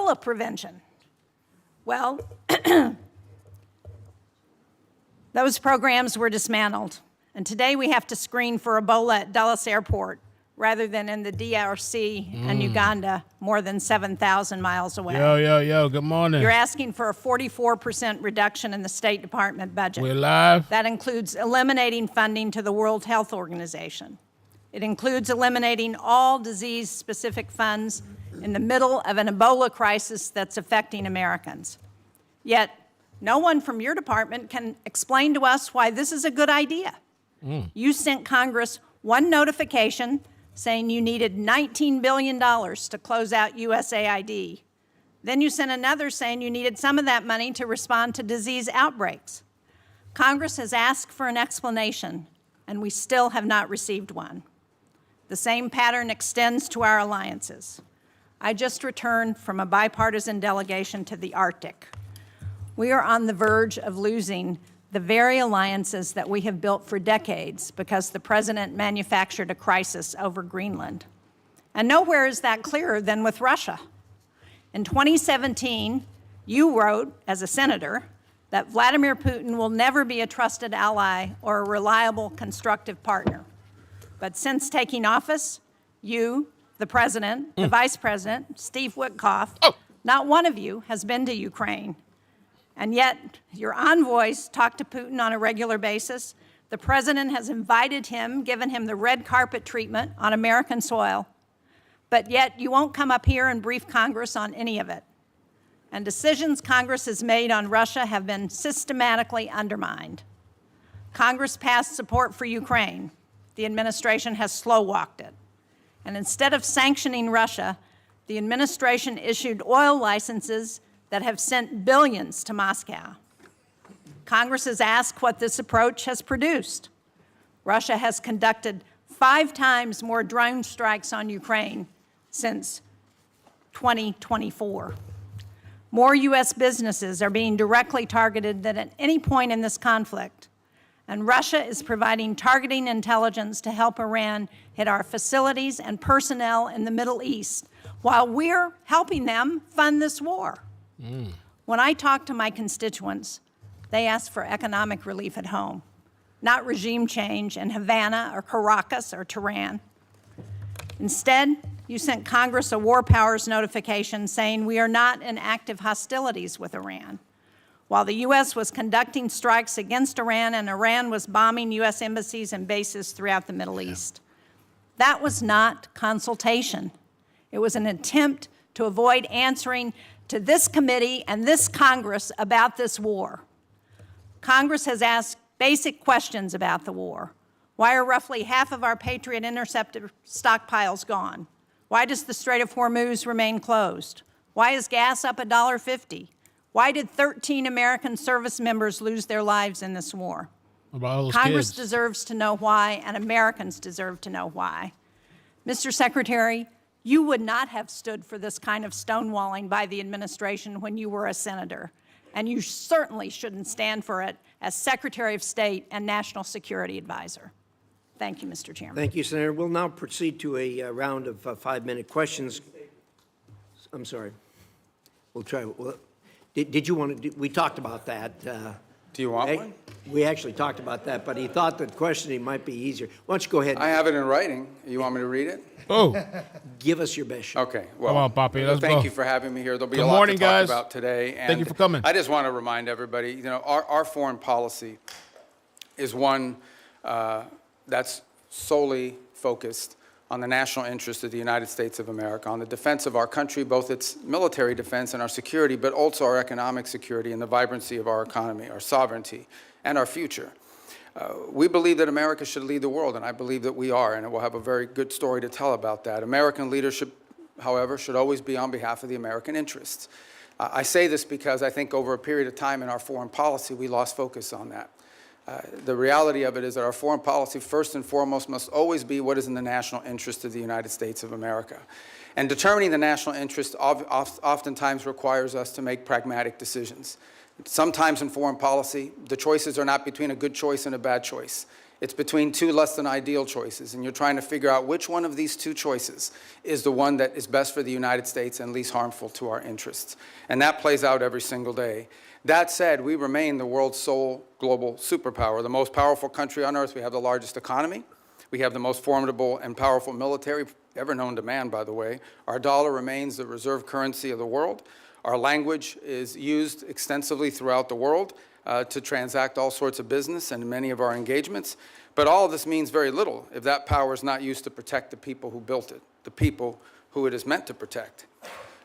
Ebola prevention. Well, those programs were dismantled, and today we have to screen for Ebola at Dulles Airport rather than in the DRC and Uganda, more than 7,000 miles away. Yo, good morning. You're asking for a 44% reduction in the State Department budget. We're live. That includes eliminating funding to the World Health Organization. It includes eliminating all disease-specific funds in the middle of an Ebola crisis that's affecting Americans. Yet, no one from your department can explain to us why this is a good idea. You sent Congress one notification saying you needed $19 billion to close out USAID. Then you sent another saying you needed some of that money to respond to disease outbreaks. Congress has asked for an explanation, and we still have not received one. The same pattern extends to our alliances. I just returned from a bipartisan delegation to the Arctic. We are on the verge of losing the very alliances that we have built for decades because the president manufactured a crisis over Greenland. And nowhere is that clearer than with Russia. In 2017, you wrote, as a senator, that Vladimir Putin will never be a trusted ally or a reliable, constructive partner. But since taking office, you, the president, the vice president, Steve Witkoff, not one of you has been to Ukraine. And yet, your envoys talk to Putin on a regular basis. The president has invited him, given him the red carpet treatment on American soil. But yet, you won't come up here and brief Congress on any of it. And decisions Congress has made on Russia have been systematically undermined. Congress passed support for Ukraine. The administration has slow-walked it. And instead of sanctioning Russia, the administration issued oil licenses that have sent billions to Moscow. Congress has asked what this approach has produced. Russia has conducted 5 times more drone strikes on Ukraine since 2024. More U.S. businesses are being directly targeted than at any point in this conflict. And Russia is providing targeting intelligence to help Iran hit our facilities and personnel in the Middle East, while we're helping them fund this war. When I talk to my constituents, they ask for economic relief at home, not regime change in Havana or Caracas or Tehran. Instead, you sent Congress a war powers notification saying we are not in active hostilities with Iran, while the U.S. was conducting strikes against Iran and Iran was bombing U.S. embassies and bases throughout the Middle East. That was not consultation. It was an attempt to avoid answering to this committee and this Congress about this war. Congress has asked basic questions about the war. Why are roughly half of our Patriot interceptor stockpiles gone? Why does the Strait of Hormuz remain closed? Why is gas up $1.50? Why did 13 American service members lose their lives in this war? Congress deserves to know why, and Americans deserve to know why. Mr. Secretary, you would not have stood for this kind of stonewalling by the administration when you were a senator, and you certainly shouldn't stand for it as Secretary of State and National Security Advisor. Thank you, Mr. Chairman. Thank you, Senator. We'll now proceed to a round of 5-minute questions. I'm sorry. We'll try. Did you want to? We talked about that. Do you want one? We actually talked about that, but he thought that questioning might be easier. Why don't you go ahead? I have it in writing. You want me to read it? Oh, Give us your best shot. Okay. Well, come on, Poppy. Let's thank go. you for having me here. There'll be Good a lot morning, to talk guys. about today. And Thank you for coming. I just want to remind everybody, you know, our foreign policy is one that's solely focused on the national interest of the United States of America, on the defense of our country, both its military defense and our security, but also our economic security and the vibrancy of our economy, our sovereignty, and our future. We believe that America should lead the world, and I believe that we are, and we'll have a very good story to tell about that. American leadership, however, should always be on behalf of the American interests. I say this because I think over a period of time in our foreign policy, we lost focus on that. The reality of it is that our foreign policy, first and foremost, must always be what is in the national interest of the United States of America. And determining the national interest oftentimes requires us to make pragmatic decisions. Sometimes in foreign policy, the choices are not between a good choice and a bad choice. It's between two less than ideal choices, and you're trying to figure out which one of these two choices is the one that is best for the United States and least harmful to our interests. And that plays out every single day. That said, we remain the world's sole global superpower, the most powerful country on earth. We have the largest economy. We have the most formidable and powerful military ever known to man, by the way. Our dollar remains the reserve currency of the world. Our language is used extensively throughout the world to transact all sorts of business and many of our engagements. But all of this means very little if that power is not used to protect the people who built it, the people who it is meant to protect.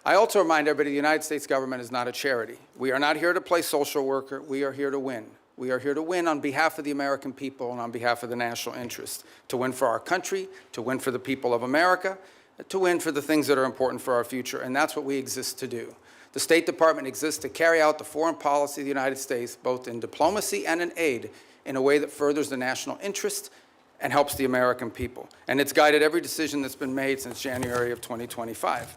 I also remind everybody the United States government is not a charity. We are not here to play social worker. We are here to win. We are here to win on behalf of the American people and on behalf of the national interest, to win for our country, to win for the people of America, to win for the things that are important for our future, and that's what we exist to do. The State Department exists to carry out the foreign policy of the United States, both in diplomacy and in aid, in a way that furthers the national interest and helps the American people. And it's guided every decision that's been made since January of 2025.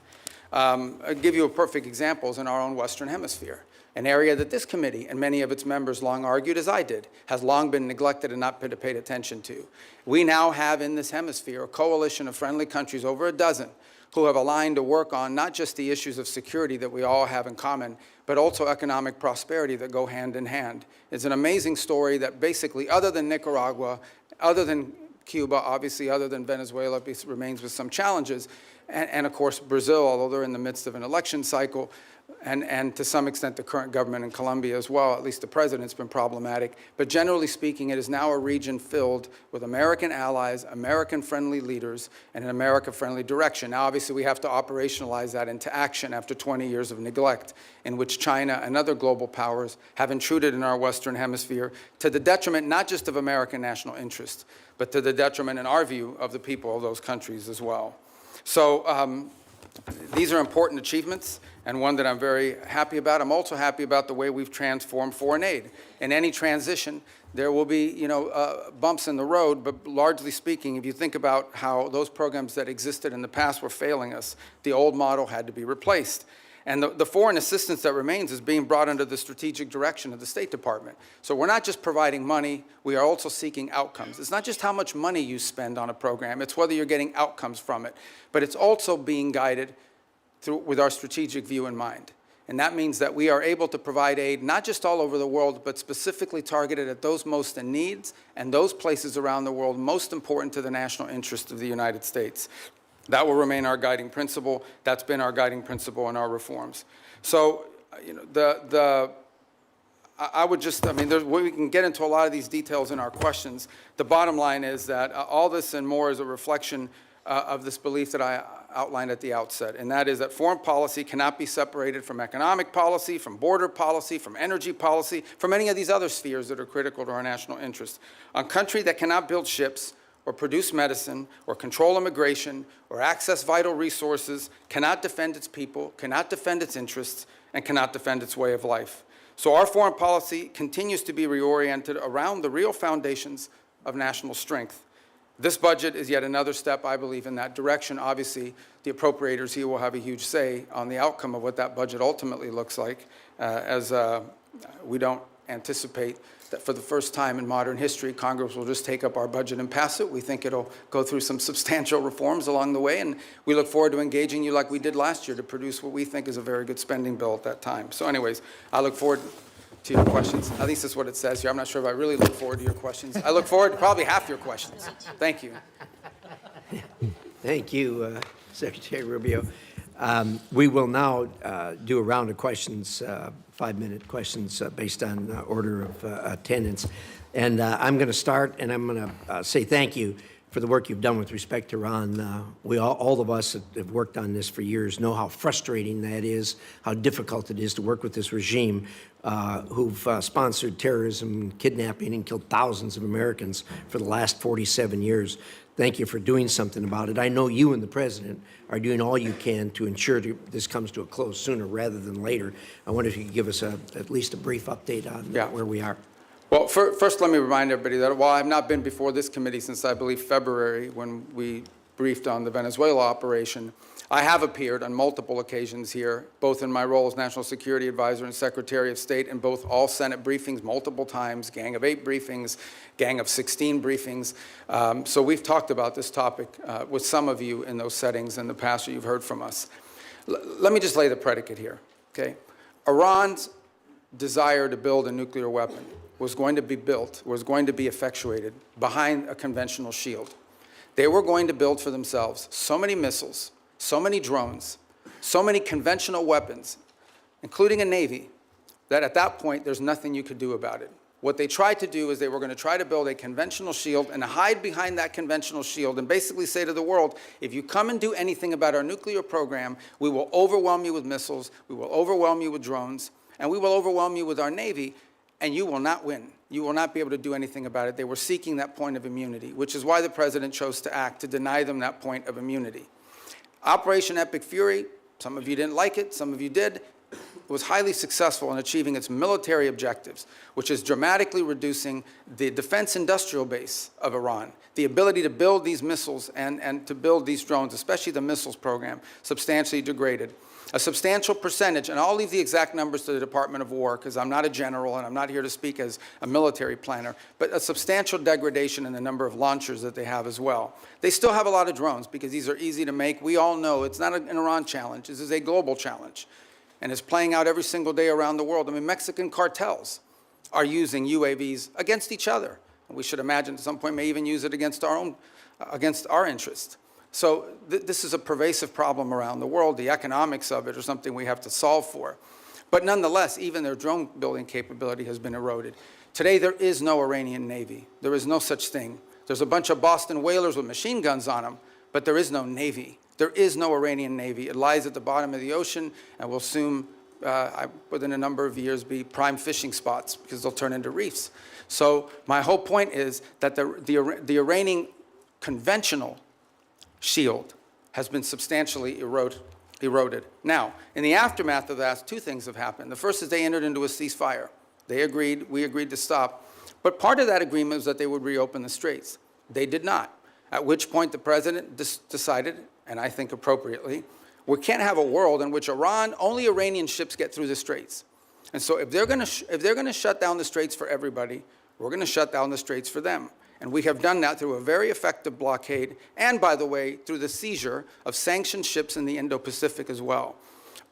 I'll give you a perfect example in our own Western Hemisphere, an area that this committee and many of its members long argued, as I did, has long been neglected and not been paid attention to. We now have in this hemisphere a coalition of friendly countries, over a dozen, who have aligned to work on not just the issues of security that we all have in common, but also economic prosperity that go hand in hand. It's an amazing story that basically, other than Nicaragua, other than Cuba, obviously other than Venezuela, remains with some challenges, and of course Brazil, although they're in the midst of an election cycle, and to some extent the current government in Colombia as well, at least the president's been problematic. But generally speaking, it is now a region filled with American allies, American-friendly leaders, and an America-friendly direction. Now, obviously, we have to operationalize that into action after 20 years of neglect, in which China and other global powers have intruded in our Western Hemisphere to the detriment not just of American national interest, but to the detriment, in our view, of the people of those countries as well. So these are important achievements, and one that I'm very happy about. I'm also happy about the way we've transformed foreign aid. In any transition, there will be, bumps in the road, but largely speaking, if you think about how those programs that existed in the past were failing us, the old model had to be replaced. And the foreign assistance that remains is being brought under the strategic direction of the State Department. So we're not just providing money, we are also seeking outcomes. It's not just how much money you spend on a program, it's whether you're getting outcomes from it. But it's also being guided with our strategic view in mind. And that means that we are able to provide aid not just all over the world, but specifically targeted at those most in need and those places around the world most important to the national interest of the United States. That will remain our guiding principle. That's been our guiding principle in our reforms. So, we can get into a lot of these details in our questions. The bottom line is that all this and more is a reflection of this belief that I outlined at the outset, and that is that foreign policy cannot be separated from economic policy, from border policy, from energy policy, from any of these other spheres that are critical to our national interest. A country that cannot build ships or produce medicine, or control immigration, or access vital resources, cannot defend its people, cannot defend its interests, and cannot defend its way of life. So our foreign policy continues to be reoriented around the real foundations of national strength. This budget is yet another step, I believe, in that direction. Obviously, the appropriators here will have a huge say on the outcome of what that budget ultimately looks like, as we don't anticipate that for the first time in modern history, Congress will just take up our budget and pass it. We think it'll go through some substantial reforms along the way, and we look forward to engaging you like we did last year to produce what we think is a very good spending bill at that time. So anyways, I look forward to your questions. At least that's what it says here. I'm not sure if I really look forward to your questions. I look forward to probably half your questions. Thank you. Thank you, Secretary Rubio. We will now do a round of questions, 5-minute questions based on order of attendance. And I'm going to start, and I'm going to say thank you for the work you've done with respect to Iran. We all of us that have worked on this for years know how frustrating that is, how difficult it is to work with this regime who've sponsored terrorism, kidnapping, and killed thousands of Americans for the last 47 years. Thank you for doing something about it. I know you and the President are doing all you can to ensure this comes to a close sooner rather than later. I wonder if you could give us at least a brief update on where we are. Well, first let me remind everybody that while I've not been before this committee since, I believe, February, when we briefed on the Venezuela operation. I have appeared on multiple occasions here, both in my role as National Security Advisor and Secretary of State, in both all Senate briefings multiple times, Gang of 8 briefings, Gang of 16 briefings. So we've talked about this topic with some of you in those settings in the past, or you've heard from us. Let me just lay the predicate here, okay? Iran's desire to build a nuclear weapon was going to be built, was going to be effectuated behind a conventional shield. They were going to build for themselves so many missiles, so many drones, so many conventional weapons, including a navy, that at that point there's nothing you could do about it. What they tried to do is they were going to try to build a conventional shield and hide behind that conventional shield and basically say to the world, if you come and do anything about our nuclear program, we will overwhelm you with missiles, we will overwhelm you with drones, and we will overwhelm you with our Navy, and you will not win. You will not be able to do anything about it. They were seeking that point of immunity, which is why the president chose to act, to deny them that point of immunity. Operation Epic Fury, some of you didn't like it, some of you did, was highly successful in achieving its military objectives, which is dramatically reducing the defense industrial base of Iran, the ability to build these missiles and to build these drones, especially the missiles program, substantially degraded. A substantial percentage, and I'll leave the exact numbers to the Department of War because I'm not a general and I'm not here to speak as a military planner, but a substantial degradation in the number of launchers that they have as well. They still have a lot of drones because these are easy to make. We all know it's not an Iran challenge. This is a global challenge. And it's playing out every single day around the world. I mean, Mexican cartels are using UAVs against each other. And we should imagine at some point may even use it against our interests. So this is a pervasive problem around the world. The economics of it are something we have to solve for. But nonetheless, even their drone building capability has been eroded. Today, there is no Iranian Navy. There is no such thing. There's a bunch of Boston whalers with machine guns on them, but there is no Navy. There is no Iranian Navy. It lies at the bottom of the ocean and will soon, within a number of years, be prime fishing spots because they'll turn into reefs. So my whole point is that the Iranian conventional shield has been substantially eroded. Now, in the aftermath of that, two things have happened. The first is they entered into a ceasefire. They agreed, we agreed to stop. But part of that agreement was that they would reopen the straits. They did not, at which point the president decided, and I think appropriately, we can't have a world in which only Iranian ships get through the straits. And so if they're going to shut down the straits for everybody, we're going to shut down the straits for them. And we have done that through a very effective blockade and, by the way, through the seizure of sanctioned ships in the Indo-Pacific as well.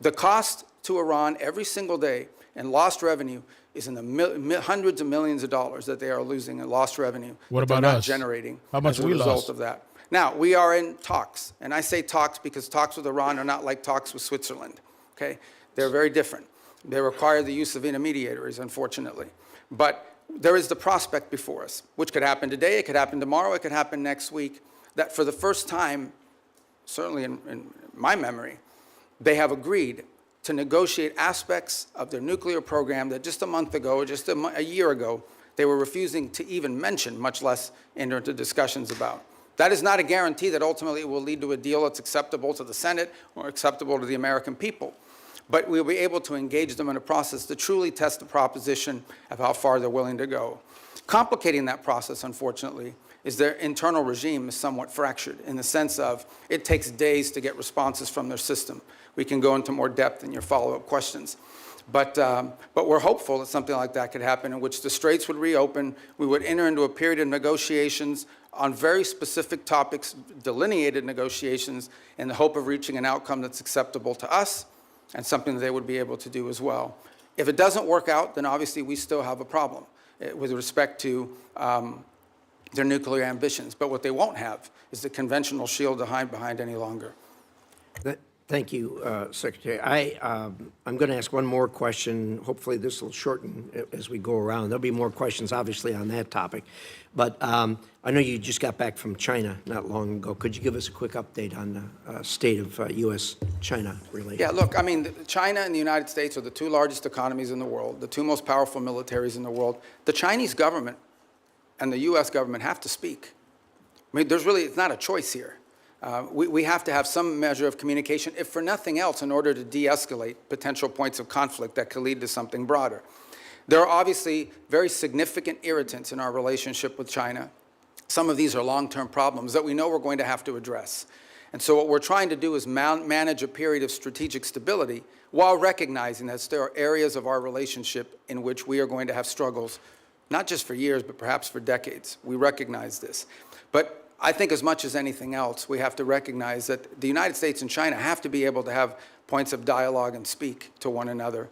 The cost to Iran every single day in lost revenue is in the hundreds of millions of dollars that they are losing in lost revenue. What that about they're not us? generating How much as a we result lost? of that. Now, we are in talks. And I say talks because talks with Iran are not like talks with Switzerland. Okay? They're very different. They require the use of intermediaries, unfortunately. But there is the prospect before us, which could happen today, it could happen tomorrow, it could happen next week, that for the first time, certainly in my memory, they have agreed to negotiate aspects of their nuclear program that just a month ago, or just a year ago, they were refusing to even mention, much less enter into discussions about. That is not a guarantee that ultimately it will lead to a deal that's acceptable to the Senate or acceptable to the American people. But we'll be able to engage them in a process to truly test the proposition of how far they're willing to go. Complicating that process, unfortunately, is their internal regime is somewhat fractured in the sense of it takes days to get responses from their system. We can go into more depth in your follow-up questions. But we're hopeful that something like that could happen in which the straits would reopen, we would enter into a period of negotiations on very specific topics, delineated negotiations, in the hope of reaching an outcome that's acceptable to us and something that they would be able to do as well. If it doesn't work out, then obviously we still have a problem with respect to their nuclear ambitions. But what they won't have is the conventional shield to hide behind any longer. Thank you, Secretary. I'm going to ask one more question. Hopefully this will shorten as we go around. There'll be more questions, obviously, on that topic. But I know you just got back from China not long ago. Could you give us a quick update on the state of U.S.-China relations? Yeah, look, I mean, China and the United States are the two largest economies in the world, the two most powerful militaries in the world. The Chinese government and the U.S. government have to speak. I mean, it's not a choice here. We have to have some measure of communication, if for nothing else, in order to de-escalate potential points of conflict that could lead to something broader. There are obviously very significant irritants in our relationship with China. Some of these are long-term problems that we know we're going to have to address. And so what we're trying to do is manage a period of strategic stability while recognizing that there are areas of our relationship in which we are going to have struggles, not just for years, but perhaps for decades. We recognize this. But I think as much as anything else, we have to recognize that the United States and China have to be able to have points of dialogue and speak to one another.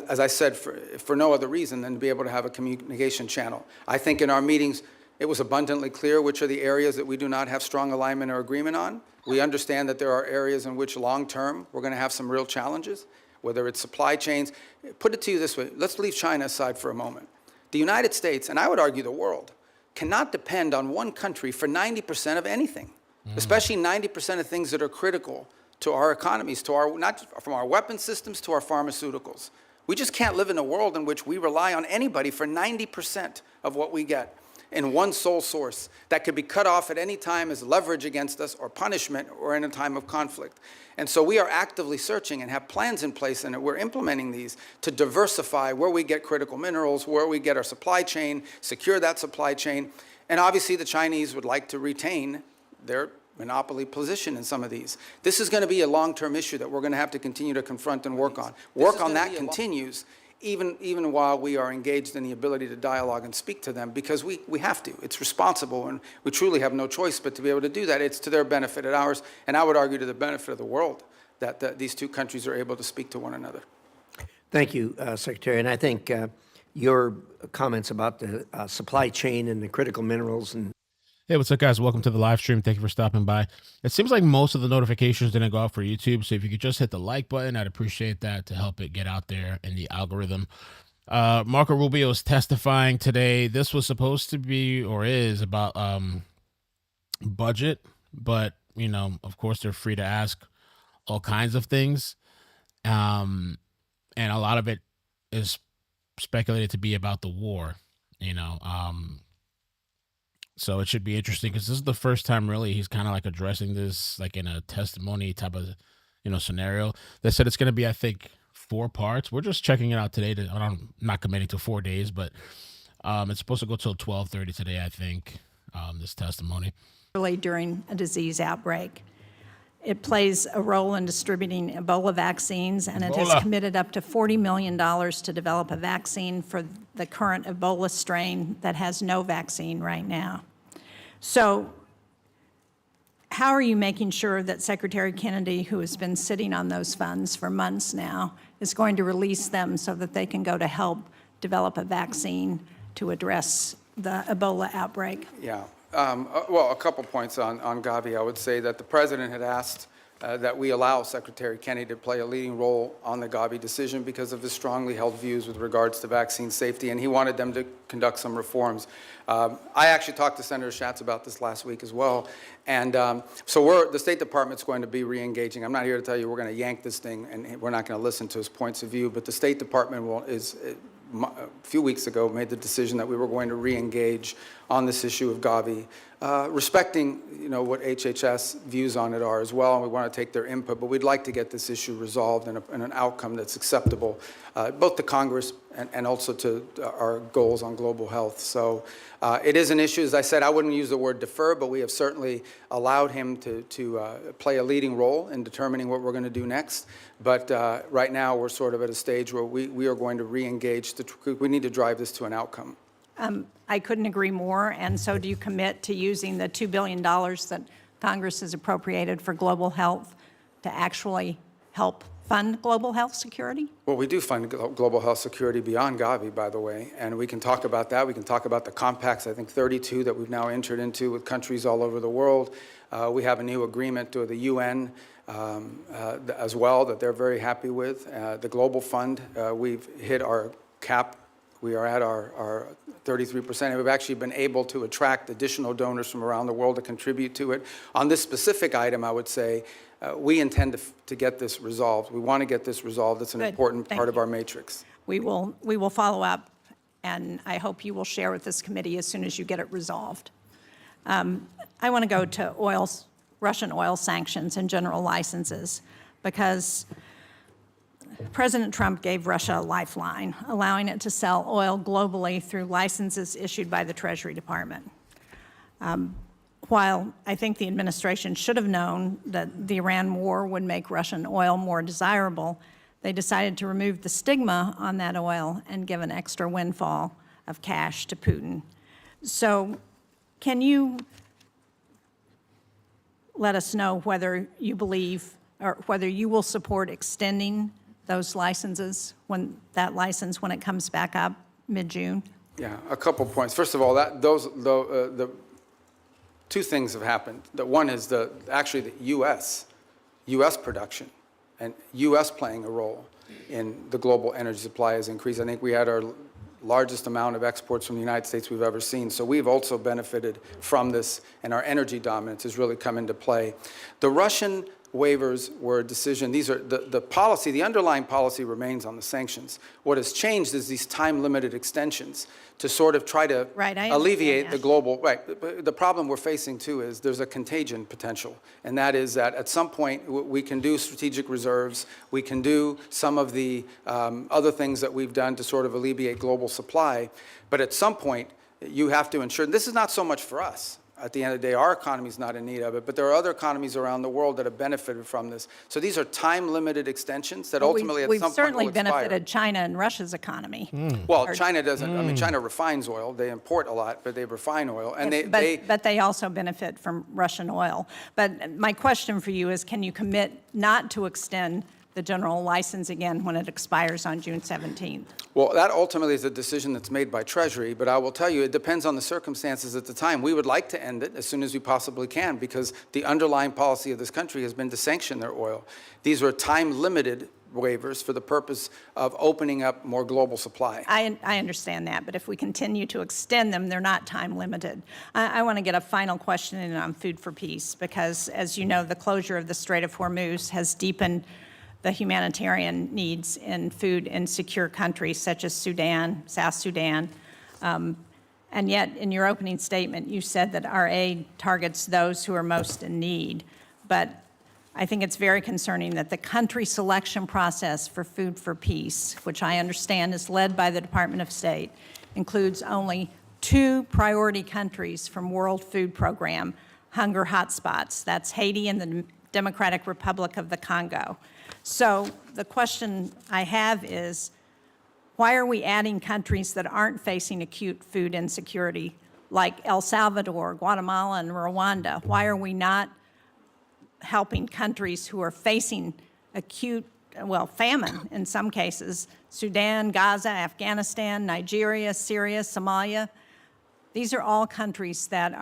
As I said, for no other reason than to be able to have a communication channel. I think in our meetings, it was abundantly clear which are the areas that we do not have strong alignment or agreement on. We understand that there are areas in which long-term we're going to have some real challenges, whether it's supply chains. Put it to you this way. Let's leave China aside for a moment. The United States, and I would argue the world, cannot depend on one country for 90% of anything, especially 90% of things that are critical to our economies, not from our weapon systems to our pharmaceuticals. We just can't live in a world in which we rely on anybody for 90% of what we get in one sole source that could be cut off at any time as leverage against us or punishment or in a time of conflict. And so we are actively searching and have plans in place, and we're implementing these to diversify where we get critical minerals, where we get our supply chain, secure that supply chain. And obviously the Chinese would like to retain their monopoly position in some of these. This is going to be a long-term issue that we're going to have to continue to confront and work on. Work on that continues even while we are engaged in the ability to dialogue and speak to them, because we have to. It's responsible, and we truly have no choice but to be able to do that. It's to their benefit and ours, and I would argue to the benefit of the world, that these two countries are able to speak to one another. Thank you, Secretary. And I think your comments about the supply chain and the critical minerals and Hey, what's up, guys? Welcome to the live stream. Thank you for stopping by. It seems like most of the notifications didn't go out for YouTube, so if you could just hit the like button, I'd appreciate that to help it get out there in the algorithm. Marco Rubio is testifying today. This was supposed to be, or is, about budget, but, you know, of course, they're free to ask all kinds of things, and a lot of it is speculated to be about the war, you know. So it should be interesting because this is the first time really he's kind of like addressing this like in a testimony type of, you know, scenario. They said it's going to be, I think, 4 parts. We're just checking it out today. I'm not committing to 4 days, but it's supposed to go till 12:30 today, I think, this testimony. During a disease outbreak. It plays a role in distributing Ebola vaccines, and it has committed up to $40 million to develop a vaccine for the current Ebola strain that has no vaccine right now. So how are you making sure that Secretary Kennedy, who has been sitting on those funds for months now, is going to release them so that they can go to help develop a vaccine to address the Ebola outbreak? Yeah. Well, a couple points on Gavi. I would say that the president had asked that we allow Secretary Kennedy to play a leading role on the Gavi decision because of his strongly held views with regards to vaccine safety, and he wanted them to conduct some reforms. I actually talked to Senator Schatz about this last week as well, and so the State Department's going to be re-engaging. I'm not here to tell you we're going to yank this thing and we're not going to listen to his points of view, but the State Department a few weeks ago made the decision that we were going to re-engage on this issue of Gavi, respecting, you know, what HHS views on it are as well, and we want to take their input, but we'd like to get this issue resolved in an outcome that's acceptable, both to Congress and also to our goals on global health. So it is an issue. As I said, I wouldn't use the word defer, but we have certainly allowed him to play a leading role in determining what we're going to do next. But right now, we're sort of at a stage where we are going to re-engage. We need to drive this to an outcome. I couldn't agree more, and so do you commit to using the $2 billion that Congress has appropriated for global health to actually help fund global health security? Well, we do fund global health security beyond Gavi, by the way, and we can talk about that. We can talk about the compacts, I think 32 that we've now entered into with countries all over the world. We have a new agreement with the UN as well that they're very happy with. The Global Fund, we've hit our cap. We are at our 33%. We've actually been able to attract additional donors from around the world to contribute to it. On this specific item, I would say we intend to get this resolved. We want to get this resolved. It's an important part of our matrix. We will follow up, and I hope you will share with this committee as soon as you get it resolved. I want to go to Russian oil sanctions and general licenses, because President Trump gave Russia a lifeline, allowing it to sell oil globally through licenses issued by the Treasury Department. While I think the administration should have known that the Iran war would make Russian oil more desirable, they decided to remove the stigma on that oil and give an extra windfall of cash to Putin. So can you let us know whether you believe or whether you will support extending those licenses, when it comes back up mid-June? Yeah, a couple points. First of all, the two things have happened. The one is actually the U.S. production and U.S. playing a role in the global energy supply has increased. I think we had our largest amount of exports from the United States we've ever seen. So we've also benefited from this, and our energy dominance has really come into play. The Russian waivers were a decision. These are the policy, the underlying policy remains on the sanctions. What has changed is these time-limited extensions to sort of try to alleviate the global, the problem we're facing too is there's a contagion potential, and that is that at some point we can do strategic reserves, we can do some of the other things that we've done to sort of alleviate global supply, but at some point you have to ensure, this is not so much for us. At the end of the day, our economy is not in need of it, but there are other economies around the world that have benefited from this. So these are time-limited extensions that ultimately at some point will expire. We've certainly benefited China and Russia's economy. Well, China doesn't. I mean, China refines oil. They import a lot, but they refine oil. And but they also benefit from Russian oil. But my question for you is, can you commit not to extend the general license again when it expires on June 17th? Well, that ultimately is a decision that's made by Treasury, but I will tell you, it depends on the circumstances at the time. We would like to end it as soon as we possibly can because the underlying policy of this country has been to sanction their oil. These were time-limited waivers for the purpose of opening up more global supply. I understand that, but if we continue to extend them, they're not time-limited. I want to get a final question in on food for peace because, as you know, the closure of the Strait of Hormuz has deepened the humanitarian needs in food in secure countries such as Sudan, South Sudan. And yet, in your opening statement, you said that our aid targets those who are most in need. But I think it's very concerning that the country selection process for Food for Peace, which I understand is led by the Department of State, includes only 2 priority countries from World Food Program hunger hotspots. That's Haiti and the Democratic Republic of the Congo. So the question I have is, why are we adding countries that aren't facing acute food insecurity, like El Salvador, Guatemala, and Rwanda? Why are we not helping countries who are facing acute, famine in some cases? Sudan, Gaza, Afghanistan, Nigeria, Syria, Somalia. These are all countries that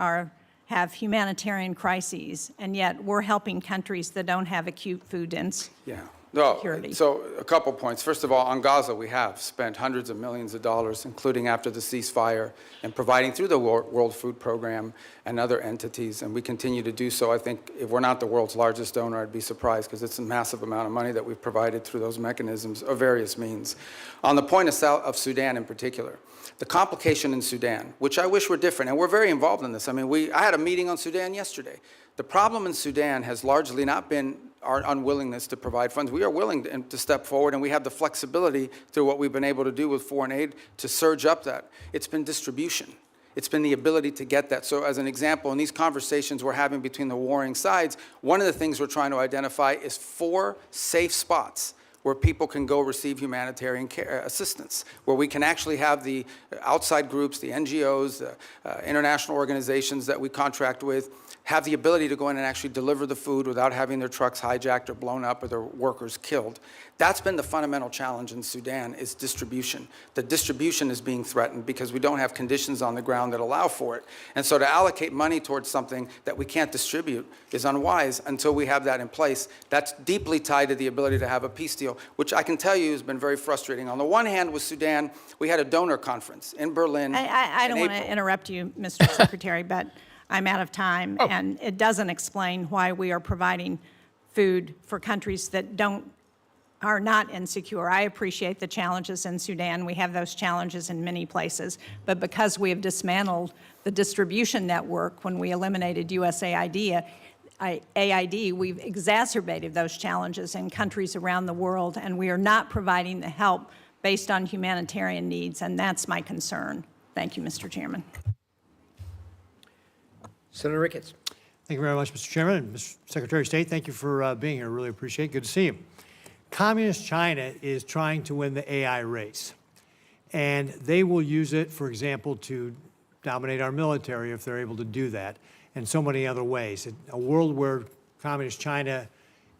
have humanitarian crises, and yet we're helping countries that don't have acute food insecurity. So a couple points. First of all, on Gaza, we have spent hundreds of millions of dollars, including after the ceasefire, and providing through the World Food Program and other entities, and we continue to do so. I think if we're not the world's largest donor, I'd be surprised because it's a massive amount of money that we've provided through those mechanisms of various means. On the point of Sudan in particular, the complication in Sudan, which I wish were different, and we're very involved in this. I mean, I had a meeting on Sudan yesterday. The problem in Sudan has largely not been our unwillingness to provide funds. We are willing to step forward, and we have the flexibility through what we've been able to do with foreign aid to surge up that. It's been distribution. It's been the ability to get that. So as an example, in these conversations we're having between the warring sides, one of the things we're trying to identify is 4 safe spots where people can go receive humanitarian assistance, where we can actually have the outside groups, the NGOs, the international organizations that we contract with, have the ability to go in and actually deliver the food without having their trucks hijacked or blown up or their workers killed. That's been the fundamental challenge in Sudan, is distribution. The distribution is being threatened because we don't have conditions on the ground that allow for it. And so to allocate money towards something that we can't distribute is unwise until we have that in place. That's deeply tied to the ability to have a peace deal, which I can tell you has been very frustrating. On the one hand, with Sudan, we had a donor conference in Berlin. I don't want to interrupt you, Mr. Secretary, but I'm out of time, and it doesn't explain why we are providing food for countries that are not insecure. I appreciate the challenges in Sudan. We have those challenges in many places, but because we have dismantled the distribution network when we eliminated USAID, we've exacerbated those challenges in countries around the world, and we are not providing the help based on humanitarian needs, and that's my concern. Thank you, Mr. Chairman. Senator Ricketts. Thank you very much, Mr. Chairman. And Mr. Secretary of State, thank you for being here. Really appreciate it. Good to see you. Communist China is trying to win the AI race. And they will use it, for example, to dominate our military if they're able to do that, and so many other ways. A world where Communist China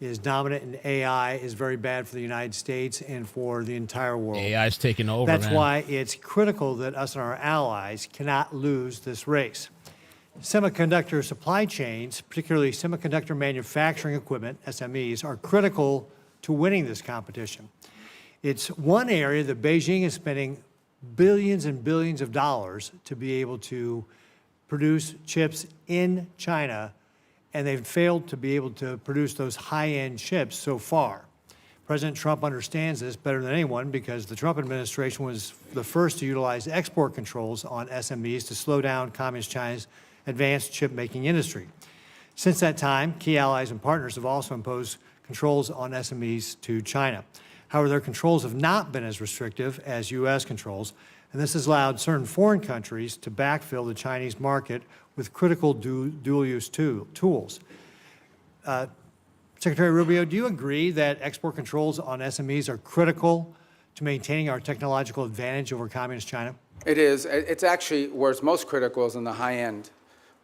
is dominant in AI is very bad for the United States and for the entire world. AI is taking over, That's man. why it's critical that us and our allies cannot lose this race. Semiconductor supply chains, particularly semiconductor manufacturing equipment, SMEs, are critical to winning this competition. It's one area that Beijing is spending billions and billions of dollars to be able to produce chips in China, and they've failed to be able to produce those high-end chips so far. President Trump understands this better than anyone because the Trump administration was the first to utilize export controls on SMEs to slow down Communist China's advanced chip-making industry. Since that time, key allies and partners have also imposed controls on SMEs to China. However, their controls have not been as restrictive as U.S. controls, and this has allowed certain foreign countries to backfill the Chinese market with critical dual-use tools. Secretary Rubio, do you agree that export controls on SMEs are critical to maintaining our technological advantage over Communist China? It is. It's actually where it's most critical is in the high end.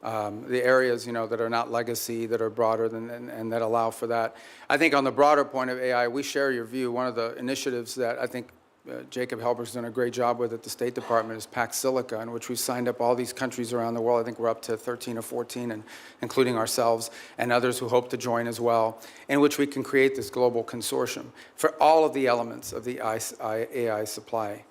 The areas, that are not legacy, that are broader than, and that allow for that. I think on the broader point of AI, we share your view. One of the initiatives that I think Jacob Helberg's done a great job with at the State Department is Pax Silica, in which we've signed up all these countries around the world. I think we're up to 13 or 14, and including ourselves and others who hope to join as well, in which we can create this global consortium for all of the elements of the AI supply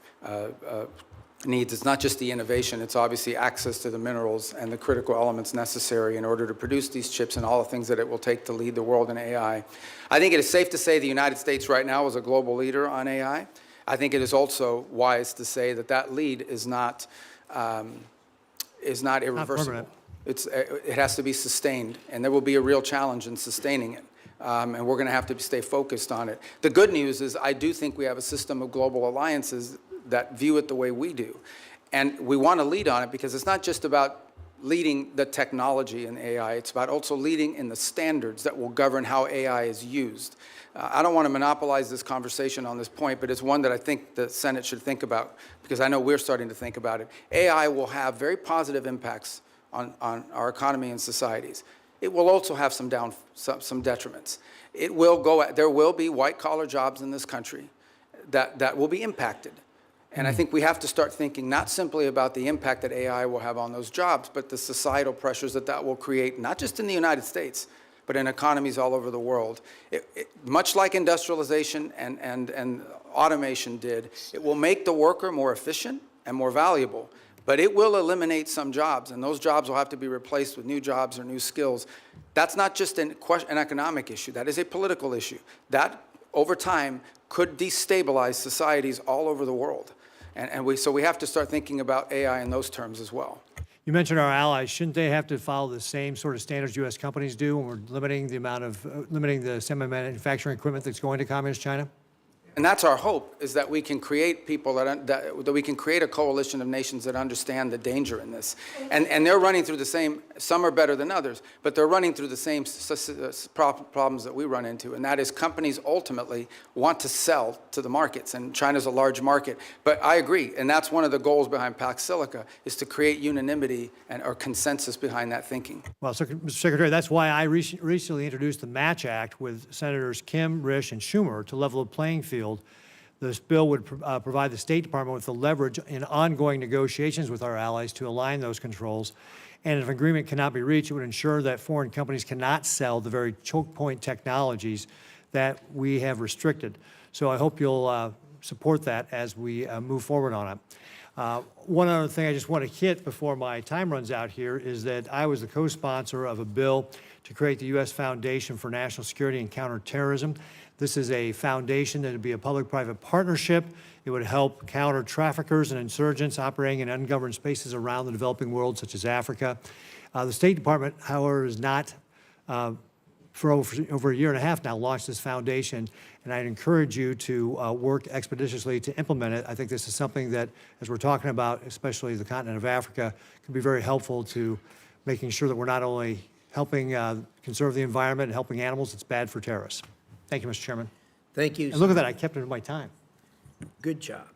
needs. It's not just the innovation, it's obviously access to the minerals and the critical elements necessary in order to produce these chips and all the things that it will take to lead the world in AI. I think it is safe to say the United States right now is a global leader on AI. I think it is also wise to say that that lead is not irreversible. It has to be sustained, and there will be a real challenge in sustaining it. And we're going to have to stay focused on it. The good news is I do think we have a system of global alliances that view it the way we do. And we want to lead on it because it's not just about leading the technology in AI, it's about also leading in the standards that will govern how AI is used. I don't want to monopolize this conversation on this point, but it's one that I think the Senate should think about because I know we're starting to think about it. AI will have very positive impacts on our economy and societies. It will also have some detriments. There will be white-collar jobs in this country that will be impacted. And I think we have to start thinking not simply about the impact that AI will have on those jobs, but the societal pressures that will create, not just in the United States, but in economies all over the world. Much like industrialization and automation did, it will make the worker more efficient and more valuable, but it will eliminate some jobs, and those jobs will have to be replaced with new jobs or new skills. That's not just an economic issue. That is a political issue. That, over time, could destabilize societies all over the world. So we have to start thinking about AI in those terms as well. You mentioned our allies. Shouldn't they have to follow the same sort of standards U.S. companies do when we're limiting the semi-manufacturing equipment that's going to Communist China? And that's our hope, is that we can create people that we can create a coalition of nations that understand the danger in this. And they're running through the same, some are better than others, but they're running through the same problems that we run into. And that is companies ultimately want to sell to the markets, and China's a large market. But I agree, and that's one of the goals behind Pax Silica, is to create unanimity or consensus behind that thinking. Well, Mr. Secretary, that's why I recently introduced the Match Act with Senators Kim, Risch, and Schumer to level the playing field. This bill would provide the State Department with the leverage in ongoing negotiations with our allies to align those controls. And if agreement cannot be reached, it would ensure that foreign companies cannot sell the very choke point technologies that we have restricted. So I hope you'll support that as we move forward on it. One other thing I just want to hit before my time runs out here is that I was the co-sponsor of a bill to create the U.S. Foundation for National Security and Counterterrorism. This is a foundation that would be a public-private partnership. It would help counter traffickers and insurgents operating in ungoverned spaces around the developing world, such as Africa. The State Department, however, has not, for over a year and a half now, launched this foundation, and I'd encourage you to work expeditiously to implement it. I think this is something that, as we're talking about, especially the continent of Africa, can be very helpful to making sure that we're not only helping conserve the environment and helping animals, it's bad for terrorists. Thank you, Mr. Chairman. Thank you. And look at that, I kept it in my time. Good job.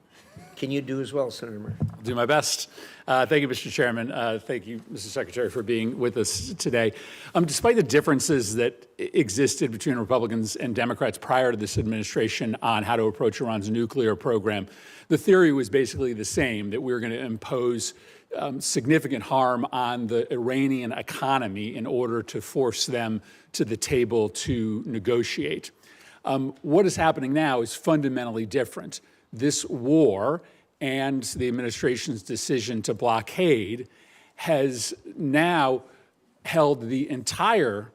Can you do as well, Senator Murphy? I'll do my best. Thank you, Mr. Chairman. Thank you, Mr. Secretary, for being with us today. Despite the differences that existed between Republicans and Democrats prior to this administration on how to approach Iran's nuclear program, the theory was basically the same, that we were going to impose significant harm on the Iranian economy in order to force them to the table to negotiate. What is happening now is fundamentally different. This war and the administration's decision to blockade has now held the entire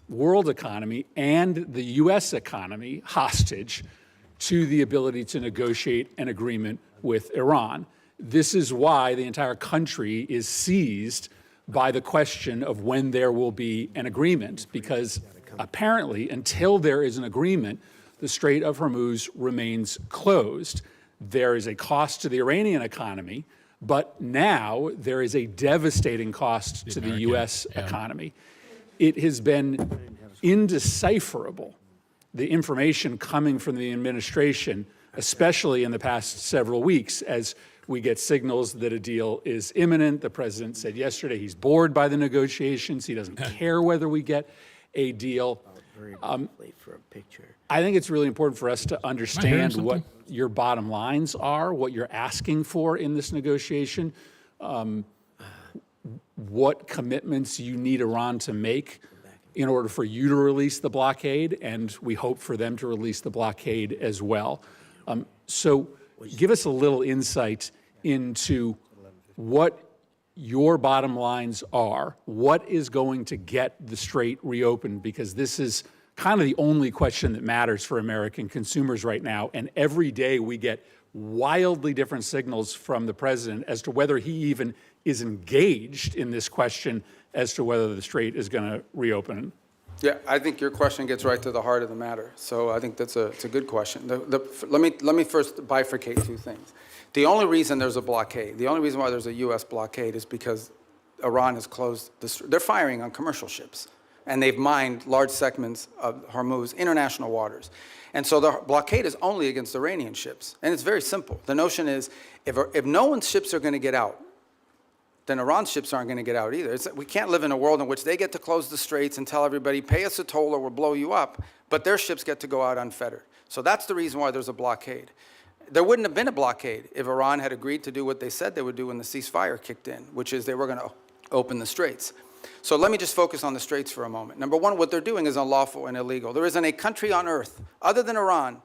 world economy and the U.S. economy hostage to the ability to negotiate an agreement with Iran. This is why the entire country is seized by the question of when there will be an agreement, because apparently until there is an agreement, the Strait of Hormuz remains closed. There is a cost to the Iranian economy, but now there is a devastating cost to the U.S. economy. It has been indecipherable, the information coming from the administration, especially in the past several weeks, as we get signals that a deal is imminent. The president said yesterday he's bored by the negotiations. He doesn't care whether we get a deal. Very briefly for a picture. I think it's really important for us to understand what your bottom lines are, what you're asking for in this negotiation, what commitments you need Iran to make in order for you to release the blockade, and we hope for them to release the blockade as well. So give us a little insight into what your bottom lines are, what is going to get the strait reopened, because this is kind of the only question that matters for American consumers right now. And every day we get wildly different signals from the president as to whether he even is engaged in this question as to whether the strait is going to reopen. Yeah, I think your question gets right to the heart of the matter. So I think it's a good question. Let me first bifurcate two things. The only reason there's a blockade, the only reason why there's a U.S. blockade is because Iran has closed they're firing on commercial ships, and they've mined large segments of Hormuz, international waters. And so the blockade is only against Iranian ships. And it's very simple. The notion is if no one's ships are going to get out, then Iran's ships aren't going to get out either. We can't live in a world in which they get to close the straits and tell everybody, pay us a toll or we'll blow you up, but their ships get to go out unfettered. So that's the reason why there's a blockade. There wouldn't have been a blockade if Iran had agreed to do what they said they would do when the ceasefire kicked in, which is they were going to open the straits. So let me just focus on the straits for a moment. Number one, what they're doing is unlawful and illegal. There isn't a country on earth, other than Iran,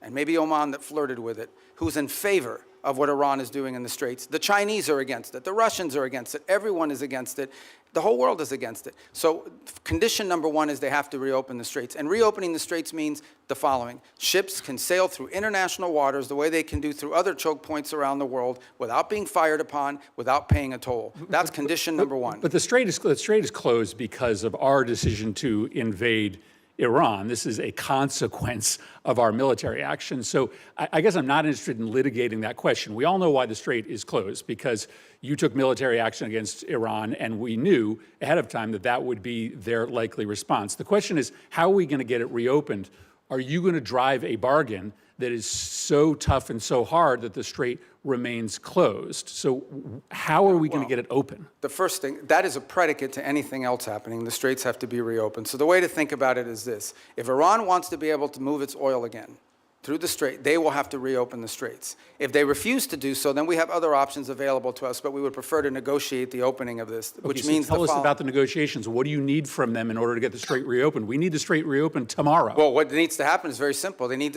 and maybe Oman that flirted with it, who's in favor of what Iran is doing in the straits. The Chinese are against it. The Russians are against it. Everyone is against it. The whole world is against it. So condition number one is they have to reopen the straits. And reopening the straits means the following. Ships can sail through international waters the way they can do through other choke points around the world without being fired upon, without paying a toll. That's condition number one. But the strait is closed because of our decision to invade Iran. This is a consequence of our military action. So I guess I'm not interested in litigating that question. We all know why the strait is closed, because you took military action against Iran, and we knew ahead of time that that would be their likely response. The question is, how are we going to get it reopened? Are you going to drive a bargain that is so tough and so hard that the strait remains closed? So how are we going to get it open? The first thing, that is a predicate to anything else happening. The straits have to be reopened. So the way to think about it is this. If Iran wants to be able to move its oil again through the strait, they will have to reopen the straits. If they refuse to do so, then we have other options available to us, but we would prefer to negotiate the opening of this, which means tell us about the negotiations. What do you need from them in order to get the strait reopened? We need the strait reopened tomorrow. Well, what needs to happen is very simple. They need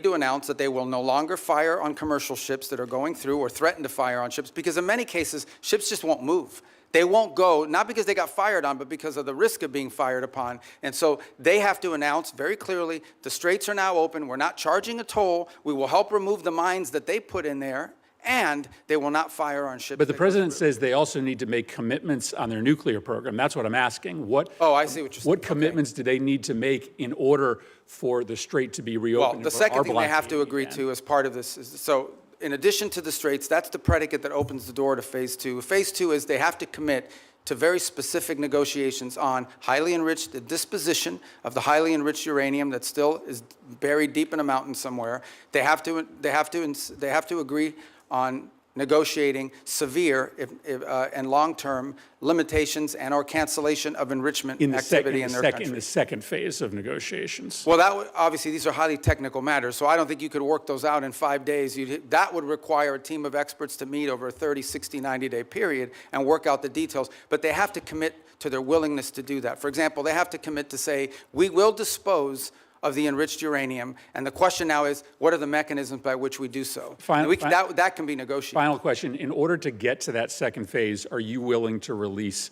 to announce that they will no longer fire on commercial ships that are going through or threaten to fire on ships, because in many cases, ships just won't move. They won't go, not because they got fired on, but because of the risk of being fired upon. And so they have to announce very clearly, the straits are now open. We're not charging a toll. We will help remove the mines that they put in there, and they will not fire on ships. But the president says they also need to make commitments on their nuclear program. That's what I'm asking. Oh, I see what you're saying. What commitments do they need to make in order for the strait to be reopened? Well, the second thing they have to agree to as part of this is, so in addition to the straits, that's the predicate that opens the door to phase two. Phase two is they have to commit to very specific negotiations on highly enriched, the disposition of the highly enriched uranium that still is buried deep in a mountain somewhere. They have to agree on negotiating severe and long-term limitations and or cancellation of enrichment activity in their country. In the second phase of negotiations. Well, obviously, these are highly technical matters, so I don't think you could work those out in 5 days. That would require a team of experts to meet over a 30, 60, 90-day period and work out the details. But they have to commit to their willingness to do that. For example, they have to commit to say, we will dispose of the enriched uranium, and the question now is, what are the mechanisms by which we do so? That can be negotiated. Final question. In order to get to that second phase, are you willing to release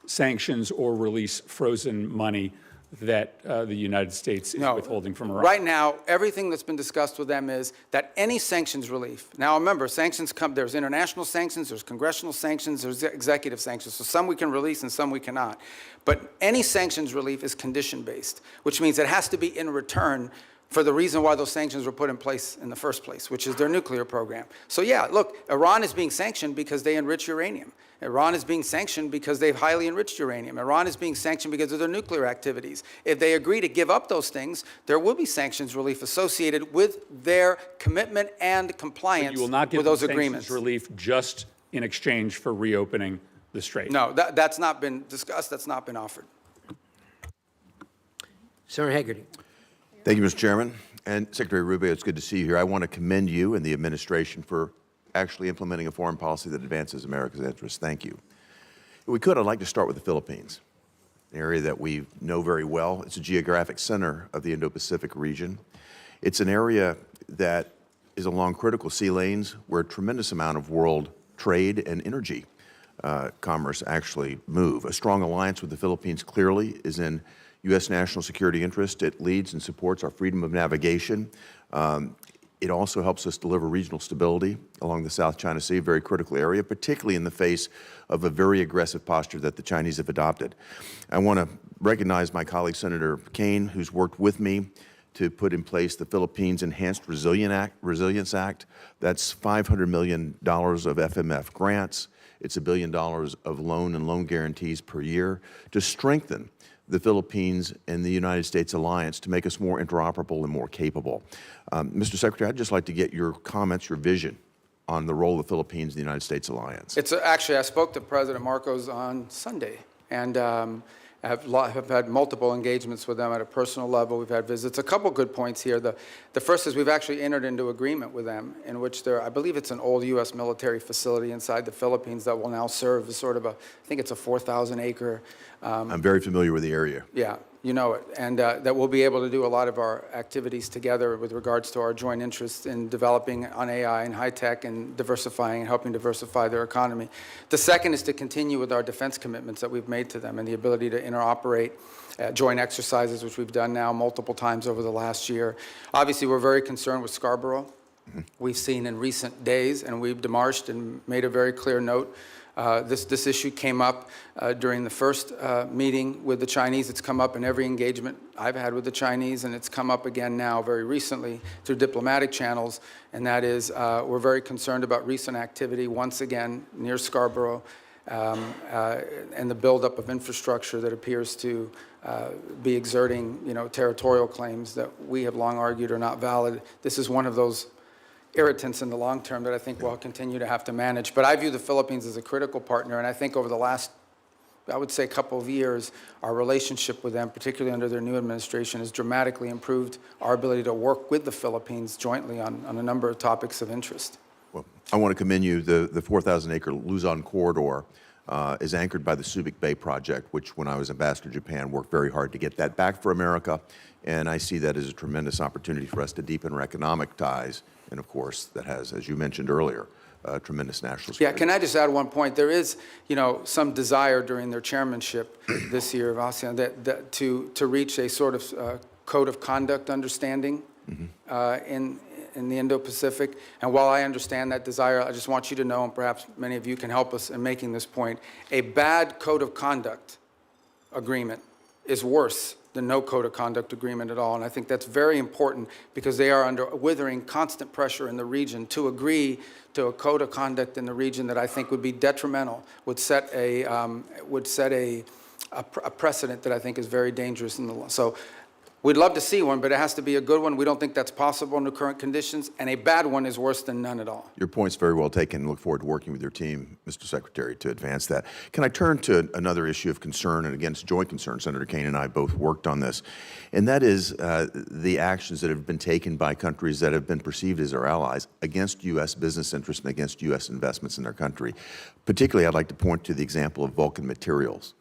sanctions or release frozen money that the United States is withholding from Iran? Right now, everything that's been discussed with them is that any sanctions relief, now remember, sanctions come, there's international sanctions, there's congressional sanctions, there's executive sanctions, so some we can release and some we cannot. But any sanctions relief is condition-based, which means it has to be in return for the reason why those sanctions were put in place in the first place, which is their nuclear program. So yeah, look, Iran is being sanctioned because they enrich uranium. Iran is being sanctioned because they've highly enriched uranium. Iran is being sanctioned because of their nuclear activities. If they agree to give up those things, there will be sanctions relief associated with their commitment and compliance with those agreements. You will not give sanctions relief just in exchange for reopening the strait? No, that's not been discussed. That's not been offered. Senator Hagerty. Thank you, Mr. Chairman. And Secretary Rubio, it's good to see you here. I want to commend you and the administration for actually implementing a foreign policy that advances America's interests. Thank you. If we could, I'd like to start with the Philippines, an area that we know very well. It's a geographic center of the Indo-Pacific region. It's an area that is along critical sea lanes where a tremendous amount of world trade and energy commerce actually move. A strong alliance with the Philippines clearly is in U.S. national security interest. It leads and supports our freedom of navigation. It also helps us deliver regional stability along the South China Sea, a very critical area, particularly in the face of a very aggressive posture that the Chinese have adopted. I want to recognize my colleague, Senator Kaine, who's worked with me to put in place the Philippines Enhanced Resilience Act. That's $500 million of FMF grants. It's $1 billion of loan and loan guarantees per year to strengthen the Philippines and the United States alliance to make us more interoperable and more capable. Mr. Secretary, I'd just like to get your comments, your vision on the role of the Philippines in the United States alliance. Actually, I spoke to President Marcos on Sunday, and have had multiple engagements with them at a personal level. We've had visits. A couple good points here. The first is we've actually entered into agreement with them in which I believe it's an old U.S. military facility inside the Philippines that will now serve as sort of I think it's a 4,000 acre. I'm very familiar with the area. Yeah, you know it. And that we'll be able to do a lot of our activities together with regards to our joint interests in developing on AI and high tech and diversifying and helping diversify their economy. The second is to continue with our defense commitments that we've made to them and the ability to interoperate joint exercises, which we've done now multiple times over the last year. Obviously, we're very concerned with Scarborough. We've seen in recent days, and we've demarched and made a very clear note. This issue came up during the first meeting with the Chinese. It's come up in every engagement I've had with the Chinese, and it's come up again now very recently through diplomatic channels, and that is we're very concerned about recent activity once again near Scarborough and the buildup of infrastructure that appears to be exerting, territorial claims that we have long argued are not valid. This is one of those irritants in the long term that I think we'll continue to have to manage. But I view the Philippines as a critical partner, and I think over the last, I would say, couple of years, our relationship with them, particularly under their new administration, has dramatically improved our ability to work with the Philippines jointly on a number of topics of interest. Well, I want to commend you. The 4,000-acre Luzon corridor is anchored by the Subic Bay project, which, when I was ambassador to Japan, worked very hard to get that back for America. And I see that as a tremendous opportunity for us to deepen our economic ties. And of course, that has, as you mentioned earlier, tremendous national security. Yeah, can I just add one point? There is, some desire during their chairmanship this year of ASEAN to reach a sort of code of conduct understanding in the Indo-Pacific. And while I understand that desire, I just want you to know, and perhaps many of you can help us in making this point, a bad code of conduct agreement is worse than no code of conduct agreement at all. And I think that's very important because they are under withering constant pressure in the region to agree to a code of conduct in the region that I think would be detrimental, would set a precedent that I think is very dangerous in the law. So we'd love to see one, but it has to be a good one. We don't think that's possible under current conditions, and a bad one is worse than none at all. Your point's very well taken. Look forward to working with your team, Mr. Secretary, to advance that. Can I turn to another issue of concern, and again, it's joint concern. Senator Kaine and I both worked on this, and that is the actions that have been taken by countries that have been perceived as our allies against U.S. business interests and against U.S. investments in their country. Particularly, I'd like to point to the example of Vulcan Materials.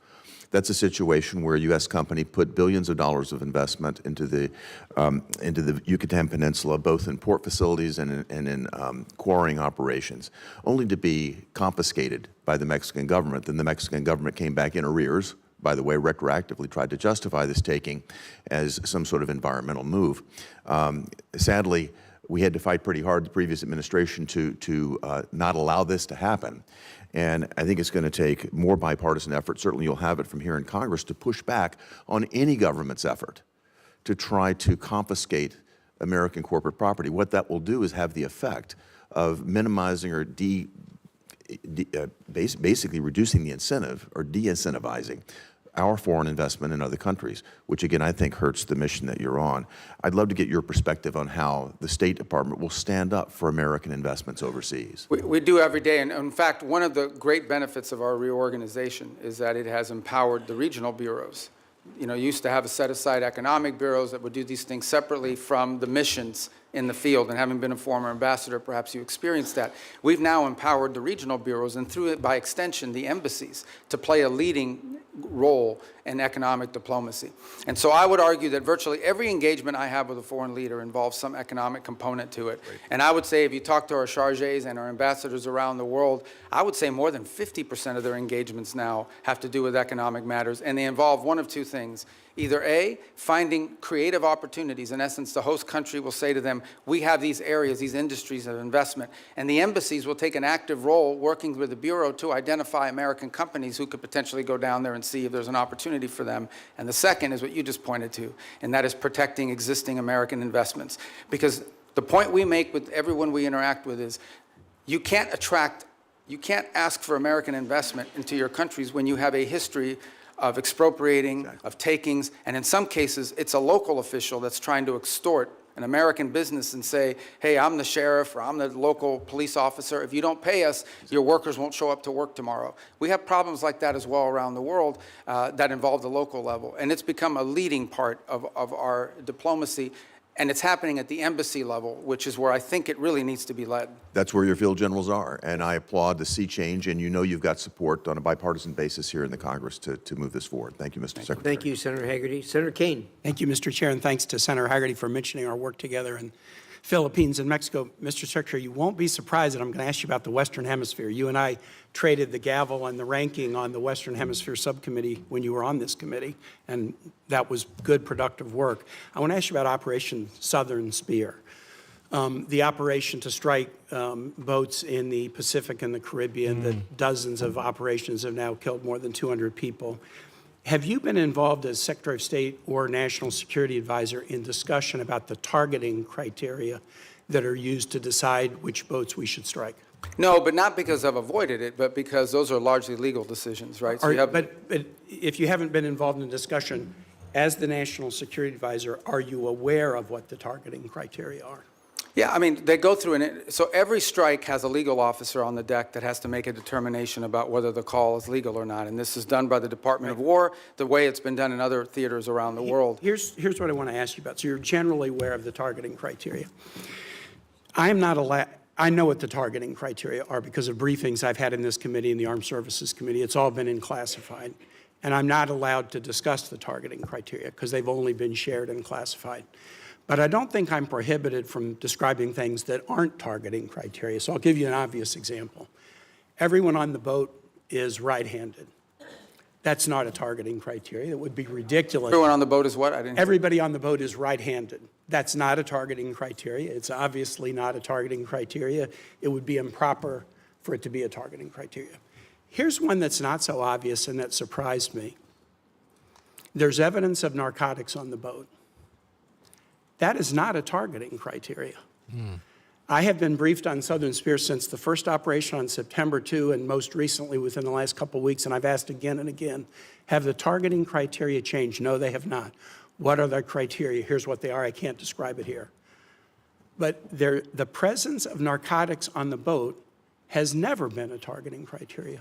That's a situation where a U.S. company put billions of dollars of investment into the Yucatan Peninsula, both in port facilities and in quarrying operations, only to be confiscated by the Mexican government. Then the Mexican government came back in arrears, by the way, retroactively tried to justify this taking as some sort of environmental move. Sadly, we had to fight pretty hard, the previous administration, to not allow this to happen. And I think it's going to take more bipartisan effort. Certainly you'll have it from here in Congress to push back on any government's effort to try to confiscate American corporate property. What that will do is have the effect of minimizing or basically reducing the incentive or de-incentivizing our foreign investment in other countries, which again I think hurts the mission that you're on. I'd love to get your perspective on how the State Department will stand up for American investments overseas. We do every day, and in fact, one of the great benefits of our reorganization is that it has empowered the regional bureaus. You know, you used to have a set-aside economic bureaus that would do these things separately from the missions in the field, and having been a former ambassador, perhaps you experienced that. We've now empowered the regional bureaus, and through it, by extension, the embassies, to play a leading role in economic diplomacy. And so I would argue that virtually every engagement I have with a foreign leader involves some economic component to it. Right. And I would say if you talk to our chargés and our ambassadors around the world, I would say more than 50% of their engagements now have to do with economic matters, and they involve one of two things. Either A, finding creative opportunities. In essence, the host country will say to them, we have these areas, these industries of investment. And the embassies will take an active role working with the Bureau to identify American companies who could potentially go down there and see if there's an opportunity for them. And the second is what you just pointed to, and that is protecting existing American investments. Because the point we make with everyone we interact with is you can't ask for American investment into your countries when you have a history of expropriating, of takings, and in some cases, it's a local official that's trying to extort an American business and say, hey, I'm the sheriff or I'm the local police officer. If you don't pay us, your workers won't show up to work tomorrow. We have problems like that as well around the world that involve the local level, and it's become a leading part of our diplomacy. And it's happening at the embassy level, which is where I think it really needs to be led. That's where your field generals are, and I applaud the sea change, and you know you've got support on a bipartisan basis here in the Congress to move this forward. Thank you, Mr. Secretary. Thank you, Senator Hagerty. Senator Kaine. Thank you, Mr. Chair, and thanks to Senator Hagerty for mentioning our work together in Philippines and Mexico. Mr. Secretary, you won't be surprised that I'm going to ask you about the Western Hemisphere. You and I traded the gavel and the ranking on the Western Hemisphere subcommittee when you were on this committee, and that was good, productive work. I want to ask you about Operation Southern Spear, the operation to strike boats in the Pacific and the Caribbean. That dozens of operations have now killed more than 200 people. Have you been involved as Secretary of State or National Security Advisor in discussion about the targeting criteria that are used to decide which boats we should strike? No, but not because I've avoided it, but because those are largely legal decisions, right? So but if you haven't been involved in discussion, as the National Security Advisor, are you aware of what the targeting criteria are? Yeah, I mean, they go through so every strike has a legal officer on the deck that has to make a determination about whether the call is legal or not. And this is done by the Department of War, the way it's been done in other theaters around the world. Here's what I want to ask you about. So you're generally aware of the targeting criteria. I am not allowed. I know what the targeting criteria are because of briefings I've had in this committee and the Armed Services Committee. It's all been in classified. And I'm not allowed to discuss the targeting criteria because they've only been shared and classified. But I don't think I'm prohibited from describing things that aren't targeting criteria. So I'll give you an obvious example. Everyone on the boat is right-handed. That's not a targeting criteria. It would be ridiculous. Everyone on the boat is what? I didn't. Everybody on the boat is right-handed. That's not a targeting criteria. It's obviously not a targeting criteria. It would be improper for it to be a targeting criteria. Here's one that's not so obvious and that surprised me. there's evidence of narcotics on the boat. That is not a targeting criteria. I have been briefed on Southern Spear since the first operation on September 2 and most recently within the last couple of weeks, and I've asked again and again, have the targeting criteria changed? No, they have not. What are the criteria? Here's what they are. I can't describe it here. But the presence of narcotics on the boat has never been a targeting criteria.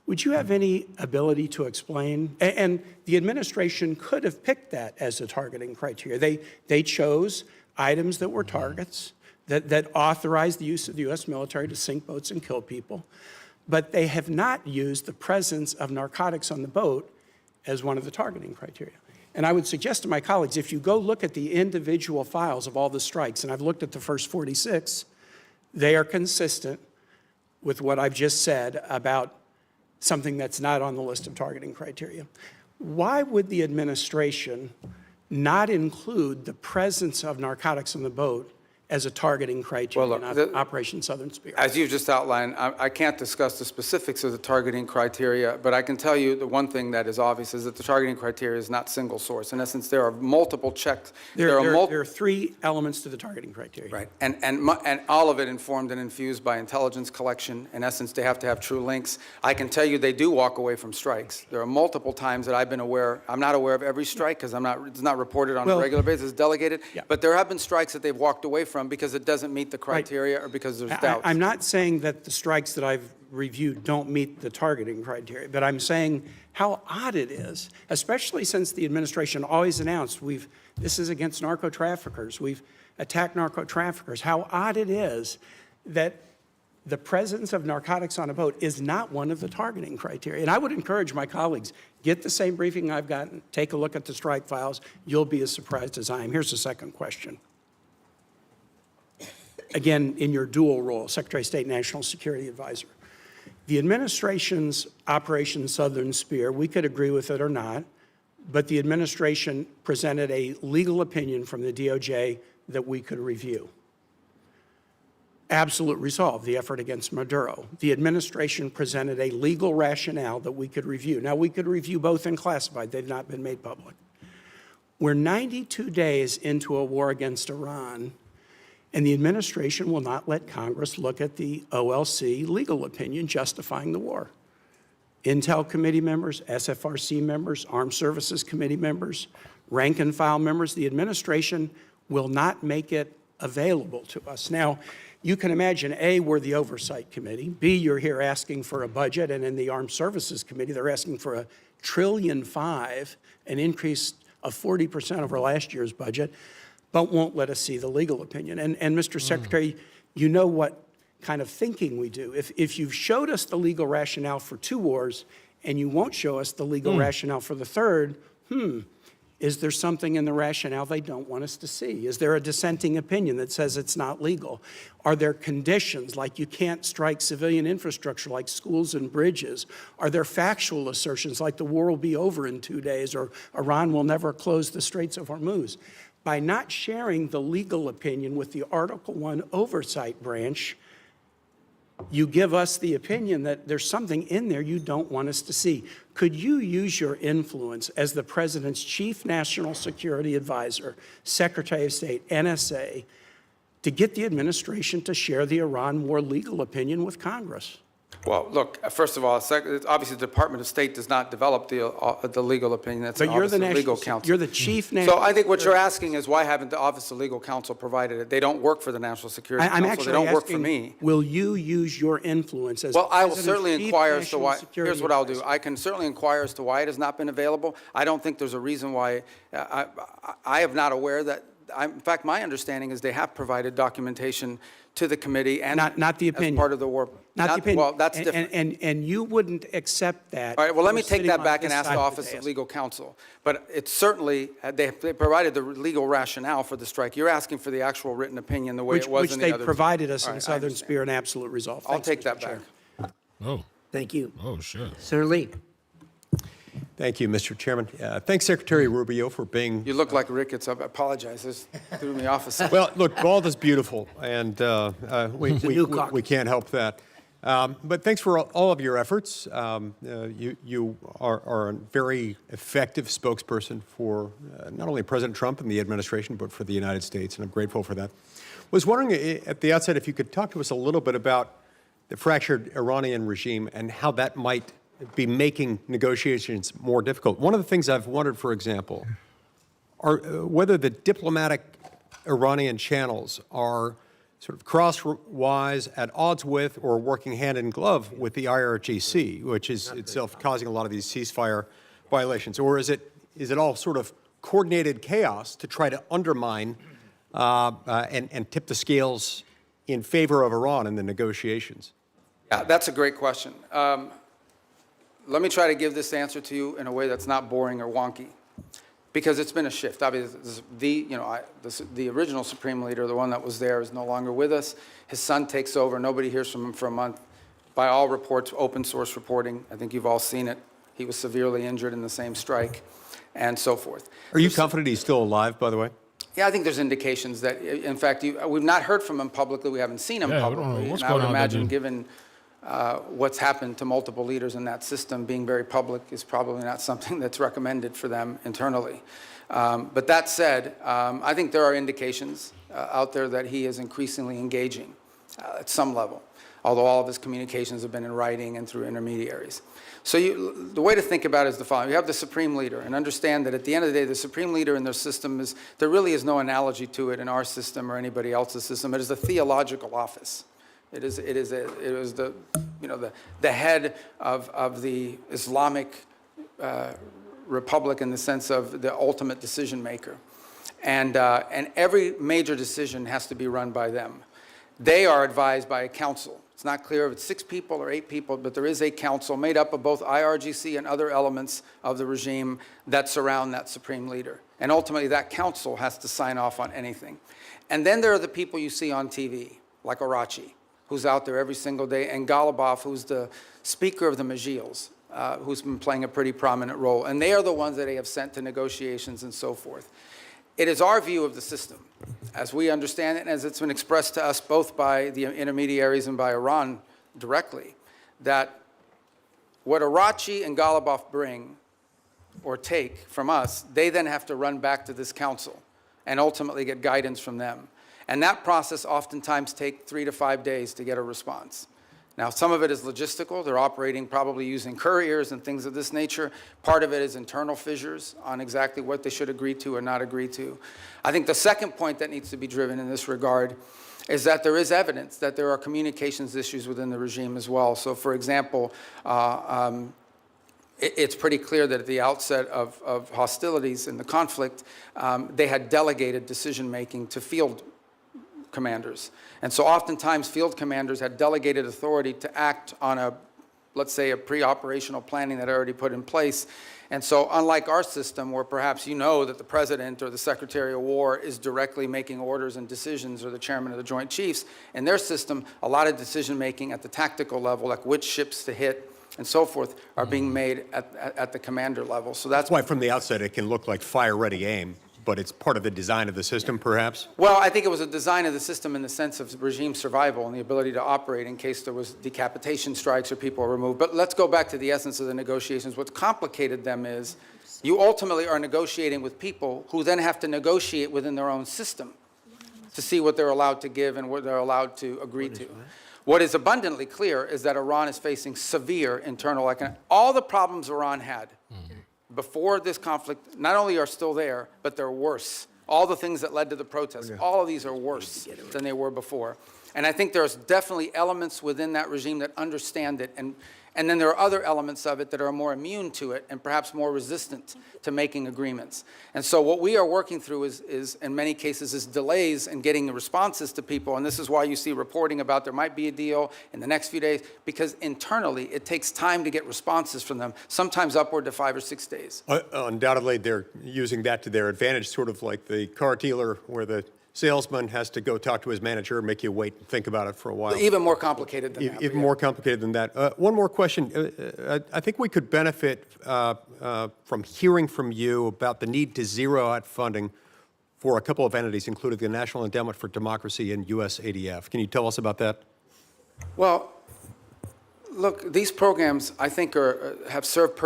Would you have any ability to explain? And the administration could have picked that as a targeting criteria. They chose items that were targets, that authorized the use of the U.S. military to sink boats and kill people, but they have not used the presence of narcotics on the boat as one of the targeting criteria. And I would suggest to my colleagues, if you go look at the individual files of all the strikes, and I've looked at the first 46, they are consistent with what I've just said about something that's not on the list of targeting criteria. Why would the administration not include the presence of narcotics on the boat as a targeting criteria Well, look, in Operation Southern Spear? As you've just outlined, I can't discuss the specifics of the targeting criteria, but I can tell you the one thing that is obvious is that the targeting criteria is not single source. In essence, there are multiple checks. There are three elements to the targeting criteria. Right, and all of it informed and infused by intelligence collection. In essence, they have to have true links. I can tell you they do walk away from strikes. There are multiple times that I've been aware. I'm not aware of every strike because it's not reported on a regular basis. It's delegated. Yeah. But there have been strikes that they've walked away from because it doesn't meet the criteria or because there's doubts. I'm not saying that the strikes that I've reviewed don't meet the targeting criteria, but I'm saying how odd it is, especially since the administration always announced this is against narco traffickers. We've attacked narco traffickers. How odd it is that the presence of narcotics on a boat is not one of the targeting criteria. And I would encourage my colleagues, get the same briefing I've gotten, take a look at the strike files. You'll be as surprised as I am. Here's the second question. Again, in your dual role, Secretary of State, National Security Advisor. The administration's Operation Southern Spear, we could agree with it or not, but the administration presented a legal opinion from the DOJ that we could review. Absolute resolve, the effort against Maduro. The administration presented a legal rationale that we could review. Now, we could review both in classified. They've not been made public. We're 92 days into a war against Iran, and the administration will not let Congress look at the OLC legal opinion justifying the war. Intel committee members, SFRC members, Armed Services Committee members, rank and file members, the administration will not make it available to us. Now, you can imagine, A, we're the Oversight Committee. B, you're here asking for a budget, and in the Armed Services Committee, they're asking for $1.5 trillion, an increase of 40% over last year's budget, but won't let us see the legal opinion. And Mr. Secretary, you know what kind of thinking we do. If you've showed us the legal rationale for 2 wars and you won't show us the legal rationale for the third, is there something in the rationale they don't want us to see? Is there a dissenting opinion that says it's not legal? Are there conditions like you can't strike civilian infrastructure like schools and bridges? Are there factual assertions like the war will be over in 2 days or Iran will never close the Straits of Hormuz? By not sharing the legal opinion with the Article I Oversight Branch, you give us the opinion that there's something in there you don't want us to see. Could you use your influence as the President's Chief National Security Advisor, Secretary of State, NSA, to get the administration to share the Iran war legal opinion with Congress? Well, look, first of all, obviously the Department of State does not develop the legal opinion. That's But an you're Office the of Legal national, Counsel. you're the Chief National. So I think what you're asking is why haven't the Office of Legal Counsel provided it? They don't work for the National Security I'm Council. actually They don't work for asking, me. will you use your influence as Well, I will President's certainly Chief inquire as to National why. Security Here's what I'll do. Advisor? I can certainly inquire as to why it has not been available. I don't think there's a reason why. I am not aware that. In fact, my understanding is they have provided documentation to the committee and Not the opinion. as part of the war. Not the opinion. Well, that's different. And you wouldn't accept that. All right, well, let me We're take sitting that on back this and ask side the of Office of dais. Legal Counsel. But it's certainly, they provided the legal rationale for the strike. You're asking for the actual written opinion the way it was Which in the they other. provided us All in right, I Southern understand. Spear and Absolute Resolve. I'll Thanks, take Mr. that Chair. back. Oh, Thank you. oh, shit. Senator Lee. Thank you, Mr. Chairman. Thanks, Secretary Rubio, for being. You look like rickets. I apologize. This threw me off a second. Well, look, bald is beautiful, and we new caucus. can't help that. But thanks for all of your efforts. You are a very effective spokesperson for not only President Trump and the administration, but for the United States, and I'm grateful for that. Was wondering at the outset if you could talk to us a little bit about the fractured Iranian regime and how that might be making negotiations more difficult. One of the things I've wondered, for example, are whether the diplomatic Iranian channels are sort of crosswise, at odds with, or working hand in glove with the IRGC, which is itself causing a lot of these ceasefire violations, or is it all sort of coordinated chaos to try to undermine and tip the scales in favor of Iran in the negotiations? Yeah, that's a great question. Let me try to give this answer to you in a way that's not boring or wonky, because it's been a shift. Obviously, the original Supreme Leader, the one that was there, is no longer with us. His son takes over. Nobody hears from him for a month. By all reports, open source reporting, I think you've all seen it, he was severely injured in the same strike, and so forth. Are you confident he's still alive, by the way? Yeah, I think there's indications that, in fact, we've not heard from him publicly. We haven't seen him publicly. What's and going I would on there, imagine, dude? given what's happened to multiple leaders in that system, being very public is probably not something that's recommended for them internally. But that said, I think there are indications out there that he is increasingly engaging at some level, although all of his communications have been in writing and through intermediaries. So the way to think about it is the following. You have the Supreme Leader, and understand that at the end of the day, the Supreme Leader in their system there really is no analogy to it in our system or anybody else's system. It is a theological office. It was the head of the Islamic republic in the sense of the ultimate decision maker, and every major decision has to be run by them. They are advised by a council. It's not clear if it's 6 people or 8 people, but there is a council made up of both IRGC and other elements of the regime that surround that Supreme Leader. And ultimately, that council has to sign off on anything. And then there are the people you see on TV, like Arachi, who's out there every single day, and Golubov, who's the Speaker of the Majlis, who's been playing a pretty prominent role. And they are the ones that they have sent to negotiations and so forth. It is our view of the system, as we understand it, and as it's been expressed to us both by the intermediaries and by Iran directly, that what Arachi and Golubov bring or take from us, they then have to run back to this council and ultimately get guidance from them. And that process oftentimes takes 3 to 5 days to get a response. Now, some of it is logistical. They're operating probably using couriers and things of this nature. Part of it is internal fissures on exactly what they should agree to or not agree to. I think the second point that needs to be driven in this regard is that there is evidence that there are communications issues within the regime as well. So, for example, it's pretty clear that at the outset of hostilities in the conflict, they had delegated decision-making to field commanders. And so oftentimes field commanders had delegated authority to act on let's say a pre-operational planning that already put in place. And so unlike our system, where perhaps you know that the president or the Secretary of War is directly making orders and decisions, or the chairman of the Joint Chiefs, in their system, a lot of decision-making at the tactical level, like which ships to hit and so forth, are being made at the commander level. So that's why from the outset it can look like fire-ready aim, but it's part of the design of the system, perhaps? Well, I think it was a design of the system in the sense of regime survival and the ability to operate in case there was decapitation strikes or people are removed. But let's go back to the essence of the negotiations. What's complicated them is you ultimately are negotiating with people who then have to negotiate within their own system to see what they're allowed to give and what they're allowed to agree to. What is abundantly clear is that Iran is facing severe internal economic. All the problems Iran had before this conflict not only are still there, but they're worse. All the things that led to the protests, all of these are worse than they were before. And I think there's definitely elements within that regime that understand it. And then there are other elements of it that are more immune to it and perhaps more resistant to making agreements. And so what we are working through is in many cases, is delays in getting the responses to people. And this is why you see reporting about there might be a deal in the next few days, because internally it takes time to get responses from them, sometimes upward to 5 or 6 days. Undoubtedly, they're using that to their advantage, sort of like the car dealer where the salesman has to go talk to his manager and make you wait and think about it for a while. Even more complicated than that. Even more complicated than that. One more question. I think we could benefit from hearing from you about the need to zero out funding for a couple of entities, including the National Endowment for Democracy and USADF. Can you tell us about that? Well, Look, these programs, I think, have served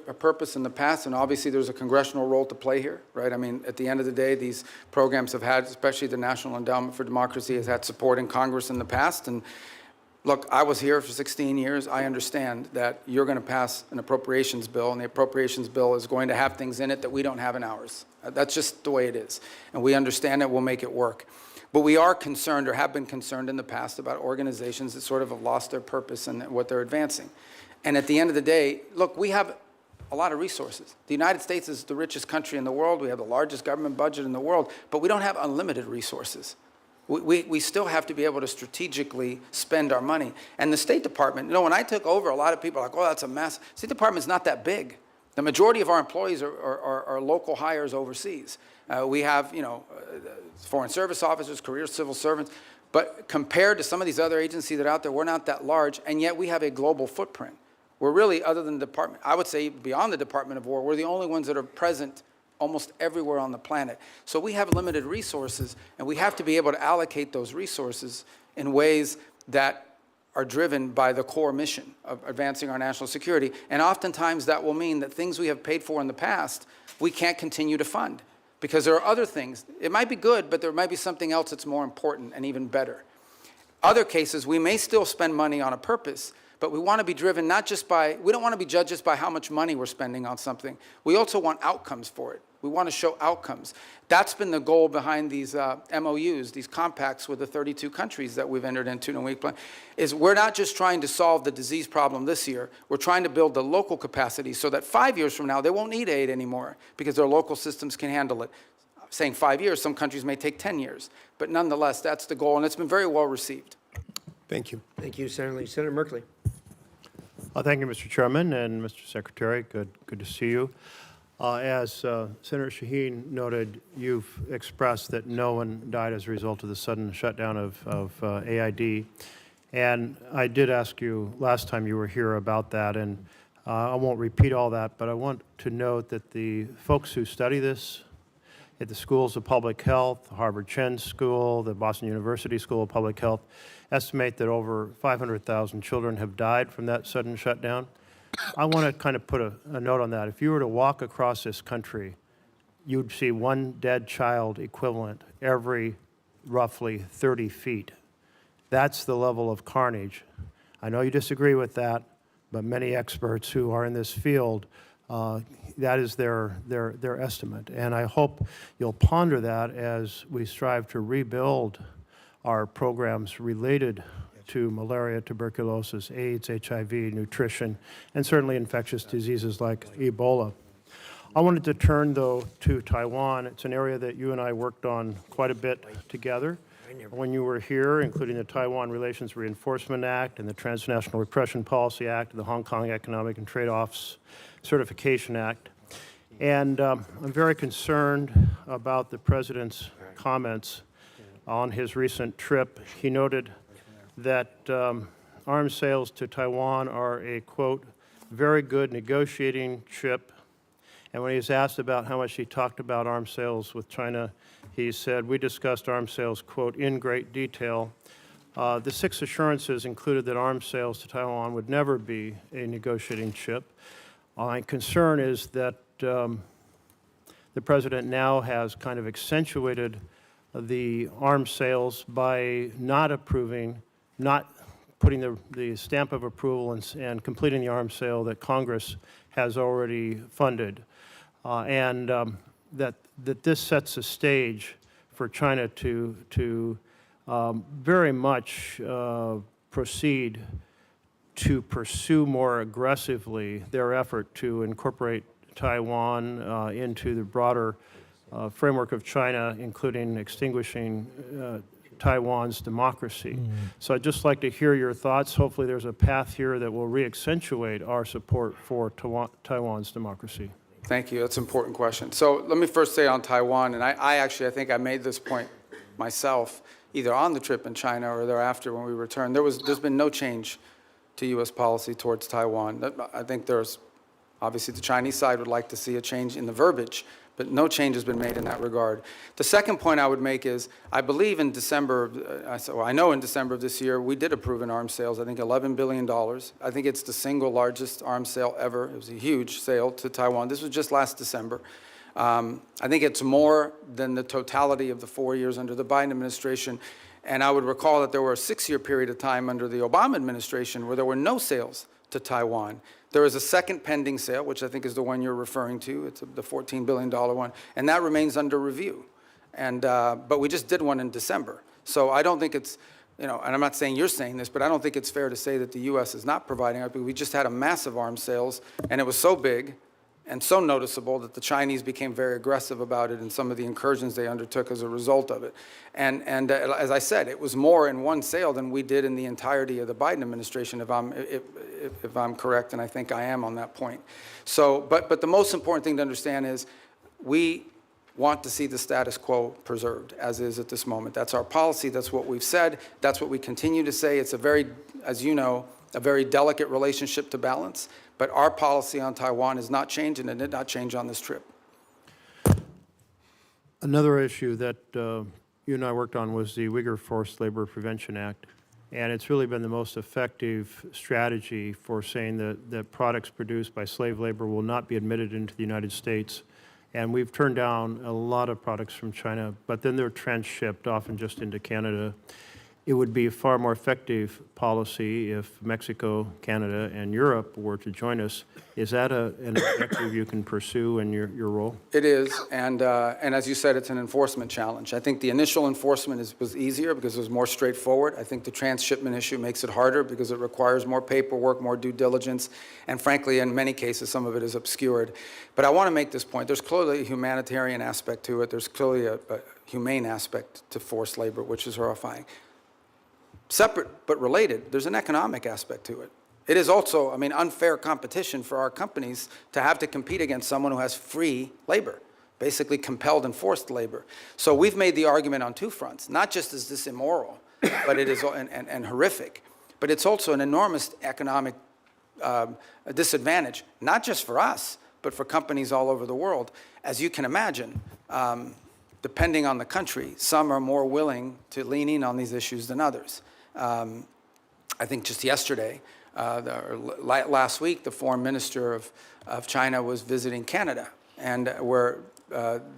a purpose in the past, and obviously there's a congressional role to play here, right? I mean, at the end of the day, these programs have had, especially the National Endowment for Democracy, has had support in Congress in the past. And look, I was here for 16 years. I understand that you're going to pass an appropriations bill, and the appropriations bill is going to have things in it that we don't have in ours. That's just the way it is. And we understand it. We'll make it work. But we are concerned, or have been concerned in the past, about organizations that sort of have lost their purpose and what they're advancing. And at the end of the day, look, we have a lot of resources. The United States is the richest country in the world. We have the largest government budget in the world, but we don't have unlimited resources. We still have to be able to strategically spend our money. And the State Department, you know, when I took over, a lot of people are like, oh, that's a mess. State Department's not that big. The majority of our employees are local hires overseas. We have, you know, foreign service officers, career civil servants, but compared to some of these other agencies that are out there, we're not that large, and yet we have a global footprint. We're really, other than the department, I would say beyond the Department of War, we're the only ones that are present almost everywhere on the planet. So we have limited resources, and we have to be able to allocate those resources in ways that are driven by the core mission of advancing our national security. And oftentimes that will mean that things we have paid for in the past, we can't continue to fund. Because there are other things. It might be good, but there might be something else that's more important and even better. Other cases, we may still spend money on a purpose, but we want to be driven not just by, we don't want to be judged just by how much money we're spending on something. We also want outcomes for it. We want to show outcomes. That's been the goal behind these MOUs, these compacts with the 32 countries that we've entered into in a week plan, is we're not just trying to solve the disease problem this year. We're trying to build the local capacity so that 5 years from now, they won't need aid anymore because their local systems can handle it. I'm saying 5 years, some countries may take 10 years. But nonetheless, that's the goal, and it's been very well received. Thank you. Thank you, Senator Lee. Senator Merkley. Thank you, Mr. Chairman, and Mr. Secretary. Good to see you. As Senator Shaheen noted, you've expressed that no one died as a result of the sudden shutdown of AID. And I did ask you last time you were here about that, and I won't repeat all that, but I want to note that the folks who study this at the schools of public health, the Harvard Chen School, the Boston University School of Public Health, estimate that over 500,000 children have died from that sudden shutdown. I want to kind of put a note on that. If you were to walk across this country, you'd see one dead child equivalent every roughly 30 feet. That's the level of carnage. I know you disagree with that, but many experts who are in this field, that is their estimate. And I hope you'll ponder that as we strive to rebuild our programs related to malaria, tuberculosis, AIDS, HIV, nutrition, and certainly infectious diseases like Ebola. I wanted to turn, though, to Taiwan. It's an area that you and I worked on quite a bit together when you were here, including the Taiwan Relations Reinforcement Act and the Transnational Repression Policy Act, the Hong Kong Economic and Trade Offs Certification Act. And I'm very concerned about the President's comments on his recent trip. He noted that arms sales to Taiwan are a, quote, very good negotiating chip. And when he was asked about how much he talked about arms sales with China, he said, we discussed arms sales, quote, in great detail. The 6 assurances included that arms sales to Taiwan would never be a negotiating chip. My concern is that the President now has kind of accentuated the arms sales by not approving, not putting the stamp of approval and completing the arms sale that Congress has already funded. That this sets a stage for China to very much proceed to pursue more aggressively their effort to incorporate Taiwan into the broader framework of China, including extinguishing Taiwan's democracy. So I'd just like to hear your thoughts. Hopefully there's a path here that will re-accentuate our support for Taiwan's democracy. Thank you. That's an important question. So let me first say on Taiwan, and I think I made this point myself, either on the trip in China or thereafter when we returned. There's been no change to U.S. policy towards Taiwan. I think there's, obviously the Chinese side would like to see a change in the verbiage, But no change has been made in that regard. The second point I would make is, I believe in December, I know in December of this year, we did approve an arms sales, I think $11 billion. I think it's the single largest arms sale ever. It was a huge sale to Taiwan. This was just last December. I think it's more than the totality of the 4 years under the Biden administration. And I would recall that there were a 6-year period of time under the Obama administration where there were no sales to Taiwan. There is a second pending sale, which I think is the one you're referring to. It's the $14 billion one, and that remains under review. And, but we just did one in December. So I don't think it's, and I'm not saying you're saying this, but I don't think it's fair to say that the U.S. is not providing it. We just had a massive arms sales, and it was so big and so noticeable that the Chinese became very aggressive about it in some of the incursions they undertook as a result of it. And as I said, it was more in one sale than we did in the entirety of the Biden administration, if I'm correct, and I think I am on that point. So, but the most important thing to understand is we want to see the status quo preserved as is at this moment. That's our policy. That's what we've said. That's what we continue to say. It's a very, as you know, a very delicate relationship to balance. But our policy on Taiwan has not changed, and it did not change on this trip. Another issue that you and I worked on was the Uyghur Forced Labor Prevention Act. And it's really been the most effective strategy for saying that products produced by slave labor will not be admitted into the United States. And we've turned down a lot of products from China, but then they're transshipped, often just into Canada. It would be a far more effective policy if Mexico, Canada, and Europe were to join us. Is that an objective you can pursue in your role? It is, and as you said, it's an enforcement challenge. I think the initial enforcement was easier because it was more straightforward. I think the transshipment issue makes it harder because it requires more paperwork, more due diligence, and frankly, in many cases, some of it is obscured. But I want to make this point. There's clearly a humanitarian aspect to it. There's clearly a humane aspect to forced labor, which is horrifying. Separate but related, there's an economic aspect to it. It is also, unfair competition for our companies to have to compete against someone who has free labor, basically compelled and forced labor. So we've made the argument on two fronts. Not just is this immoral, but it is and horrific, but it's also an enormous economic disadvantage, not just for us, but for companies all over the world. As you can imagine, depending on the country, some are more willing to lean in on these issues than others. I think just yesterday, last week, the foreign minister of China was visiting Canada, and where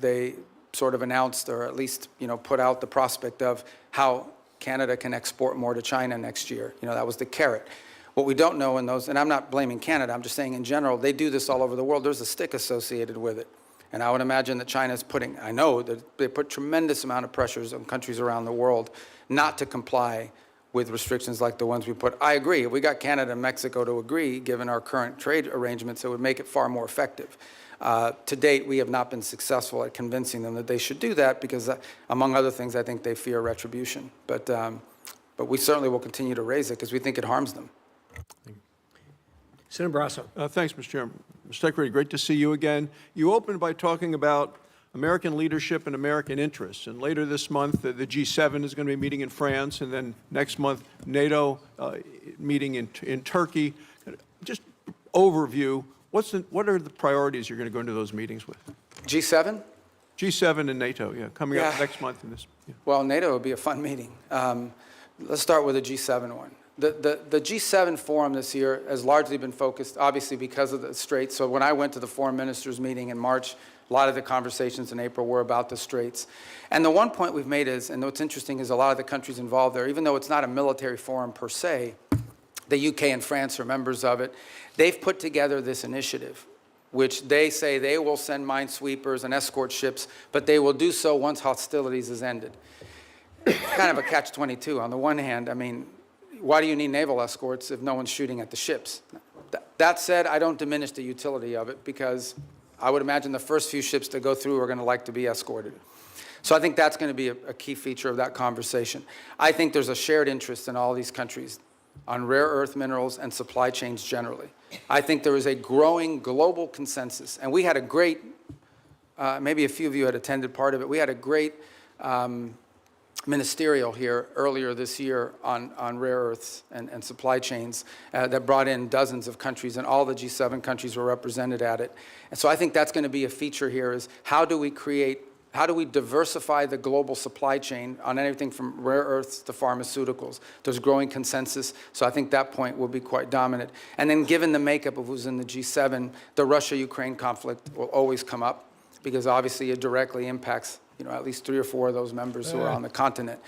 they sort of announced, or at least put out the prospect of how Canada can export more to China next year. That was the carrot. What we don't know in those, and I'm not blaming Canada, I'm just saying in general, they do this all over the world. There's a stick associated with it. And I would imagine that China's putting, I know that they put tremendous amount of pressures on countries around the world not to comply with restrictions like the ones we put. I agree. If we got Canada and Mexico to agree, given our current trade arrangements, it would make it far more effective. To date, we have not been successful at convincing them that they should do that because, among other things, I think they fear retribution. But we certainly will continue to raise it because we think it harms them. Senator Barrasso. Thanks, Mr. Chairman. Mr. Secretary, great to see you again. You opened by talking about American leadership and American interests. And later this month, the G7 is going to be meeting in France, and then next month, NATO meeting in Turkey. Just overview, what are the priorities you're going to go into those meetings with? G7? G7 and NATO, coming up next month. Well, NATO would be a fun meeting. Let's start with the G7 one. The G7 forum this year has largely been focused, obviously, because of the Straits. So when I went to the foreign ministers meeting in March, a lot of the conversations in April were about the Straits. And the one point we've made is, and what's interesting is a lot of the countries involved there, even though it's not a military forum per se, the UK and France are members of it, they've put together this initiative, which they say they will send minesweepers and escort ships, but they will do so once hostilities is ended. It's kind of a catch-22. On the one hand, why do you need naval escorts if no one's shooting at the ships? That said, I don't diminish the utility of it because I would imagine the first few ships to go through are going to like to be escorted. So I think that's going to be a key feature of that conversation. I think there's a shared interest in all these countries on rare earth minerals and supply chains generally. I think there is a growing global consensus. And we had a great, maybe a few of you had attended part of it, we had a great ministerial here earlier this year on rare earths and supply chains that brought in dozens of countries, and all the G7 countries were represented at it. And so I think that's going to be a feature here, is how do we diversify the global supply chain on anything from rare earths to pharmaceuticals? There's growing consensus, so I think that point will be quite dominant. And then given the makeup of who's in the G7, the Russia-Ukraine conflict will always come up, because obviously it directly impacts at least 3 or 4 of those members who are on the continent.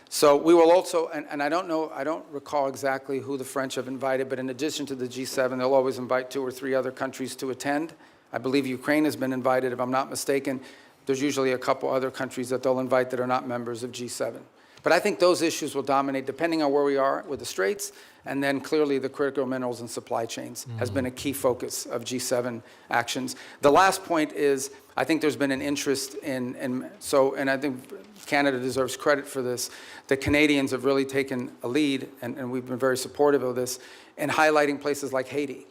So we will also, and I don't recall exactly who the French have invited, but in addition to the G7, they'll always invite 2 or 3 other countries to attend. I believe Ukraine has been invited, if I'm not mistaken. There's usually a couple other countries that they'll invite that are not members of G7. But I think those issues will dominate depending on where we are with the Straits, and then clearly the critical minerals and supply chains has been a key focus of G7 actions. The last point is, I think there's been an interest and I think Canada deserves credit for this. The Canadians have really taken a lead, and we've been very supportive of this, in highlighting places like Haiti.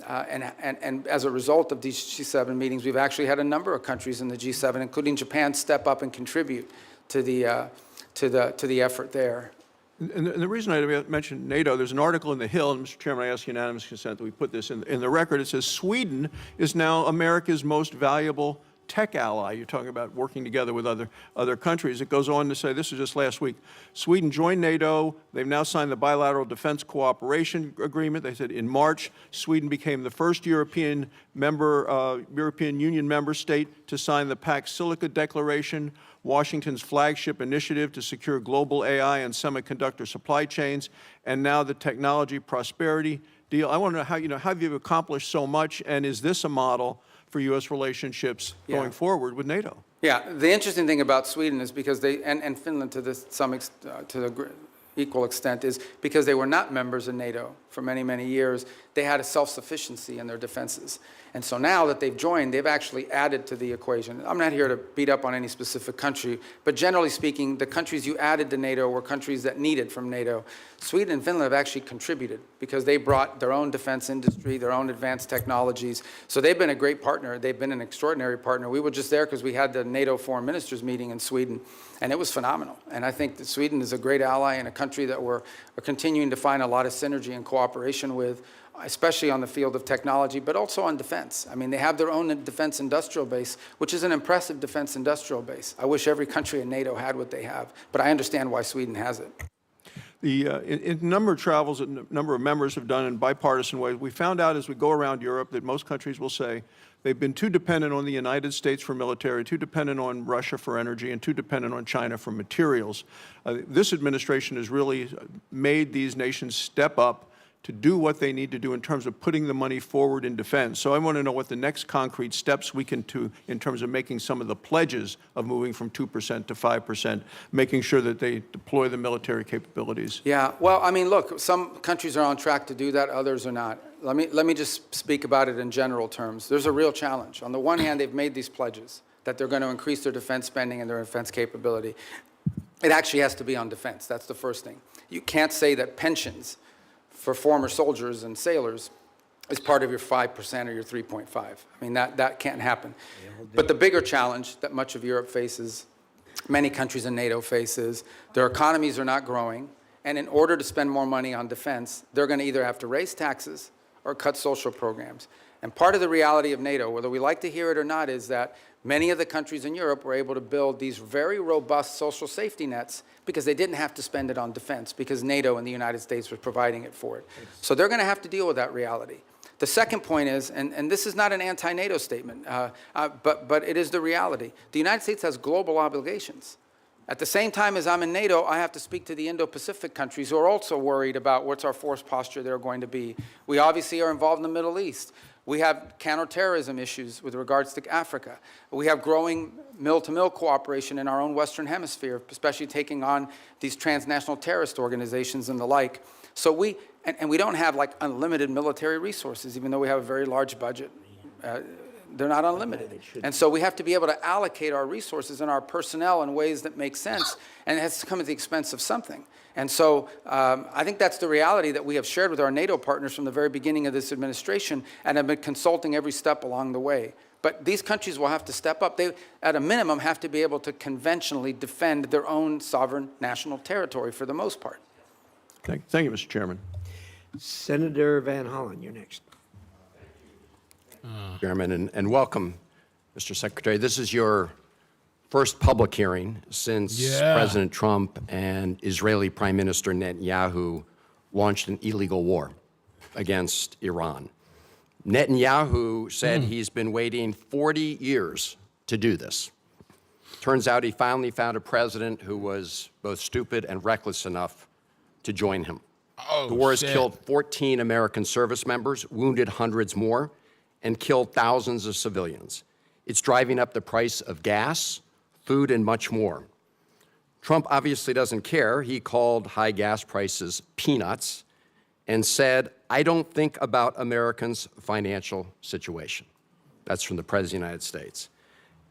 And as a result of these G7 meetings, we've actually had a number of countries in the G7, including Japan, step up and contribute to the effort there. And the reason I mentioned NATO, there's an article in The Hill, and Mr. Chairman, I ask unanimous consent that we put this in the record. It says Sweden is now America's most valuable tech ally. You're talking about working together with other countries. It goes on to say, this was just last week, Sweden joined NATO. They've now signed the bilateral defense cooperation agreement. They said in March, Sweden became the first European Union member state to sign the Pax Silica Declaration, Washington's flagship initiative to secure global AI and semiconductor supply chains, and now the technology prosperity deal. I want to know how you've accomplished so much, and is this a model for U.S. relationships going forward with NATO? Yeah, the interesting thing about Sweden is because they, and Finland to the equal extent, is because they were not members of NATO for many, many years, they had a self-sufficiency in their defenses. And so now that they've joined, they've actually added to the equation. I'm not here to beat up on any specific country, but generally speaking, the countries you added to NATO were countries that needed from NATO. Sweden and Finland have actually contributed because they brought their own defense industry, their own advanced technologies. So they've been a great partner. They've been an extraordinary partner. We were just there because we had the NATO foreign ministers meeting in Sweden, and it was phenomenal. And I think that Sweden is a great ally and a country that we're continuing to find a lot of synergy and cooperation with, especially on the field of technology, but also on defense. I mean, they have their own defense industrial base, which is an impressive defense industrial base. I wish every country in NATO had what they have, but I understand why Sweden has it. In a number of travels that a number of members have done in bipartisan ways, we found out as we go around Europe that most countries will say they've been too dependent on the United States for military, too dependent on Russia for energy, and too dependent on China for materials. This administration has really made these nations step up to do what they need to do in terms of putting the money forward in defense. So I want to know what the next concrete steps we can do in terms of making some of the pledges of moving from 2% to 5%, making sure that they deploy the military capabilities. Yeah, well, I mean, look, some countries are on track to do that, others are not. Let me just speak about it in general terms. There's a real challenge. On the one hand, they've made these pledges that they're going to increase their defense spending and their defense capability. It actually has to be on defense. That's the first thing. You can't say that pensions for former soldiers and sailors is part of your 5% or your 3.5. I mean, that can't happen. But the bigger challenge that much of Europe faces, many countries in NATO faces, their economies are not growing, and in order to spend more money on defense, they're going to either have to raise taxes or cut social programs. And part of the reality of NATO, whether we like to hear it or not, is that many of the countries in Europe were able to build these very robust social safety nets because they didn't have to spend it on defense, because NATO and the United States were providing it for it. So they're going to have to deal with that reality. The second point is, and this is not an anti-NATO statement, but it is the reality. The United States has global obligations. At the same time as I'm in NATO, I have to speak to the Indo-Pacific countries who are also worried about what's our force posture they're going to be. We obviously are involved in the Middle East. We have counterterrorism issues with regards to Africa. We have growing mill-to-mill cooperation in our own Western Hemisphere, especially taking on these transnational terrorist organizations and the like. So we don't have like unlimited military resources, even though we have a very large budget. They're not unlimited. And so we have to be able to allocate our resources and our personnel in ways that make sense, and it has to come at the expense of something. And so I think that's the reality that we have shared with our NATO partners from the very beginning of this administration and have been consulting every step along the way. But these countries will have to step up. They, at a minimum, have to be able to conventionally defend their own sovereign national territory for the most part. Thank you, Mr. Chairman. Senator Van Hollen, you're next. Chairman, and welcome, Mr. Secretary. This is your first public hearing since President Trump and Israeli Prime Minister Netanyahu launched an illegal war against Iran. Netanyahu said he's been waiting 40 years to do this. Turns out he finally found a president who was both stupid and reckless enough to join him. The war has killed 14 American service members, wounded hundreds more, and killed thousands of civilians. It's driving up the price of gas, food, and much more. Trump obviously doesn't care. He called high gas prices peanuts and said, "I don't think about Americans' financial situation." That's from the President of the United States.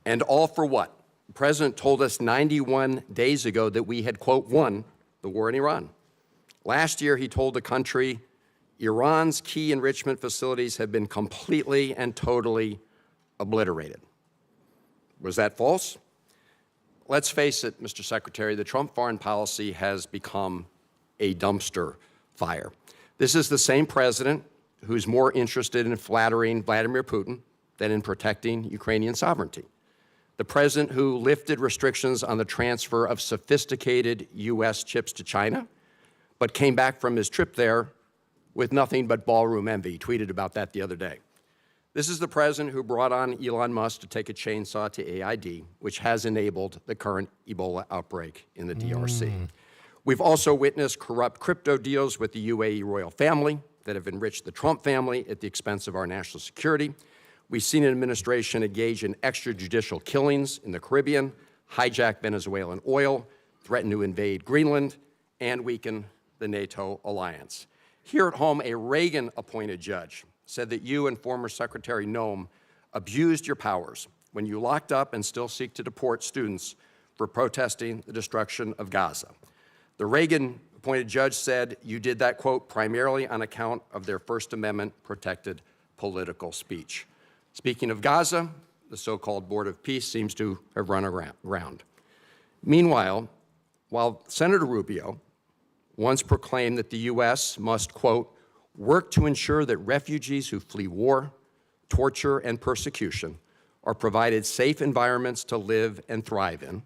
And all for what? The President told us 91 days ago that we had, quote, won the war in Iran. Last year, he told the country, Iran's key enrichment facilities have been completely and totally obliterated. Was that false? Let's face it, Mr. Secretary, the Trump foreign policy has become a dumpster fire. This is the same president who's more interested in flattering Vladimir Putin than in protecting Ukrainian sovereignty. The president who lifted restrictions on the transfer of sophisticated U.S. chips to China, but came back from his trip there with nothing but ballroom envy. He tweeted about that the other day. This is the president who brought on Elon Musk to take a chainsaw to AID, which has enabled the current Ebola outbreak in the DRC. We've also witnessed corrupt crypto deals with the UAE royal family that have enriched the Trump family at the expense of our national security. We've seen an administration engage in extrajudicial killings in the Caribbean, hijack Venezuelan oil, threaten to invade Greenland, and weaken the NATO alliance. Here at home, a Reagan-appointed judge said that you and former Secretary Noem abused your powers when you locked up and still seek to deport students for protesting the destruction of Gaza. The Reagan-appointed judge said you did that, quote, primarily on account of their First Amendment-protected political speech. Speaking of Gaza, the so-called Board of Peace seems to have run around. Meanwhile, while Senator Rubio once proclaimed that the U.S. must, quote, work to ensure that refugees who flee war, torture, and persecution are provided safe environments to live and thrive in,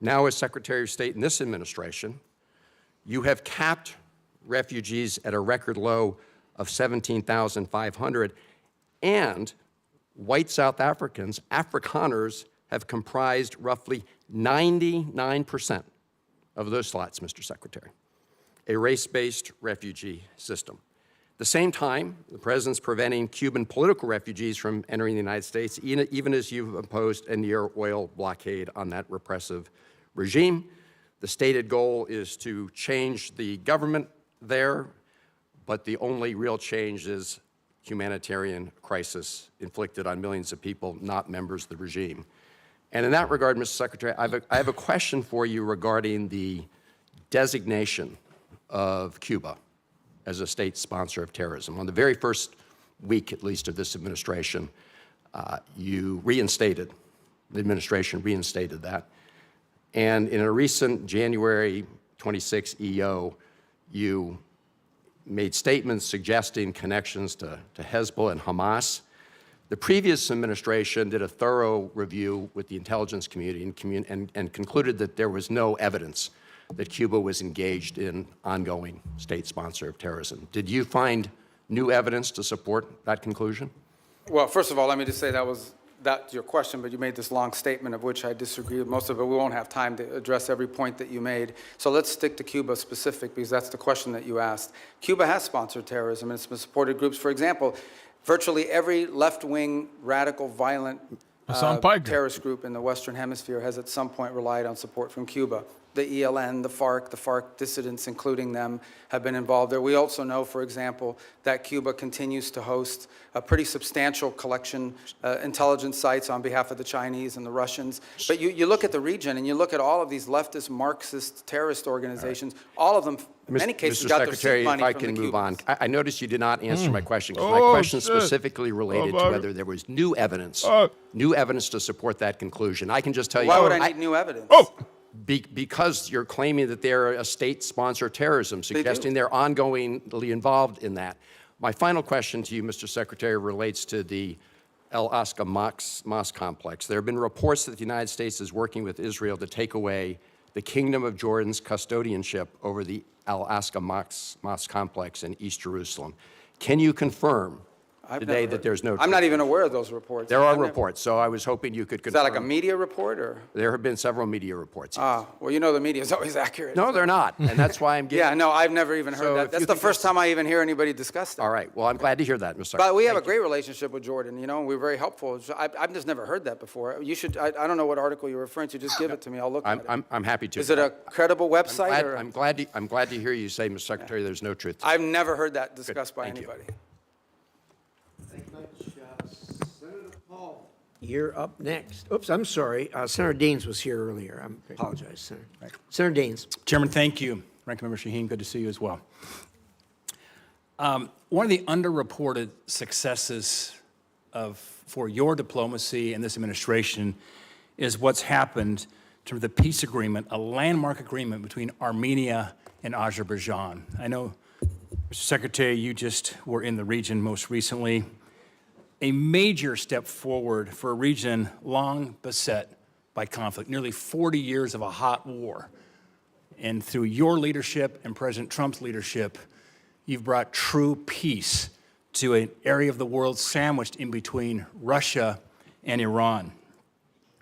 now as Secretary of State in this administration, you have capped refugees at a record low of 17,500, and white South Africans, Afrikaners, have comprised roughly 99% of those slots, Mr. Secretary, a race-based refugee system. At the same time, the president's preventing Cuban political refugees from entering the United States, even as you've imposed a near oil blockade on that repressive regime. The stated goal is to change the government there, but the only real change is humanitarian crisis inflicted on millions of people, not members of the regime. And in that regard, Mr. Secretary, I have a question for you regarding the designation of Cuba as a state sponsor of terrorism. On the very first week, at least, of this administration, the administration reinstated that. And in a recent January 26 EO, you made statements suggesting connections to Hezbollah and Hamas. The previous administration did a thorough review with the intelligence community and concluded that there was no evidence that Cuba was engaged in ongoing state sponsor of terrorism. Did you find new evidence to support that conclusion? Well, first of all, let me just say that's your question, but you made this long statement of which I disagree with most of it. We won't have time to address every point that you made. So let's stick to Cuba specific, because that's the question that you asked. Cuba has sponsored terrorism, and it's been supported groups. For example, virtually every left-wing, radical, violent terrorist group in the Western Hemisphere has at some point relied on support from Cuba. the ELN, the FARC dissidents, including them, have been involved there. We also know, for example, that Cuba continues to host a pretty substantial collection, intelligence sites on behalf of the Chinese and the Russians. But you look at the region and you look at all of these leftist, Marxist, terrorist organizations, all of them, in many cases, Mr. got their Secretary, seed money if I from can the move on. Cubans. I noticed you did not answer my question, because my question specifically related to whether there was new evidence to support that conclusion. I can just tell you. Why would I need new evidence? Because you're claiming that they're a state-sponsored terrorism, suggesting they're ongoingly involved in that. My final question to you, Mr. Secretary, relates to the Al-Aqsa Mosque complex. There have been reports that the United States is working with Israel to take away the Kingdom of Jordan's custodianship over the Al-Aqsa Mosque complex in East Jerusalem. Can you confirm today that there's no I'm not even aware of those reports. There are reports, so I was hoping you could Is confirm. that like a media report or? There have been several media reports. Ah, well, you know the media is always accurate. No, they're not, and that's why I'm getting. Yeah, no, I've never even heard So that. if That's you the think first time I even hear anybody discuss that. All right, well, I'm glad to hear that, Mr. Secretary. But we have a great relationship with Jordan, you know, and we're very helpful. So I've just never heard that before. You should, I don't know what article you're referring to, just give it to me, I'll look at it. I'm happy to. Is it a credible website? or? I'm glad to hear you say, Mr. Secretary, there's no truth to it. I've never heard that discussed by Thank you. anybody. Thank you much. Senator Paul, you're up next. Oops, I'm sorry. Senator Daines was here earlier. I apologize, Senator. Senator Daines. Chairman, thank you. Ranking Member Shaheen, good to see you as well. One of the underreported successes for your diplomacy and this administration is what's happened to the peace agreement, a landmark agreement between Armenia and Azerbaijan. I know, Mr. Secretary, you just were in the region most recently. A major step forward for a region long beset by conflict, nearly 40 years of a hot war. And through your leadership and President Trump's leadership, you've brought true peace to an area of the world sandwiched in between Russia and Iran.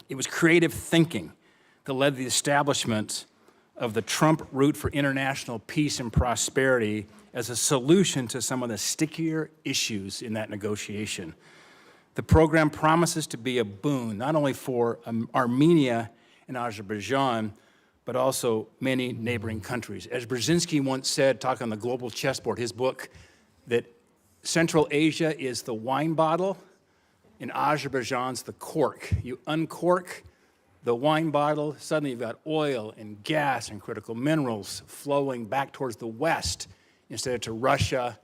It was creative thinking that led to the establishment of the Trump route for international peace and prosperity as a solution to some of the stickier issues in that negotiation. The program promises to be a boon, not only for Armenia and Azerbaijan, but also many neighboring countries. As Brzezinski once said, talking on the global chessboard, his book, that Central Asia is the wine bottle and Azerbaijan's the cork. You uncork the wine bottle, suddenly you've got oil and gas and critical minerals flowing back towards the West instead of to Russia,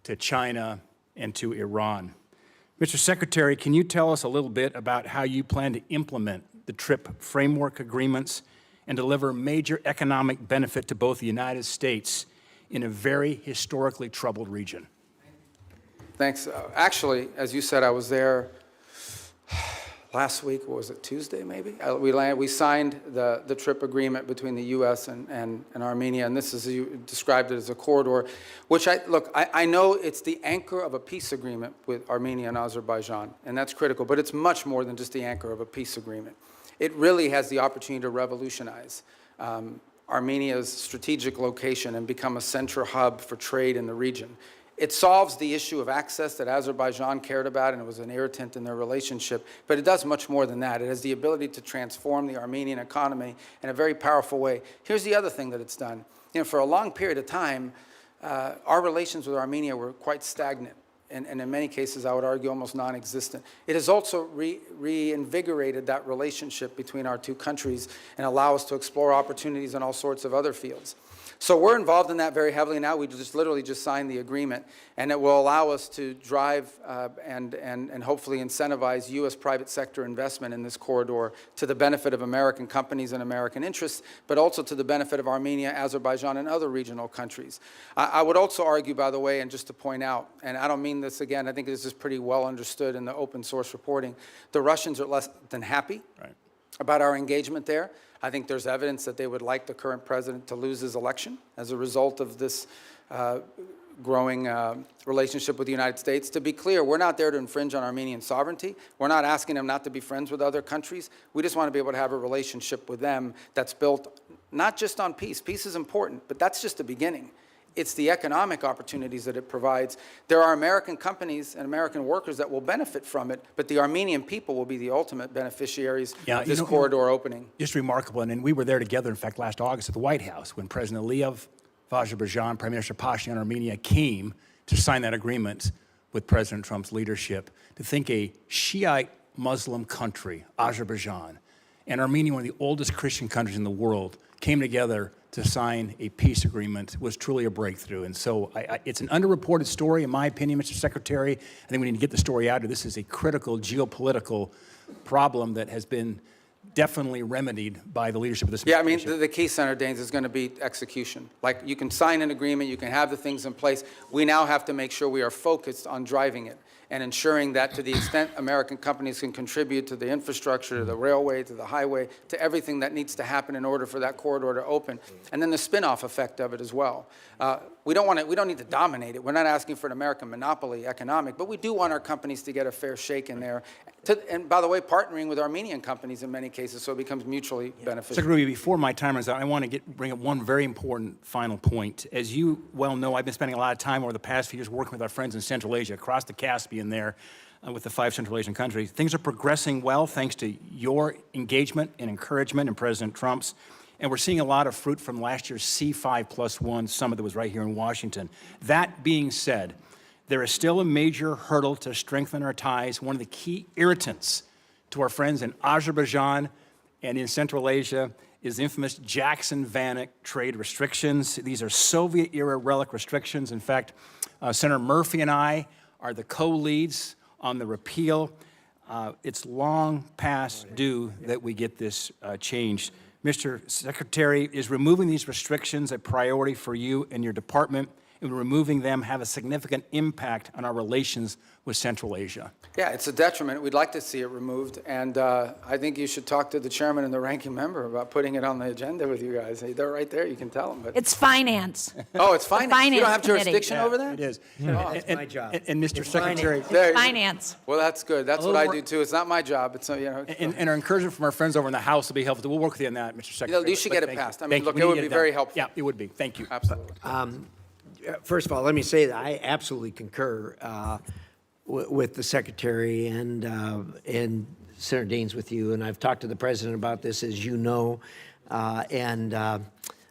to China, and to Iran. Mr. Secretary, can you tell us a little bit about how you plan to implement the TRIP framework agreements and deliver major economic benefit to both the United States in a very historically troubled region? Thanks. Actually, as you said, I was there last week. What was it, Tuesday maybe? We signed the TRIP agreement between the U.S. and Armenia, and this is, you described it as a corridor, which I know it's the anchor of a peace agreement with Armenia and Azerbaijan, and that's critical, but it's much more than just the anchor of a peace agreement. It really has the opportunity to revolutionize Armenia's strategic location and become a central hub for trade in the region. It solves the issue of access that Azerbaijan cared about, and it was an irritant in their relationship, but it does much more than that. It has the ability to transform the Armenian economy in a very powerful way. Here's the other thing that it's done. You know, for a long period of time, our relations with Armenia were quite stagnant, and in many cases, I would argue, almost non-existent. It has also reinvigorated that relationship between our two countries and allow us to explore opportunities in all sorts of other fields. So we're involved in that very heavily now. We literally just signed the agreement, and it will allow us to drive and hopefully incentivize U.S. private sector investment in this corridor to the benefit of American companies and American interests, but also to the benefit of Armenia, Azerbaijan, and other regional countries. I would also argue, by the way, and just to point out, and I don't mean this again, I think this is pretty well understood in the open source reporting, the Russians are less than happy about our engagement there. I think there's evidence that they would like the current president to lose his election as a result of this growing relationship with the United States. To be clear, we're not there to infringe on Armenian sovereignty. We're not asking them not to be friends with other countries. We just want to be able to have a relationship with them that's built not just on peace. Peace is important, but that's just the beginning. It's the economic opportunities that it provides. There are American companies and American workers that will benefit from it, but the Armenian people will be the ultimate beneficiaries of this corridor opening. Just remarkable. And we were there together, in fact, last August at the White House when President Aliyev of Azerbaijan, Prime Minister Pashinyan of Armenia came to sign that agreement with President Trump's leadership. To think a Shiite Muslim country, Azerbaijan, and Armenia, one of the oldest Christian countries in the world, came together to sign a peace agreement was truly a breakthrough. And so it's an underreported story, in my opinion, Mr. Secretary. I think we need to get the story out. This is a critical geopolitical problem that has been definitely remedied by the leadership of this administration. Yeah, I mean, the key, Senator Daines, is going to be execution. Like, you can sign an agreement, you can have the things in place. We now have to make sure we are focused on driving it and ensuring that to the extent American companies can contribute to the infrastructure, to the railway, to the highway, to everything that needs to happen in order for that corridor to open, and then the spin-off effect of it as well. We don't need to dominate it. We're not asking for an American monopoly economic, but we do want our companies to get a fair shake in there. And by the way, partnering with Armenian companies in many cases, so it becomes mutually beneficial. Secretary Rubio, before my time runs out, I want to bring up one very important final point. As you well know, I've been spending a lot of time over the past few years working with our friends in Central Asia, across the Caspian there, with the 5 Central Asian countries. Things are progressing well thanks to your engagement and encouragement and President Trump's. And we're seeing a lot of fruit from last year's C5+1 summit that was right here in Washington. That being said, there is still a major hurdle to strengthen our ties. One of the key irritants to our friends in Azerbaijan and in Central Asia is the infamous Jackson-Vanik trade restrictions. These are Soviet-era relic restrictions. In fact, Senator Murphy and I are the co-leads on the repeal. It's long past due that we get this changed. Mr. Secretary, is removing these restrictions a priority for you and your department? And removing them have a significant impact on our relations with Central Asia? Yeah, it's a detriment. We'd like to see it removed, and I think you should talk to the chairman and the ranking member about putting it on the agenda with you guys. They're right there. You can tell them. But It's finance. oh, it's finance. You don't have Finance jurisdiction over that? It is. That's my job. And Mr. Secretary, There- Finance. Well, that's good. That's what I do too. It's not my job. It's and our encouragement from our friends over in the House will be helpful. We'll work with you on that, Mr. Secretary. you should get it Thank you. passed. I mean, Thank you. look, We it need would to be get done. very helpful. Yeah, it would be. Thank you. Absolutely. First of all, let me say that I absolutely concur with the Secretary and Senator Daines with you, and I've talked to the President about this, as you know, and I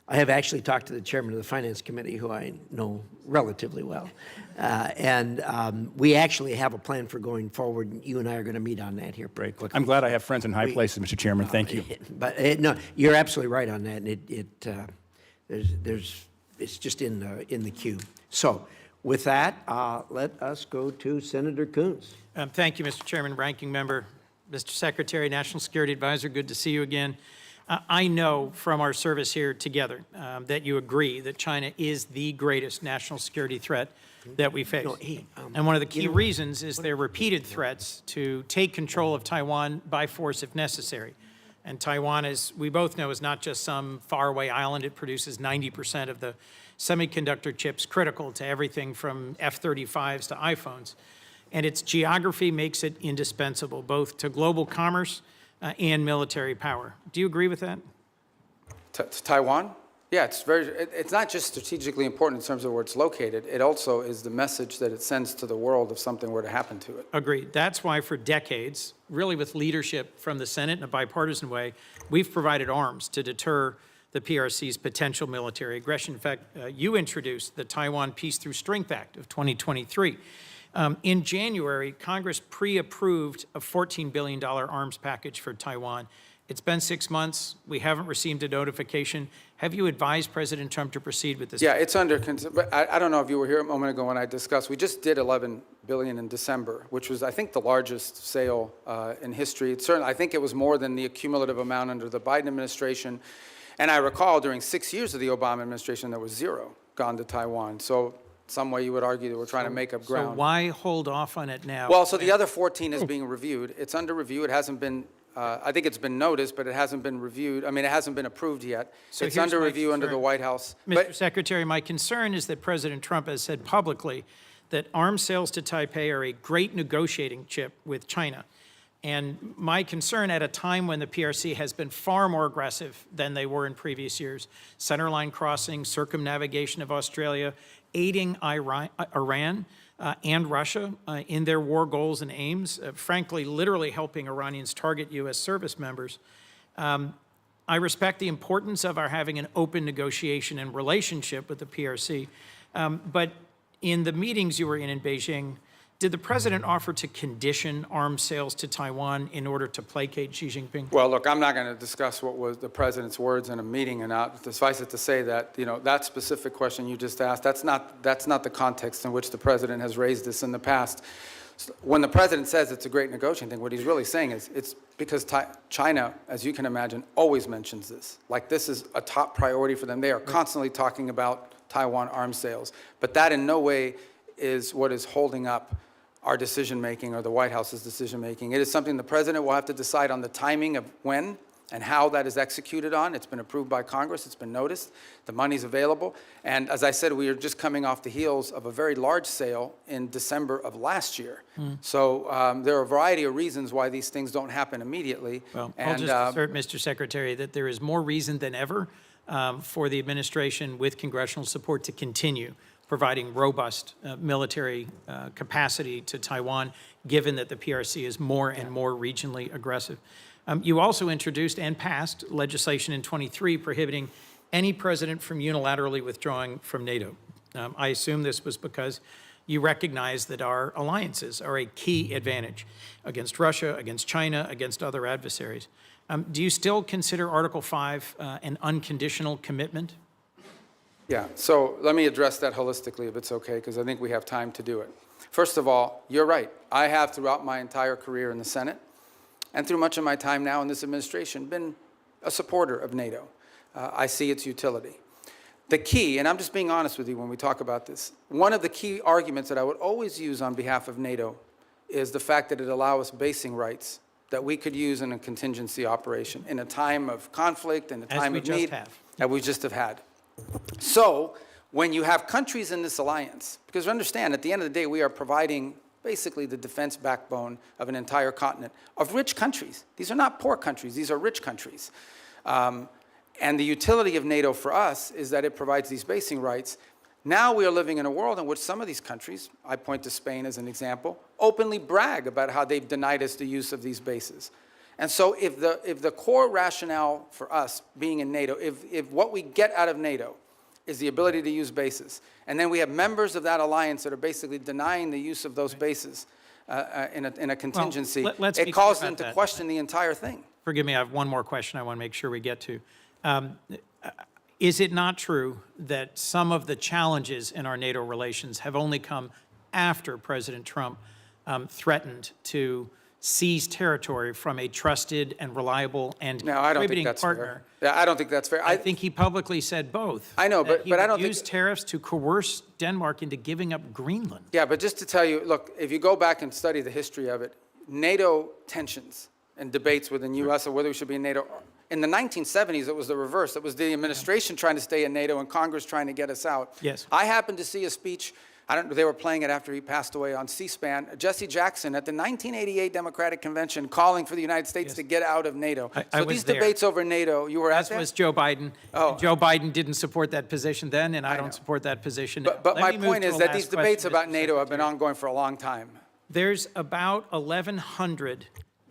have actually talked to the Chairman of the Finance Committee, who I know relatively well, and we actually have a plan for going forward, and you and I are going to meet on that here pretty quickly. I'm glad I have friends in high places, Mr. Chairman. Thank you. But no, you're absolutely right on that, and it's just in the queue. So with that, let us go to Senator Coons. Thank you, Mr. Chairman, Ranking Member, Mr. Secretary, National Security Advisor, good to see you again. I know from our service here together that you agree that China is the greatest national security threat that we face. And one of the key reasons is their repeated threats to take control of Taiwan by force if necessary. And Taiwan, as we both know, is not just some faraway island. It produces 90% of the semiconductor chips critical to everything from F-35s to iPhones. And its geography makes it indispensable, both to global commerce and military power. Do you agree with that? To Taiwan? Yeah, it's not just strategically important in terms of where it's located. It also is the message that it sends to the world if something were to happen to it. Agreed. That's why for decades, really with leadership from the Senate in a bipartisan way, we've provided arms to deter the PRC's potential military aggression. In fact, you introduced the Taiwan Peace Through Strength Act of 2023. In January, Congress pre-approved a $14 billion arms package for Taiwan. It's been 6 months. We haven't received a notification. Have you advised President Trump to proceed with this? Yeah, it's under, but I don't know if you were here a moment ago when I discussed, we just did $11 billion in December, which was, I think, the largest sale in history. I think it was more than the cumulative amount under the Biden administration. And I recall during 6 years of the Obama administration, there was zero gone to Taiwan. So some way you would argue that we're trying to make up ground. So why hold off on it now? Well, so the other 14 is being reviewed. It's under review. It hasn't been, I think it's been noticed, but it hasn't been reviewed. I mean, it hasn't been approved yet. So it's here's under my review under the concern. White House. Mr. Secretary, my concern is that President Trump has said publicly that arms sales to Taipei are a great negotiating chip with China. And my concern at a time when the PRC has been far more aggressive than they were in previous years, centerline crossing, circumnavigation of Australia, aiding Iran and Russia in their war goals and aims, frankly, literally helping Iranians target U.S. service members. I respect the importance of our having an open negotiation and relationship with the PRC, but in the meetings you were in Beijing, did the president offer to condition arms sales to Taiwan in order to placate Xi Jinping? Well, look, I'm not going to discuss what was the president's words in a meeting, and suffice it to say that, that specific question you just asked, that's not the context in which the president has raised this in the past. When the president says it's a great negotiating thing, what he's really saying is it's because China, as you can imagine, always mentions this. Like, this is a top priority for them. They are constantly talking about Taiwan arms sales. But that in no way is what is holding up our decision-making or the White House's decision-making. It is something the president will have to decide on the timing of when and how that is executed on. It's been approved by Congress. It's been noticed. The money's available. And as I said, we are just coming off the heels of a very large sale in December of last year. So there are a variety of reasons why these things don't happen immediately. Well, I'll just assert, Mr. Secretary, that there is more reason than ever for the administration with congressional support to continue providing robust military capacity to Taiwan, given that the PRC is more and more regionally aggressive. You also introduced and passed legislation in 23 prohibiting any president from unilaterally withdrawing from NATO. I assume this was because you recognize that our alliances are a key advantage against Russia, against China, against other adversaries. Do you still consider Article 5 an unconditional commitment? Yeah, so let me address that holistically, if it's okay, because I think we have time to do it. First of all, you're right. I have, throughout my entire career in the Senate, and through much of my time now in this administration, been a supporter of NATO. I see its utility. The key, and I'm just being honest with you when we talk about this, one of the key arguments that I would always use on behalf of NATO is the fact that it allows us basing rights that we could use in a contingency operation in a time of conflict, in a time of need, that we just have had. So when you have countries in this alliance, because understand, at the end of the day, we are providing basically the defense backbone of an entire continent of rich countries. These are not poor countries. These are rich countries. And the utility of NATO for us is that it provides these basing rights. Now we are living in a world in which some of these countries, I point to Spain as an example, openly brag about how they've denied us the use of these bases. And so if the core rationale for us being in NATO, if what we get out of NATO is the ability to use bases, and then we have members of that alliance that are basically denying the use of those bases in a contingency, it calls into question the entire thing. Forgive me, I have one more question I want to make sure we get to. Is it not true that some of the challenges in our NATO relations have only come after President Trump threatened to seize territory from a trusted and reliable and contributing partner? Yeah, I don't think that's fair. I think he publicly said both. I know, but I don't think... He used tariffs to coerce Denmark into giving up Greenland. Yeah, but just to tell you, look, if you go back and study the history of it, NATO tensions and debates within U.S. or whether we should be in NATO, in the 1970s, it was the reverse. It was the administration trying to stay in NATO and Congress trying to get us out. Yes. I happened to see a speech, they were playing it after he passed away on C-SPAN, Jesse Jackson at the 1988 Democratic Convention calling for the United States to get out of NATO. I so these debates over NATO, you were at that? As was Joe Biden. Oh. Joe Biden didn't support that position then, and I don't support that position now. But my Let me move point to is a that last these debates question, about Mr. NATO have been Secretary. ongoing for a long time. There's about 1,100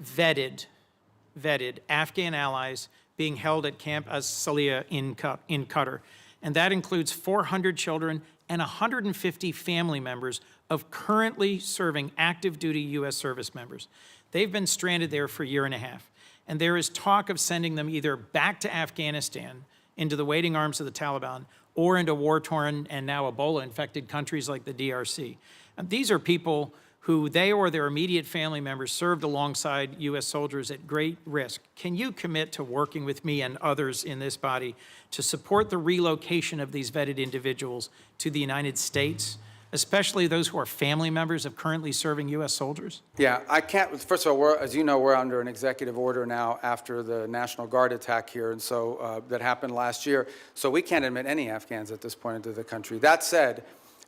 vetted Afghan allies being held at Camp As-Saliyah in Qatar. And that includes 400 children and 150 family members of currently serving active duty U.S. service members. They've been stranded there for a year and a half. And there is talk of sending them either back to Afghanistan into the waiting arms of the Taliban or into war-torn and now Ebola-infected countries like the DRC. And these are people who they or their immediate family members served alongside U.S. soldiers at great risk. Can you commit to working with me and others in this body to support the relocation of these vetted individuals to the United States, especially those who are family members of currently serving U.S. soldiers? Yeah, I can't, first of all, as you know, we're under an executive order now after the National Guard attack here, and so that happened last year. So we can't admit any Afghans at this point into the country. That said,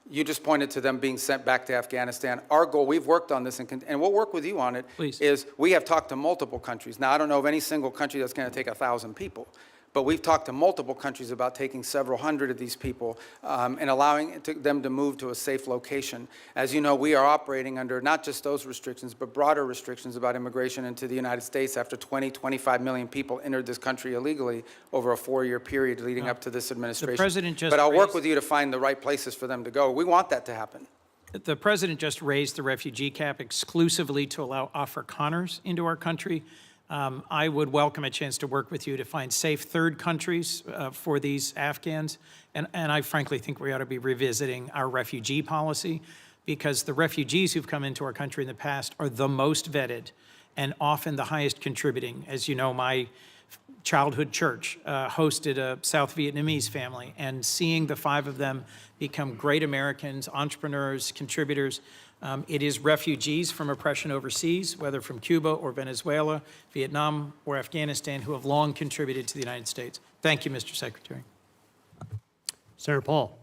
You just pointed to them being sent back to Afghanistan. Our goal, we've worked on this, and we'll work with you on it, Please. is we have talked to multiple countries. Now, I don't know of any single country that's going to take 1,000 people, but we've talked to multiple countries about taking several hundred of these people and allowing them to move to a safe location. As you know, we are operating under not just those restrictions, but broader restrictions about immigration into the United States after 25 million people entered this country illegally over a 4-year period leading up to this administration. President just But I'll work raised- with you to find the right places for them to go. We want that to happen. The president just raised the refugee cap exclusively to allow Afrikaners into our country. I would welcome a chance to work with you to find safe third countries for these Afghans. And I frankly think we ought to be revisiting our refugee policy, because the refugees who've come into our country in the past are the most vetted and often the highest contributing. As you know, my childhood church hosted a South Vietnamese family, and seeing the 5 of them become great Americans, entrepreneurs, contributors. It is refugees from oppression overseas, whether from Cuba or Venezuela, Vietnam or Afghanistan, who have long contributed to the United States. Thank you, Mr. Secretary. Senator Paul.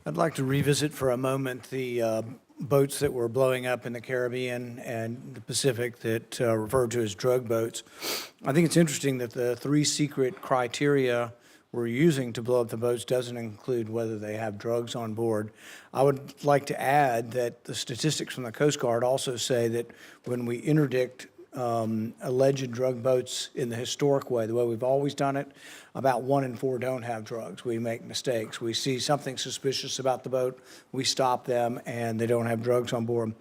I'd like to revisit for a moment the boats that were blowing up in the Caribbean and the Pacific that referred to as drug boats. I think it's interesting that the 3 secret criteria we're using to blow up the boats doesn't include whether they have drugs on board. I would like to add that the statistics from the Coast Guard also say that when we interdict alleged drug boats in the historic way, the way we've always done it, about 1 in 4 don't have drugs. We make mistakes. We see something suspicious about the boat, we stop them, and they don't have drugs on board.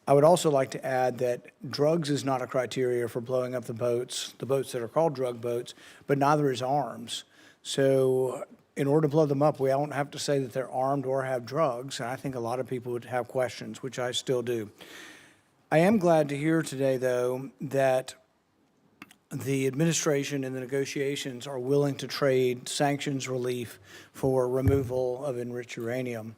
I would also like to add that drugs is not a criteria for blowing up the boats that are called drug boats, but neither is arms. So in order to blow them up, we don't have to say that they're armed or have drugs. And I think a lot of people would have questions, which I still do. I am glad to hear today, though, that the administration and the negotiations are willing to trade sanctions relief for removal of enriched uranium.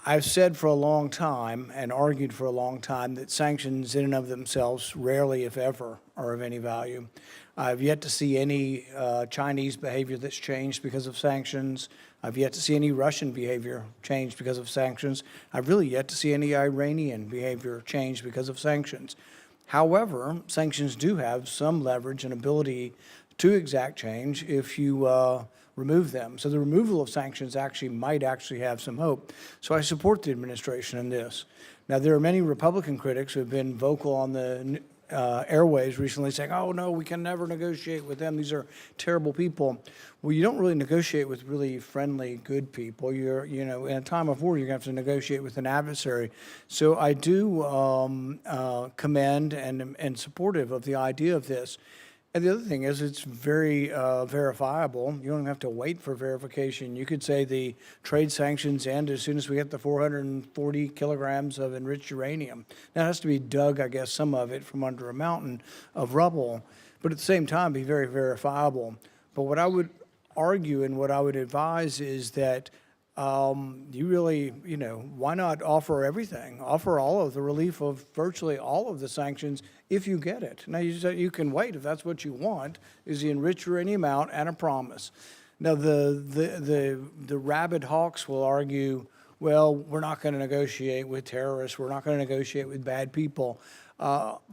I've said for a long time and argued for a long time that sanctions in and of themselves rarely, if ever, are of any value. I've yet to see any Chinese behavior that's changed because of sanctions. I've yet to see any Russian behavior change because of sanctions. I've really yet to see any Iranian behavior change because of sanctions. However, sanctions do have some leverage and ability to exact change if you remove them. So the removal of sanctions might actually have some hope. So I support the administration in this. Now, there are many Republican critics who have been vocal on the airways recently saying, oh, no, we can never negotiate with them. These are terrible people. Well, you don't really negotiate with really friendly, good people. In a time of war, you're going to have to negotiate with an adversary. So I do commend and supportive of the idea of this. And the other thing is it's very verifiable. You don't even have to wait for verification. You could say the trade sanctions end as soon as we get the 440 kilograms of enriched uranium. Now, it has to be dug, I guess, some of it from under a mountain of rubble, but at the same time be very verifiable. But what I would argue and what I would advise is that you really, why not offer everything? Offer all of the relief of virtually all of the sanctions if you get it. Now, you can wait if that's what you want, is the enriched uranium out and a promise. Now, the rabid hawks will argue, well, we're not going to negotiate with terrorists. We're not going to negotiate with bad people.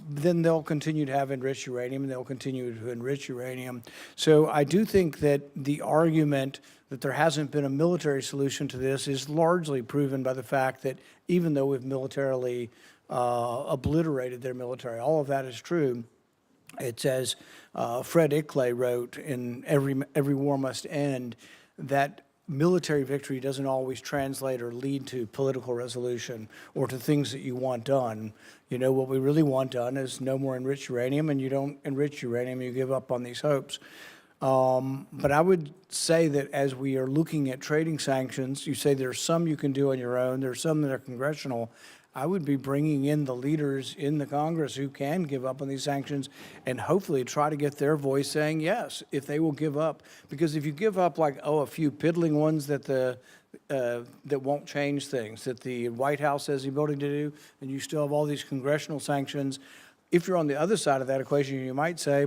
Then they'll continue to have enriched uranium, and they'll continue to enrich uranium. So I do think that the argument that there hasn't been a military solution to this is largely proven by the fact that even though we've militarily obliterated their military, all of that is true. It's as Fred Ickley wrote in Every War Must End, that military victory doesn't always translate or lead to political resolution or to things that you want done. What we really want done is no more enriched uranium, and you don't enrich uranium, you give up on these hopes. But I would say that as we are looking at trading sanctions, you say there's some you can do on your own, there's some that are congressional. I would be bringing in the leaders in the Congress who can give up on these sanctions and hopefully try to get their voice saying yes, if they will give up. Because if you give up a few piddling ones that won't change things, that the White House has the ability to do, and you still have all these congressional sanctions. If you're on the other side of that equation, you might say,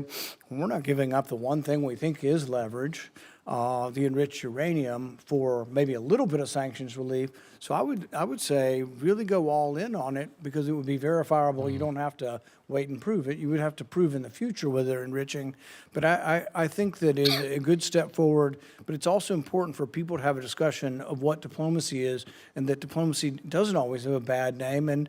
we're not giving up the one thing we think is leverage. the enriched uranium for maybe a little bit of sanctions relief. So I would say really go all in on it, because it would be verifiable. You don't have to wait and prove it. You would have to prove in the future whether they're enriching. But I think that is a good step forward. But it's also important for people to have a discussion of what diplomacy is, and that diplomacy doesn't always have a bad name. And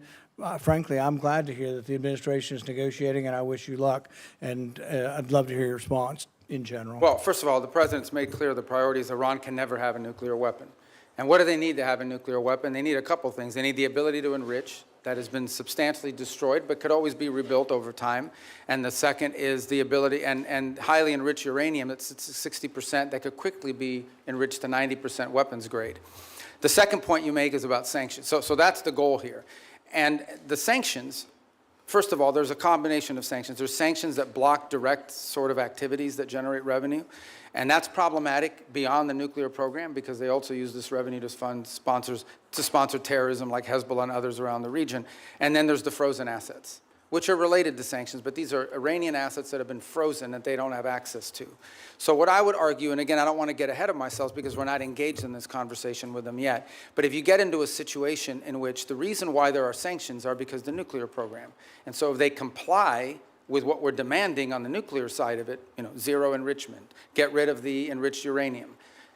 frankly, I'm glad to hear that the administration is negotiating, and I wish you luck. And I'd love to hear your response in general. Well, first of all, the president's made clear the priority is Iran can never have a nuclear weapon. And what do they need to have a nuclear weapon? They need a couple things. They need the ability to enrich. That has been substantially destroyed, but could always be rebuilt over time. And the second is the ability, and highly enriched uranium, it's 60%, that could quickly be enriched to 90% weapons grade. The second point you make is about sanctions. So that's the goal here. And the sanctions, first of all, there's a combination of sanctions. There's sanctions that block direct sort of activities that generate revenue. And that's problematic beyond the nuclear program, because they also use this revenue to fund sponsors, to sponsor terrorism like Hezbollah and others around the region. And then there's the frozen assets, which are related to sanctions, but these are Iranian assets that have been frozen that they don't have access to. So what I would argue, and again, I don't want to get ahead of myself because we're not engaged in this conversation with them yet, but if you get into a situation in which the reason why there are sanctions are because of the nuclear program, and so if they comply with what we're demanding on the nuclear side of it, zero enrichment, get rid of the enriched uranium,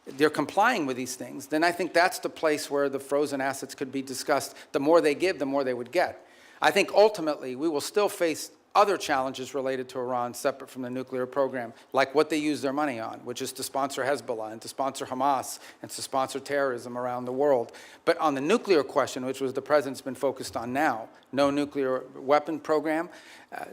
they're complying with these things, then I think that's the place where the frozen assets could be discussed. The more they give, the more they would get. I think ultimately we will still face other challenges related to Iran separate from the nuclear program, like what they use their money on, which is to sponsor Hezbollah and to sponsor Hamas and to sponsor terrorism around the world. But on the nuclear question, which was the president's been focused on now, no nuclear weapon program,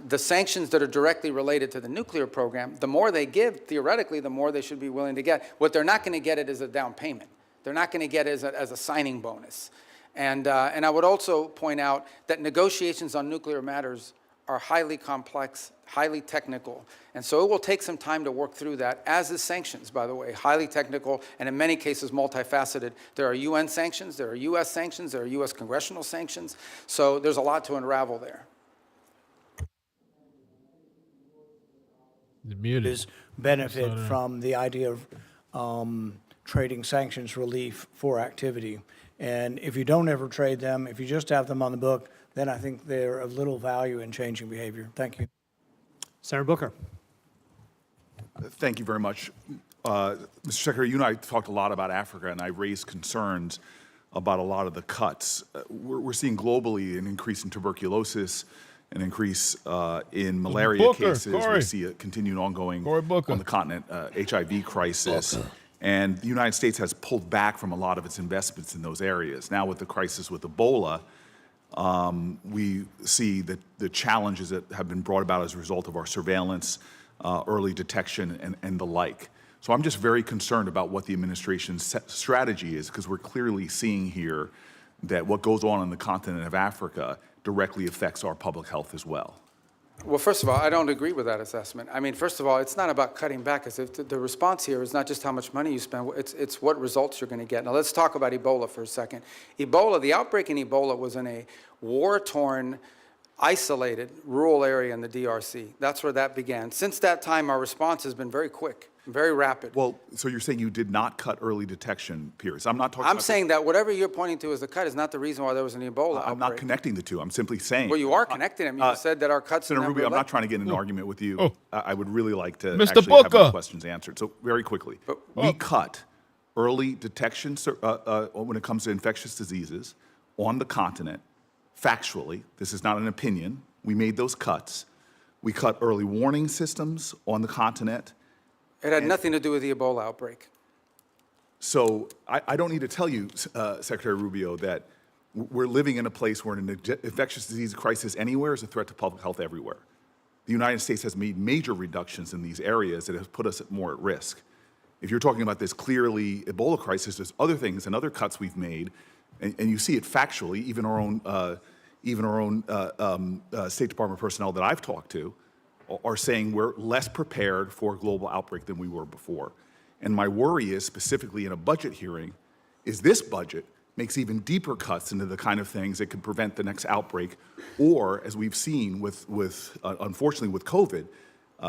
the sanctions that are directly related to the nuclear program, the more they give, theoretically, the more they should be willing to get. What they're not going to get it as a down payment. They're not going to get it as a signing bonus. And I would also point out that negotiations on nuclear matters are highly complex, highly technical. And so it will take some time to work through that, as is sanctions, by the way, highly technical and in many cases multifaceted. There are UN sanctions, there are US sanctions, there are US congressional sanctions. So there's a lot to unravel there. Is benefit from the idea of trading sanctions relief for activity. And if you don't ever trade them, if you just have them on the book, then I think they're of little value in changing behavior. Thank you. Senator Booker. Thank you very much. Mr. Secretary, you and I talked a lot about Africa, and I raised concerns about a lot of the cuts. We're seeing globally an increase in tuberculosis, an increase in malaria cases. We see a continued ongoing on the continent HIV crisis. And the United States has pulled back from a lot of its investments in those areas. Now with the crisis with Ebola, we see that the challenges that have been brought about as a result of our surveillance, early detection, and the like. So I'm just very concerned about what the administration's strategy is, because we're clearly seeing here that what goes on the continent of Africa directly affects our public health as well. Well, first of all, I don't agree with that assessment. I mean, first of all, it's not about cutting back. The response here is not just how much money you spend, it's what results you're going to get. Now, let's talk about Ebola for a second. Ebola, the outbreak in Ebola was in a war-torn, isolated, rural area in the DRC. That's where that began. Since that time, our response has been very quick, very rapid. Well, so you're saying you did not cut early detection periods. I'm not talking I'm saying that whatever you're pointing to as a cut is not the reason why there was an Ebola outbreak. I'm not connecting the two. I'm simply saying. Well, you are connecting them. You said that our cuts. Senator Rubio, I'm not trying to get in an argument with you. I would really like to Mr. actually have my Booker. questions answered. So very quickly, we cut early detection when it comes to infectious diseases on the continent. Factually, this is not an opinion. We made those cuts. We cut early warning systems on the continent. It had nothing to do with the Ebola outbreak. So I don't need to tell you, Secretary Rubio, that we're living in a place where an infectious disease crisis anywhere is a threat to public health everywhere. The United States has made major reductions in these areas that have put us more at risk. If you're talking about this clearly Ebola crisis, there's other things and other cuts we've made, and you see it factually. Even our own State Department personnel that I've talked to are saying we're less prepared for a global outbreak than we were before. And my worry is, specifically in a budget hearing, is this budget makes even deeper cuts into the kind of things that could prevent the next outbreak, or, as we've seen with unfortunately with COVID,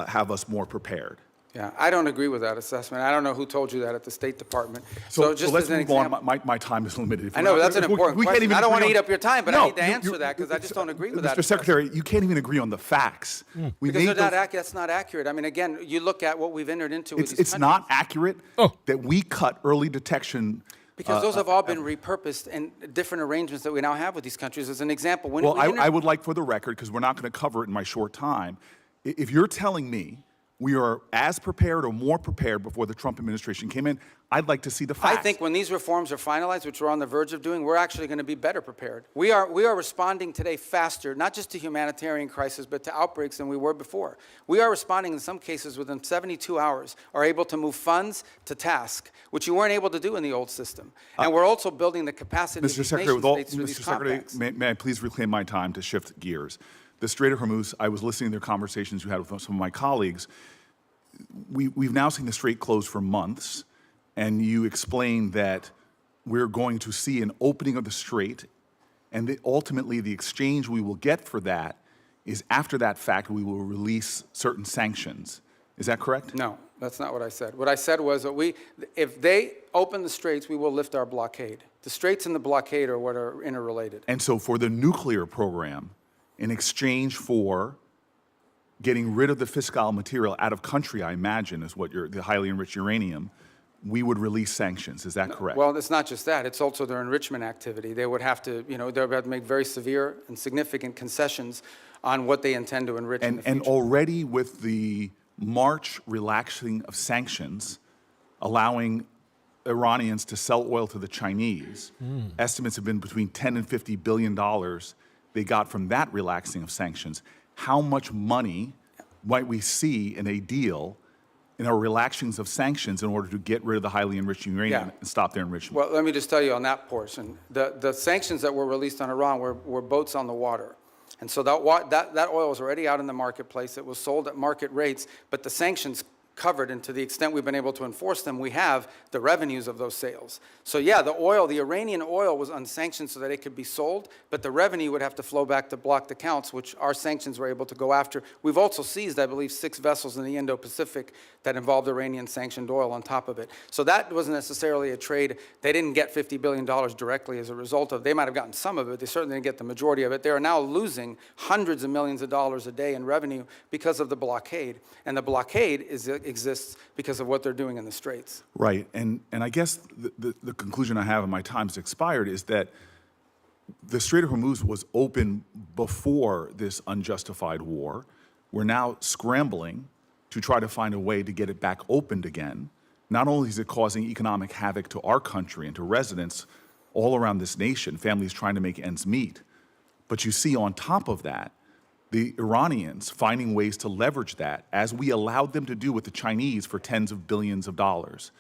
have us more prepared. Yeah, I don't agree with that assessment. I don't know who told you that at the State Department. So just let's as an move example, on. My time is limited. I know, but that's an important We can't question. even I don't want to agree eat on- up your time, but No, I need to you- answer you- that because I just don't agree with that. Mr. Secretary, you can't even agree on the facts. We Because made that's not accurate. I mean, again, you look at what we've entered into with these it's countries. not accurate that we cut early detection. Because those have all been repurposed in different arrangements that we now have with these countries. As an example, when Well, we I would like, for the record, because we're not going to cover it in my short time, if you're telling me we are as prepared or more prepared before the Trump administration came in, I'd like to see the facts. I think when these reforms are finalized, which we're on the verge of doing, we're actually going to be better prepared. We are responding today faster, not just to humanitarian crisis, but to outbreaks than we were before. We are responding in some cases within 72 hours, are able to move funds to task, which you weren't able to do in the old system. And we're also building the capacity of Mr. these Secretary, nation states through Mr. these Secretary, compacts. may I please reclaim my time to shift gears? The Strait of Hormuz, I was listening to their conversations you had with some of my colleagues. We've now seen the Strait closed for months, and you explained that we're going to see an opening of the Strait, and that ultimately the exchange we will get for that is after that fact we will release certain sanctions. Is that correct? No, that's not what I said. What I said was that if they open the straits, we will lift our blockade. The straits and the blockade are what are interrelated. And so for the nuclear program, in exchange for getting rid of the fissile material out of country, I imagine, is what the highly enriched uranium, we would release sanctions. Is that correct? Well, it's not just that. It's also their enrichment activity. They would have to, they would have to make very severe and significant concessions on what they intend to enrich in the future. And already with the March relaxing of sanctions, allowing Iranians to sell oil to the Chinese, estimates have been between $10 and $50 billion they got from that relaxing of sanctions. How much money might we see in a deal in our relaxings of sanctions in order to get rid of the highly enriched uranium and stop their enrichment? Well, let me just tell you on that portion. The sanctions that were released on Iran were boats on the water. And so that oil was already out in the marketplace. It was sold at market rates, but the sanctions covered, and to the extent we've been able to enforce them, we have the revenues of those sales. So yeah, the Iranian oil was unsanctioned so that it could be sold, but the revenue would have to flow back to blocked accounts, which our sanctions were able to go after. We've also seized, I believe, 6 vessels in the Indo-Pacific that involved Iranian sanctioned oil on top of it. So that wasn't necessarily a trade. They didn't get $50 billion directly as a result of. They might have gotten some of it. They certainly didn't get the majority of it. They are now losing hundreds of millions of dollars a day in revenue because of the blockade. And the blockade exists because of what they're doing in the Straits. Right, and I guess the conclusion I have, and my time's expired, is that the Strait of Hormuz was open before this unjustified war. We're now scrambling to try to find a way to get it back opened again. Not only is it causing economic havoc to our country and to residents all around this nation, families trying to make ends meet, but you see on top of that, the Iranians finding ways to leverage that, as we allowed them to do with the Chinese for tens of billions of dollars.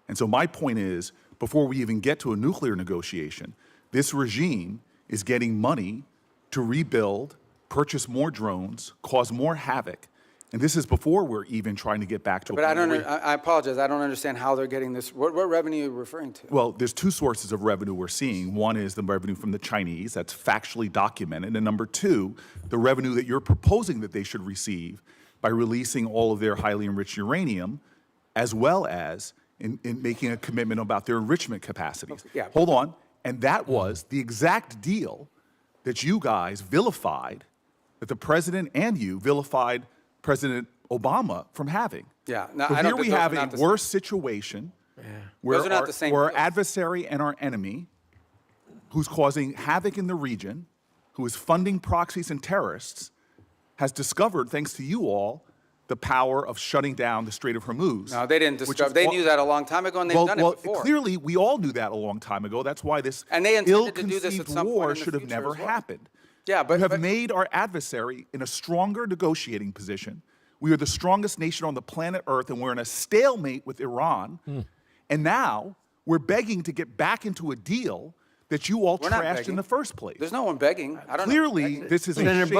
And so my point is, before we even get to a nuclear negotiation, this regime is getting money to rebuild, purchase more drones, cause more havoc. And this is before we're even trying to get back to a But point I apologize. I don't understand how they're getting this. What revenue are you referring to? Well, there's 2 sources of revenue we're seeing. One is the revenue from the Chinese, that's factually documented. And number 2, the revenue that you're proposing that they should receive by releasing all of their highly enriched uranium, as well as in making a commitment about their enrichment capacities. Okay, yeah. Hold on. And that was the exact deal that you guys vilified, that the president and you vilified President Obama from having. Yeah. No, So I don't here think we those are have not a the worse situation where Those are not the same our deals. adversary and our enemy, who's causing havoc in the region, who is funding proxies and terrorists, has discovered, thanks to you all, the power of shutting down the Strait of Hormuz. No, they didn't which discover. is They all- knew that a long time ago, and they've done it before. Clearly, we all knew that a long time ago. That's why this And they intended to do this at ill-conceived some point war in the should have future never as well. happened. Yeah, but You have made our adversary in a stronger negotiating position. We are the strongest nation on the planet Earth, and we're in a stalemate with Iran. And now we're begging to get back into a deal that you all We're not trashed begging. in the first place. There's no one begging. I don't know. Clearly, this is a Senator shame.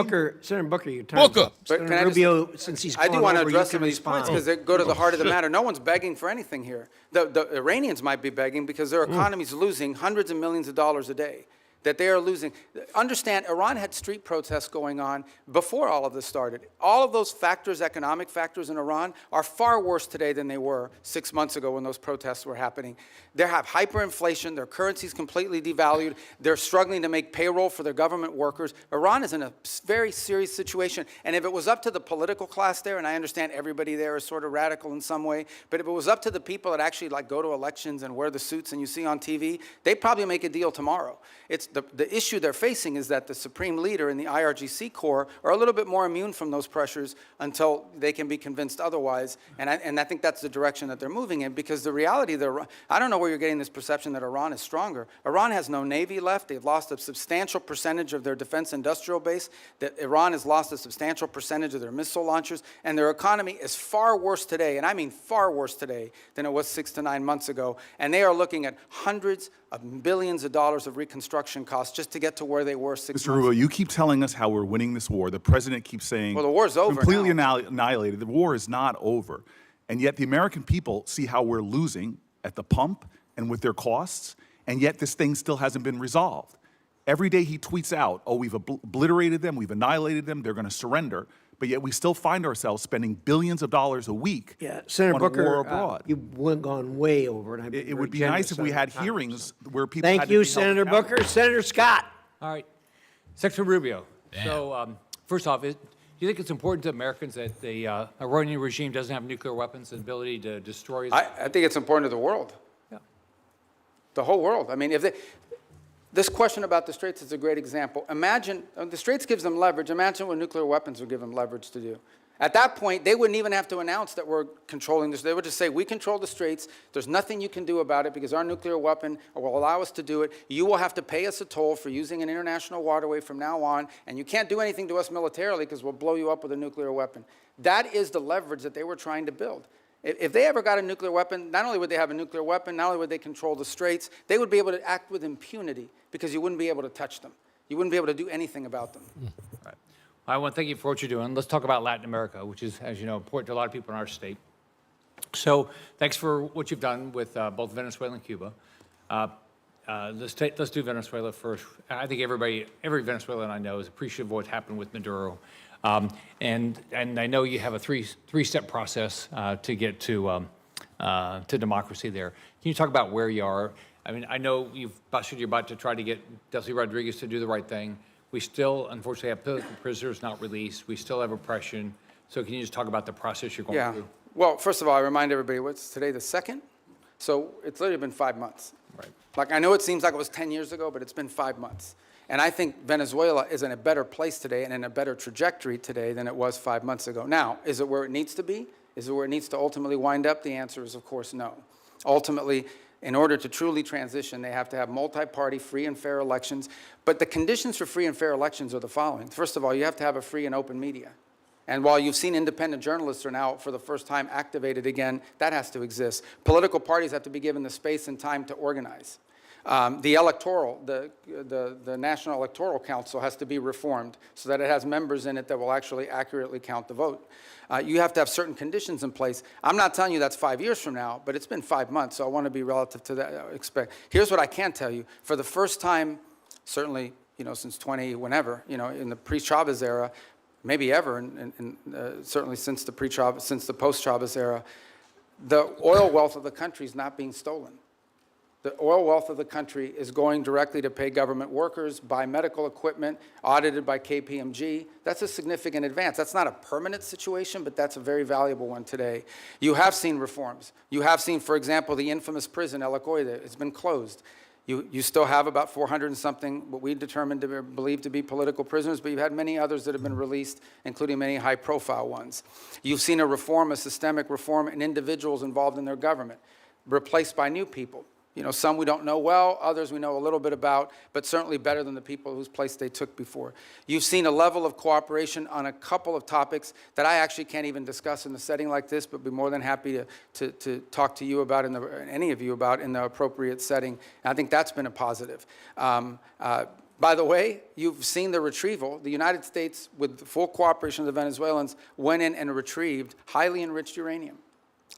Booker, your time. Booker. But can Senator I just- Rubio, since he's I do gone want to over, you address can some of these points respond. because they go to the heart of the matter. No one's begging for anything here. The Iranians might be begging because their economy's losing hundreds of millions of dollars a day. that they are losing. Understand, Iran had street protests going on before all of this started. All of those factors, economic factors in Iran, are far worse today than they were 6 months ago when those protests were happening. They have hyperinflation, their currency's completely devalued, they're struggling to make payroll for their government workers. Iran is in a very serious situation, and if it was up to the political class there, and I understand everybody there is sort of radical in some way, but if it was up to the people that actually like go to elections and wear the suits and you see on TV, they'd probably make a deal tomorrow. It's the issue they're facing is that the supreme leader and the IRGC Corps are a little bit more immune from those pressures until they can be convinced otherwise. And I think that's the direction that they're moving in, because the reality, I don't know where you're getting this perception that Iran is stronger. Iran has no navy left. They've lost a substantial percentage of their defense industrial base. That Iran has lost a substantial percentage of their missile launchers, and their economy is far worse today, and I mean far worse today, than it was 6 to 9 months ago. And they are looking at hundreds of billions of dollars of reconstruction costs just to get to where they were 6 months Mr. Rubio, you keep telling us how we're winning this war. The president keeps saying, well, the war's over completely now. annihilated. The war is not over. And yet the American people see how we're losing at the pump and with their costs, and yet this thing still hasn't been resolved. Every day he tweets out, oh, we've obliterated them, we've annihilated them, they're going to surrender. But yet we still find ourselves spending billions of dollars a week Senator on Booker, a war abroad. you've gone way over. And It would be nice if we had hearings where people Thank had to you, be held Senator accountable. Booker. Senator Scott. All right. Secretary Rubio. So first off, do you think it's important to Americans that the Iranian regime doesn't have nuclear weapons and ability to destroy? I think it's important to the world. Yeah. The whole world. I mean, this question about the Straits is a great example. Imagine, the Straits gives them leverage. Imagine what nuclear weapons would give them leverage to do. At that point, they wouldn't even have to announce that we're controlling this. They would just say, we control the Straits. There's nothing you can do about it because our nuclear weapon will allow us to do it. You will have to pay us a toll for using an international waterway from now on, and you can't do anything to us militarily because we'll blow you up with a nuclear weapon. That is the leverage that they were trying to build. If they ever got a nuclear weapon, not only would they have a nuclear weapon, not only would they control the Straits, they would be able to act with impunity because you wouldn't be able to touch them. You wouldn't be able to do anything about them. Right. I want to thank you for what you're doing. Let's talk about Latin America, which is, as you know, important to a lot of people in our state. So thanks for what you've done with both Venezuela and Cuba. Let's do Venezuela first. I think every Venezuelan I know is appreciative of what happened with Maduro. And I know you have a three-step process to get to democracy there. Can you talk about where you are? I mean, I know you've busted your butt to try to get Delcy Rodriguez to do the right thing. We still, unfortunately, have political prisoners not released. We still have oppression. So can you just talk about the process you're going through? Well, first of all, I remind everybody, what's today, the 2nd? So it's literally been 5 months. Right. Like, I know it seems like it was 10 years ago, but it's been 5 months. And I think Venezuela is in a better place today and in a better trajectory today than it was 5 months ago. Now, is it where it needs to be? Is it where it needs to ultimately wind up? The answer is, of course, no. Ultimately, in order to truly transition, they have to have multi-party, free and fair elections. But the conditions for free and fair elections are the following. First of all, you have to have a free and open media. And while you've seen independent journalists are now, for the first time, activated again, that has to exist. Political parties have to be given the space and time to organize. The National Electoral Council has to be reformed so that it has members in it that will actually accurately count the vote. You have to have certain conditions in place. I'm not telling you that's 5 years from now, but it's been 5 months, so I want to be relative to that. Here's what I can tell you. For the first time, certainly, since whenever, in the pre-Chavez era, maybe ever, and certainly since the post-Chavez era, the oil wealth of the country is not being stolen. The oil wealth of the country is going directly to pay government workers, buy medical equipment, audited by KPMG. That's a significant advance. That's not a permanent situation, but that's a very valuable one today. You have seen reforms. You have seen, for example, the infamous prison, El Acoide. It's been closed. You still have about 400 and something, what we determined to believe to be political prisoners, but you've had many others that have been released, including many high-profile ones. You've seen a systemic reform in individuals involved in their government, replaced by new people. Some we don't know well, others we know a little bit about, but certainly better than the people whose place they took before. You've seen a level of cooperation on a couple of topics that I actually can't even discuss in a setting like this, but be more than happy to talk to you about, any of you about, in the appropriate setting. And I think that's been a positive. By the way, you've seen the retrieval. The United States, with the full cooperation of the Venezuelans, went in and retrieved highly enriched uranium.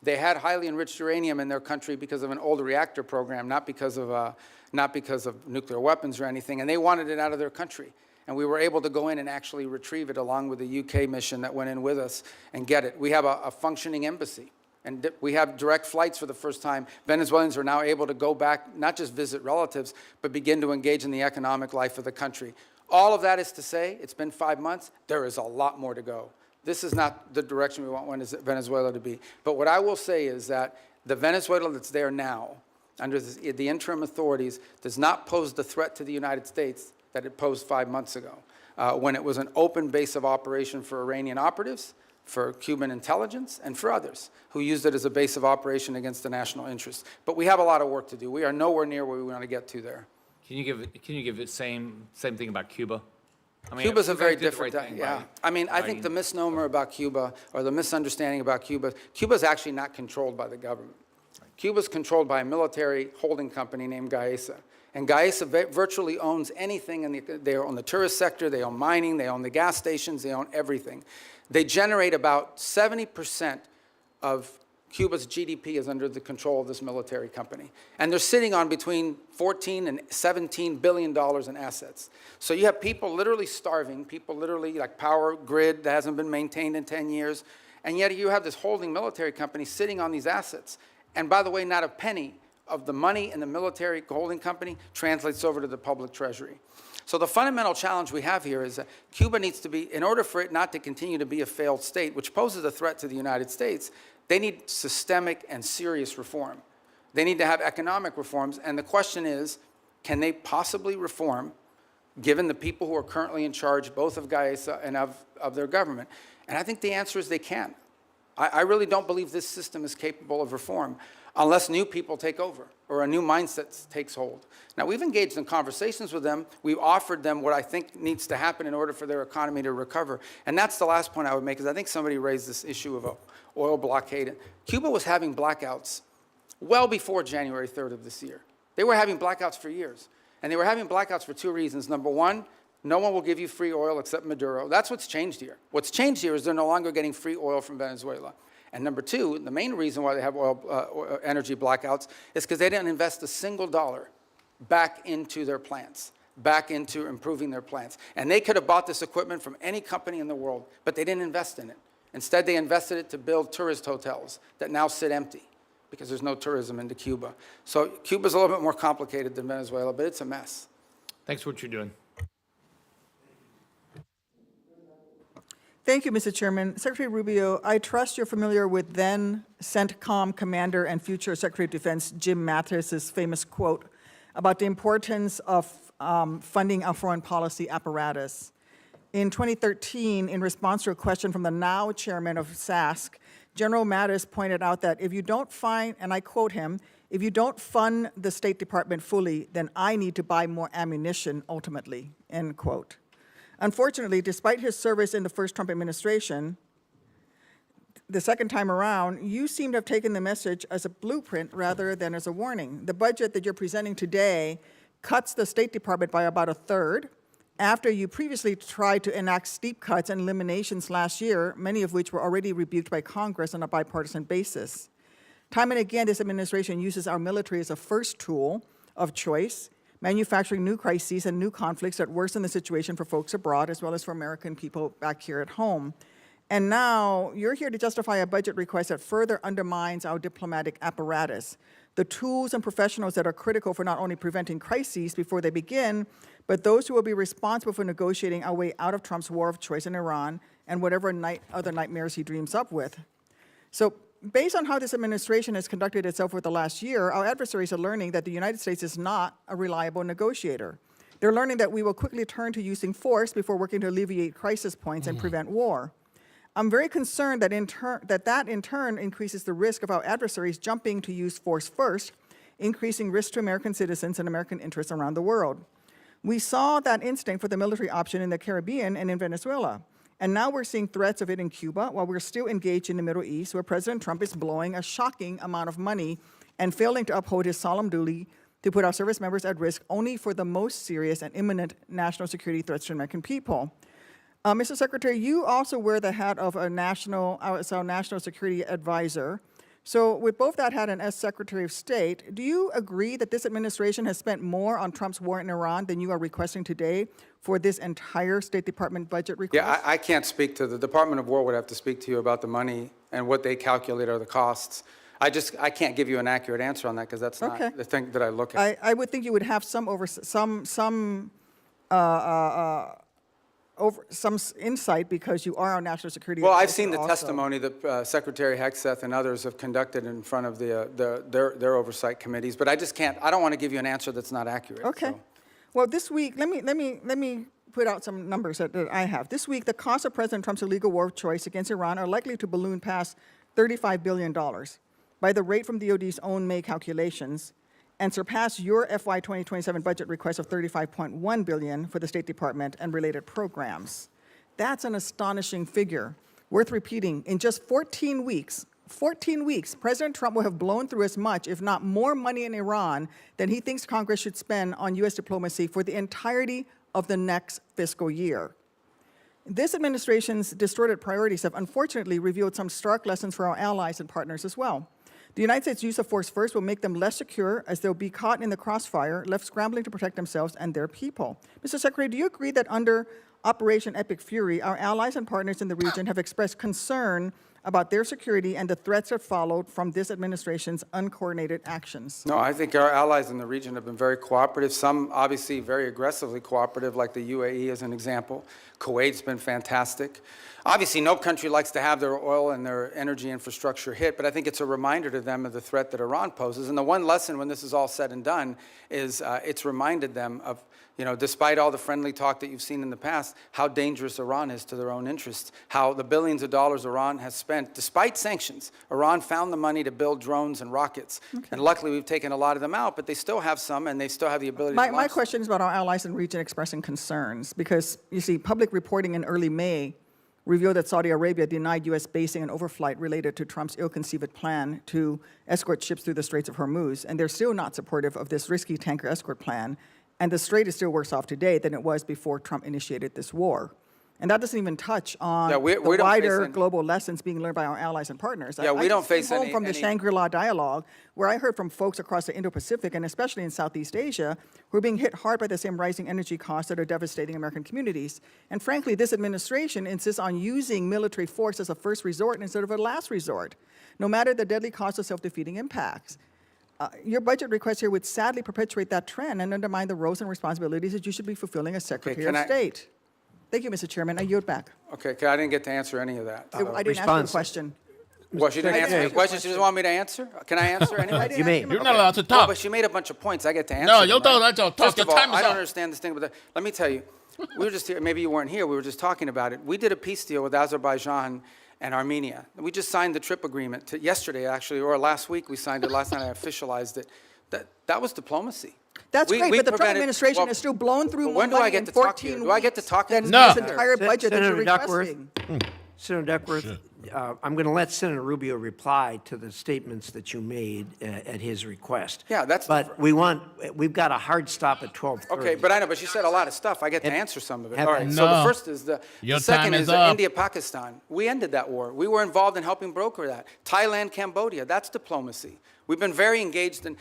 They had highly enriched uranium in their country because of an old reactor program, not because of not because of nuclear weapons or anything, and they wanted it out of their country. And we were able to go in and actually retrieve it along with the UK mission that went in with us and get it. We have a functioning embassy, and we have direct flights for the first time. Venezuelans are now able to go back, not just visit relatives, but begin to engage in the economic life of the country. All of that is to say, it's been 5 months, there is a lot more to go. This is not the direction we want Venezuela to be. But what I will say is that the Venezuela that's there now, under the interim authorities, does not pose the threat to the United States that it posed 5 months ago, when it was an open base of operation for Iranian operatives, for Cuban intelligence, and for others who used it as a base of operation against the national interest. But we have a lot of work to do. We are nowhere near where we want to get to there. Can you give the same thing about Cuba? I mean, Cuba's a we're very trying to do the different, right thing yeah. by I mean, I think the misnomer about Cuba, or the misunderstanding about Cuba, Cuba's actually not controlled by the government. Cuba's controlled by a military holding company named Gaesa. And Gaesa virtually owns anything, they own the tourist sector, they own mining, they own the gas stations, they own everything. They generate about 70% of Cuba's GDP is under the control of this military company. And they're sitting on between $14 and $17 billion in assets. So you have people literally starving, people literally like power grid that hasn't been maintained in 10 years, and yet you have this holding military company sitting on these assets. And by the way, not a penny of the money in the military holding company translates over to the public treasury. So the fundamental challenge we have here is that Cuba needs to be, in order for it not to continue to be a failed state, which poses a threat to the United States, they need systemic and serious reform. They need to have economic reforms, and the question is, can they possibly reform, given the people who are currently in charge, both of Gaesa and of their government? And I think the answer is they can. I really don't believe this system is capable of reform unless new people take over or a new mindset takes hold. Now, we've engaged in conversations with them. We've offered them what I think needs to happen in order for their economy to recover. And that's the last point I would make, is I think somebody raised this issue of a oil blockade. Cuba was having blackouts well before January 3rd of this year. They were having blackouts for years. And they were having blackouts for two reasons. Number one, no one will give you free oil except Maduro. That's what's changed here. What's changed here is they're no longer getting free oil from Venezuela. And number two, the main reason why they have energy blackouts is because they didn't invest a single dollar back into their plants, back into improving their plants. And they could have bought this equipment from any company in the world, but they didn't invest in it. Instead, they invested it to build tourist hotels that now sit empty because there's no tourism into Cuba. So Cuba's a little bit more complicated than Venezuela, but it's a mess. Thanks for what you're doing. Thank you, Mr. Chairman. Secretary Rubio, I trust you're familiar with then CENTCOM Commander and future Secretary of Defense Jim Mathis's famous quote about the importance of funding our foreign policy apparatus. In 2013, in response to a question from the now chairman of SASC, General Mattis pointed out that if you don't find, and I quote him, if you don't fund the State Department fully, then I need to buy more ammunition ultimately, end quote. Unfortunately, despite his service in the first Trump administration, the second time around, you seem to have taken the message as a blueprint rather than as a warning. The budget that you're presenting today cuts the State Department by about a third, after you previously tried to enact steep cuts and eliminations last year, many of which were already rebuked by Congress on a bipartisan basis. Time and again, this administration uses our military as a first tool of choice, manufacturing new crises and new conflicts that worsen the situation for folks abroad as well as for American people back here at home. And now you're here to justify a budget request that further undermines our diplomatic apparatus, the tools and professionals that are critical for not only preventing crises before they begin, but those who will be responsible for negotiating our way out of Trump's war of choice in Iran and whatever other nightmares he dreams up with. So based on how this administration has conducted itself over the last year, our adversaries are learning that the United States is not a reliable negotiator. They're learning that we will quickly turn to using force before working to alleviate crisis points and prevent war. I'm very concerned that that in turn increases the risk of our adversaries jumping to use force first, increasing risk to American citizens and American interests around the world. We saw that instinct for the military option in the Caribbean and in Venezuela. And now we're seeing threats of it in Cuba while we're still engaged in the Middle East, where President Trump is blowing a shocking amount of money and failing to uphold his solemn duty to put our service members at risk only for the most serious and imminent national security threats to American people. Mr. Secretary, you also wear the hat of our national security advisor So with both that hat and as Secretary of State, do you agree that this administration has spent more on Trump's war in Iran than you are requesting today for this entire State Department budget request? Yeah, I can't speak to the Department of War would have to speak to you about the money and what they calculate are the costs. I can't give you an accurate answer on that because that's not the thing that I look at. I would think you would have some insight because you are on national security. Well, I've seen the also. testimony that Secretary Hegseth and others have conducted in front of their oversight committees, but I don't want to give you an answer that's not accurate. Okay. So. Well, this week, let me put out some numbers that I have. This week, the cost of President Trump's illegal war of choice against Iran are likely to balloon past $35 billion by the rate from DOD's own May calculations and surpass your FY 2027 budget request of $35.1 billion for the State Department and related programs. That's an astonishing figure, worth repeating. In just 14 weeks, President Trump will have blown through as much, if not more money in Iran than he thinks Congress should spend on U.S. diplomacy for the entirety of the next fiscal year. This administration's distorted priorities have unfortunately revealed some stark lessons for our allies and partners as well. The United States' use of force first will make them less secure as they'll be caught in the crossfire, left scrambling to protect themselves and their people. Mr. Secretary, do you agree that under Operation Epic Fury, our allies and partners in the region have expressed concern about their security and the threats that followed from this administration's uncoordinated actions? No, I think our allies in the region have been very cooperative, some obviously very aggressively cooperative, like the UAE as an example. Kuwait's been fantastic. Obviously, no country likes to have their oil and their energy infrastructure hit, but I think it's a reminder to them of the threat that Iran poses. And the one lesson when this is all said and done is it's reminded them of, despite all the friendly talk that you've seen in the past, how dangerous Iran is to their own interests, how the billions of dollars Iran has spent, despite sanctions, Iran found the money to build drones and rockets. Okay. And luckily, we've taken a lot of them out, but they still have some, and they still have the ability to launch My question is about our allies in the region expressing concerns, because, you see, public reporting in early May revealed that Saudi Arabia denied U.S. basing and overflight related to Trump's ill-conceived plan to escort ships through the Straits of Hormuz, and they're still not supportive of this risky tanker escort plan. And the Strait is still worse off today than it was before Trump initiated this war. And that doesn't even touch on the wider global lessons being learned by our allies and partners. Yeah, we don't face any from the Shangri-La dialogue, where I heard from folks across the Indo-Pacific and especially in Southeast Asia who are being hit hard by the same rising energy costs that are devastating American communities. And frankly, this administration insists on using military force as a first resort instead of a last resort, no matter the deadly cost of self-defeating impacts. Your budget request here would sadly perpetuate that trend and undermine the roles and responsibilities that you should be fulfilling as Secretary of State. Thank you, Mr. Chairman. I yield back. Okay, I didn't get to answer any of that. I didn't ask you a question. Well, she didn't answer the question. She doesn't want me to answer? Can I answer anyway? You may. You're not allowed to talk. No, but she made a bunch of points. I get to answer. No, them, you don't let talk. First Your of all, time is I don't up. understand this thing. But let me tell you, we were just here. Maybe you weren't here. We were just talking about it. We did a peace deal with Azerbaijan and Armenia. We just signed the TRIP agreement yesterday, actually, or last week. We signed it. Last night I officialized it. That was diplomacy. That's great, but the Trump administration has still blown through more money in 14 weeks. Do I get to talk to you? Than No. this entire budget that you're requesting. Senator Duckworth, I'm going to let Senator Rubio reply to the statements that you made at his request. Yeah, that's. But we've got a hard stop at 12:30. Okay, but I know, but she said a lot of stuff. I get to answer some of it. Have- All right. So No. the first is the second is up. India-Pakistan. We ended that war. We were involved in helping broker that. Thailand, Cambodia. That's diplomacy. We've been very engaged in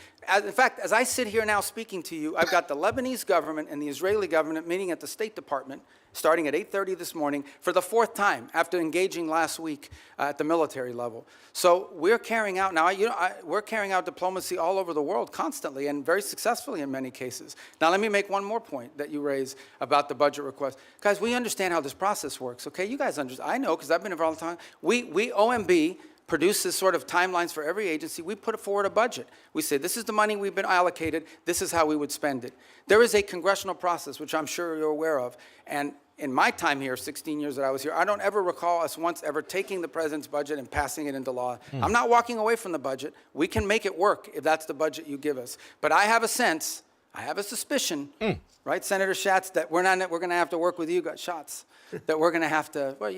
fact, as I sit here now speaking to you, I've got the Lebanese government and the Israeli government meeting at the State Department starting at 8:30 this morning for the 4th time after engaging last week at the military level. So we're carrying out now, we're carrying out diplomacy all over the world constantly and very successfully in many cases. Now let me make one more point that you raised about the budget request. Guys, we understand how this process works, okay? You guys understand. I know because I've been involved all the time. We OMB, produces sort of timelines for every agency. We put forward a budget. We say, this is the money we've been allocated. This is how we would spend it. There is a congressional process, which I'm sure you're aware of. And in my time here, 16 years that I was here, I don't ever recall us once ever taking the president's budget and passing it into law. I'm not walking away from the budget. We can make it work if that's the budget you give us. But I have a sense, I have a suspicion, right, Senator Schatz, that we're going to have to work with you, that we're going to have to, well,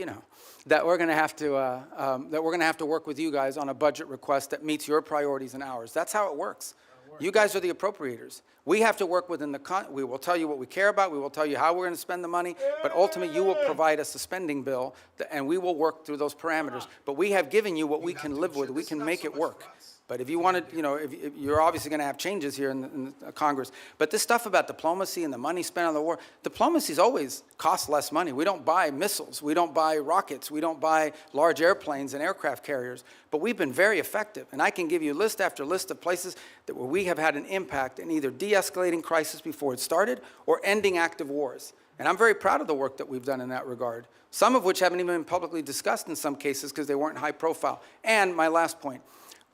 that we're going to have to work with you guys on a budget request that meets your priorities and ours. That's how it works. You guys are the appropriators. We have to work within we will tell you what we care about, we will tell you how we're going to spend the money, but ultimately you will provide us a spending bill, and we will work through those parameters. But we have given you what we can live with. We can make it work. But if you want to, if you're obviously going to have changes here in the Congress. But this stuff about diplomacy and the money spent on the war, diplomacy's always cost less money. We don't buy missiles. We don't buy rockets. We don't buy large airplanes and aircraft carriers. But we've been very effective. And I can give you list after list of places where we have had an impact in either de-escalating crisis before it started or ending active wars. And I'm very proud of the work that we've done in that regard, some of which haven't even been publicly discussed in some cases because they weren't high profile. And my last point.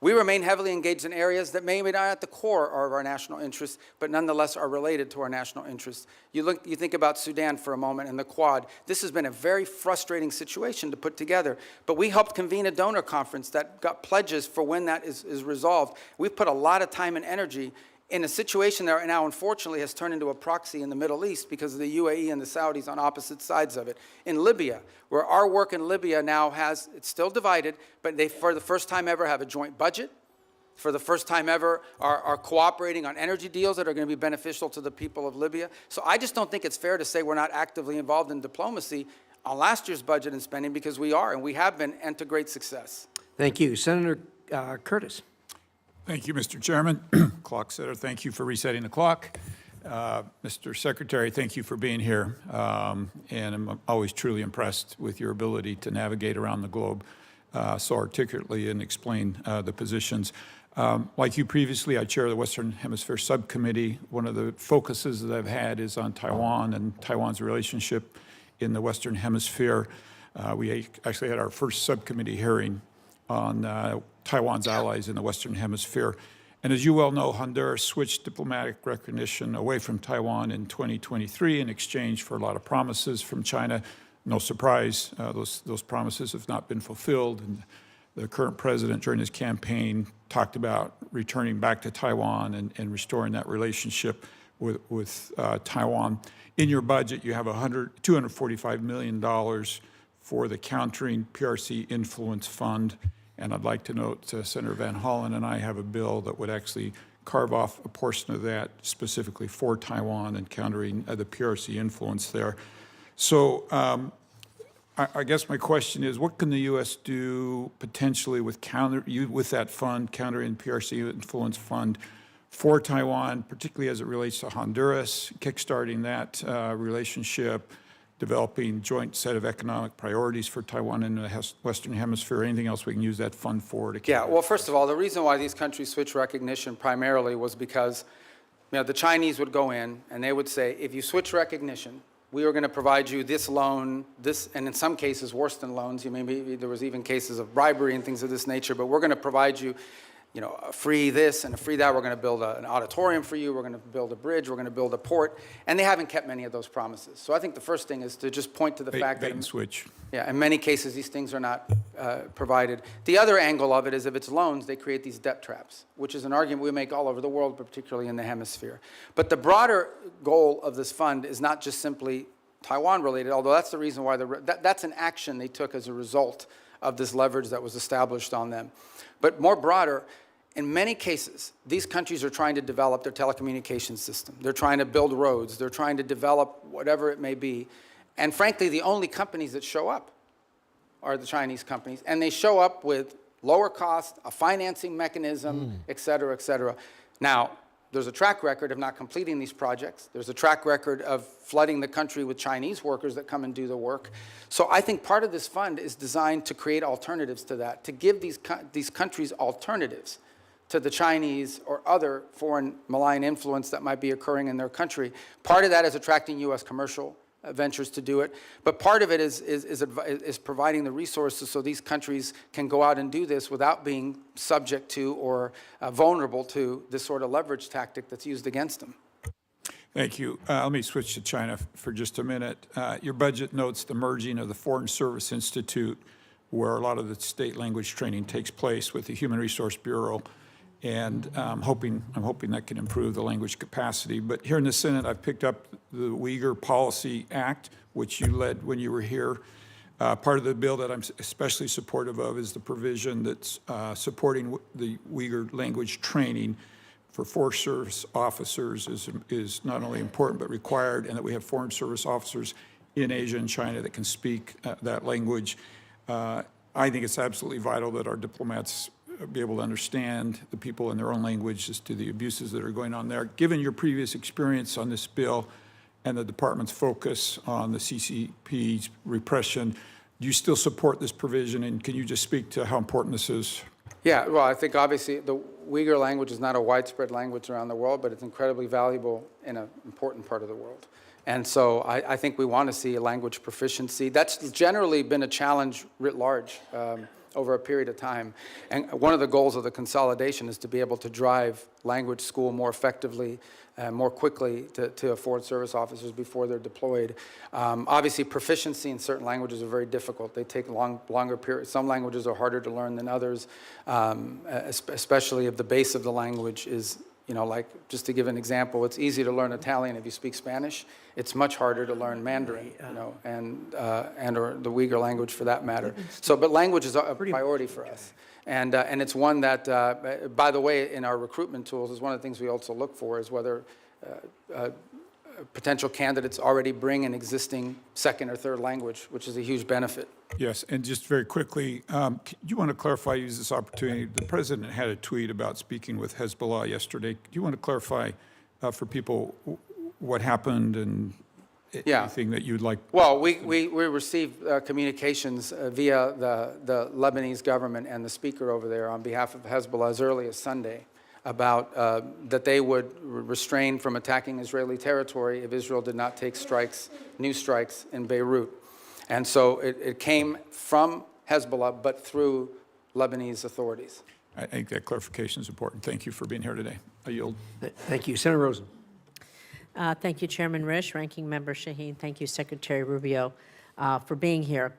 We remain heavily engaged in areas that may be not at the core of our national interests, but nonetheless are related to our national interests. You think about Sudan for a moment and the Quad. This has been a very frustrating situation to put together, but we helped convene a donor conference that got pledges for when that is resolved. We've put a lot of time and energy in a situation that now, unfortunately, has turned into a proxy in the Middle East because of the UAE and the Saudis on opposite sides of it. In Libya, where our work in Libya now it's still divided, but they, for the first time ever, have a joint budget. For the first time ever, are cooperating on energy deals that are going to be beneficial to the people of Libya. So I just don't think it's fair to say we're not actively involved in diplomacy on last year's budget and spending, because we are, and we have been, and to great success. Thank you. Senator Curtis. Thank you, Mr. Chairman. Clock setter, thank you for resetting the clock. Mr. Secretary, thank you for being here. And I'm always truly impressed with your ability to navigate around the globe so articulately and explain the positions. Like you previously, I chair the Western Hemisphere Subcommittee. One of the focuses that I've had is on Taiwan and Taiwan's relationship in the Western Hemisphere. We actually had our first subcommittee hearing on Taiwan's allies in the Western Hemisphere. And as you well know, Honduras switched diplomatic recognition away from Taiwan in 2023 in exchange for a lot of promises from China. No surprise, those promises have not been fulfilled. And the current president, during his campaign, talked about returning back to Taiwan and restoring that relationship with Taiwan. In your budget, you have $245 million for the Countering PRC Influence Fund. And I'd like to note Senator Van Hollen and I have a bill that would actually carve off a portion of that specifically for Taiwan and countering the PRC influence there. So I guess my question is, what can the U.S. do potentially with that fund, Countering PRC Influence Fund, for Taiwan, particularly as it relates to Honduras, kickstarting that relationship, developing joint set of economic priorities for Taiwan and the Western Hemisphere? Anything else we can use that fund for? Yeah, well, first of all, the reason why these countries switched recognition primarily was because the Chinese would go in and they would say, if you switch recognition, we are going to provide you this loan, and in some cases worse than loans. Maybe there was even cases of bribery and things of this nature, but we're going to provide you a free this and a free that. We're going to build an auditorium for you. We're going to build a bridge. We're going to build a port. And they haven't kept many of those promises. So I think the first thing is to just point to the fact that in many cases these things are not provided. The other angle of it is if it's loans, they create these debt traps, which is an argument we make all over the world, but particularly in the hemisphere. But the broader goal of this fund is not just simply Taiwan related, although that's the reason why that's an action they took as a result of this leverage that was established on them. But more broader, in many cases, these countries are trying to develop their telecommunications system. They're trying to build roads. They're trying to develop whatever it may be. And frankly, the only companies that show up are the Chinese companies. And they show up with lower cost, a financing mechanism, et cetera, et cetera. Now, there's a track record of not completing these projects. There's a track record of flooding the country with Chinese workers that come and do the work. So I think part of this fund is designed to create alternatives to that, to give these countries alternatives to the Chinese or other foreign malign influence that might be occurring in their country. Part of that is attracting U.S. commercial ventures to do it, but part of it is providing the resources so these countries can go out and do this without being subject to or vulnerable to this sort of leverage tactic that's used against them. Thank you. Let me switch to China for just a minute. Your budget notes the merging of the Foreign Service Institute, where a lot of the state language training takes place, with the Human Resource Bureau. And I'm hoping that can improve the language capacity. But here in the Senate, I've picked up the Uyghur Policy Act, which you led when you were here. Part of the bill that I'm especially supportive of is the provision that's supporting the Uyghur language training. for Forest Service officers is not only important but required, and that we have Foreign Service officers in Asia and China that can speak that language. I think it's absolutely vital that our diplomats be able to understand the people in their own language as to the abuses that are going on there. Given your previous experience on this bill and the department's focus on the CCP's repression, do you still support this provision, and can you just speak to how important this is? Yeah, well, I think obviously the Uyghur language is not a widespread language around the world, but it's incredibly valuable in an important part of the world. And so I think we want to see a language proficiency. That's generally been a challenge writ large over a period of time. And one of the goals of the consolidation is to be able to drive language school more effectively, more quickly to afford service officers before they're deployed. Obviously, proficiency in certain languages are very difficult. They take longer periods. Some languages are harder to learn than others, especially if the base of the language is, you know, like, just to give an example, it's easy to learn Italian if you speak Spanish. It's much harder to learn Mandarin, you know, and or the Uyghur language for that matter. So, but language is a priority for us. And it's one that, by the way, in our recruitment tools, is one of the things we also look for is whether potential candidates already bring an existing second or third language, which is a huge benefit. Yes, and just very quickly, you want to clarify, use this opportunity, the president had a tweet about speaking with Hezbollah yesterday. Do you want to clarify for people what happened and anything that you'd like? Well, we received communications via the Lebanese government and the speaker over there on behalf of Hezbollah as early as Sunday about that they would restrain from attacking Israeli territory if Israel did not take new strikes in Beirut. And so it came from Hezbollah, but through Lebanese authorities. I think that clarification is important. Thank you for being here today. I yield. Thank you. Senator Rosen. Thank you, Chairman Risch, Ranking Member Shaheen. Thank you, Secretary Rubio, for being here.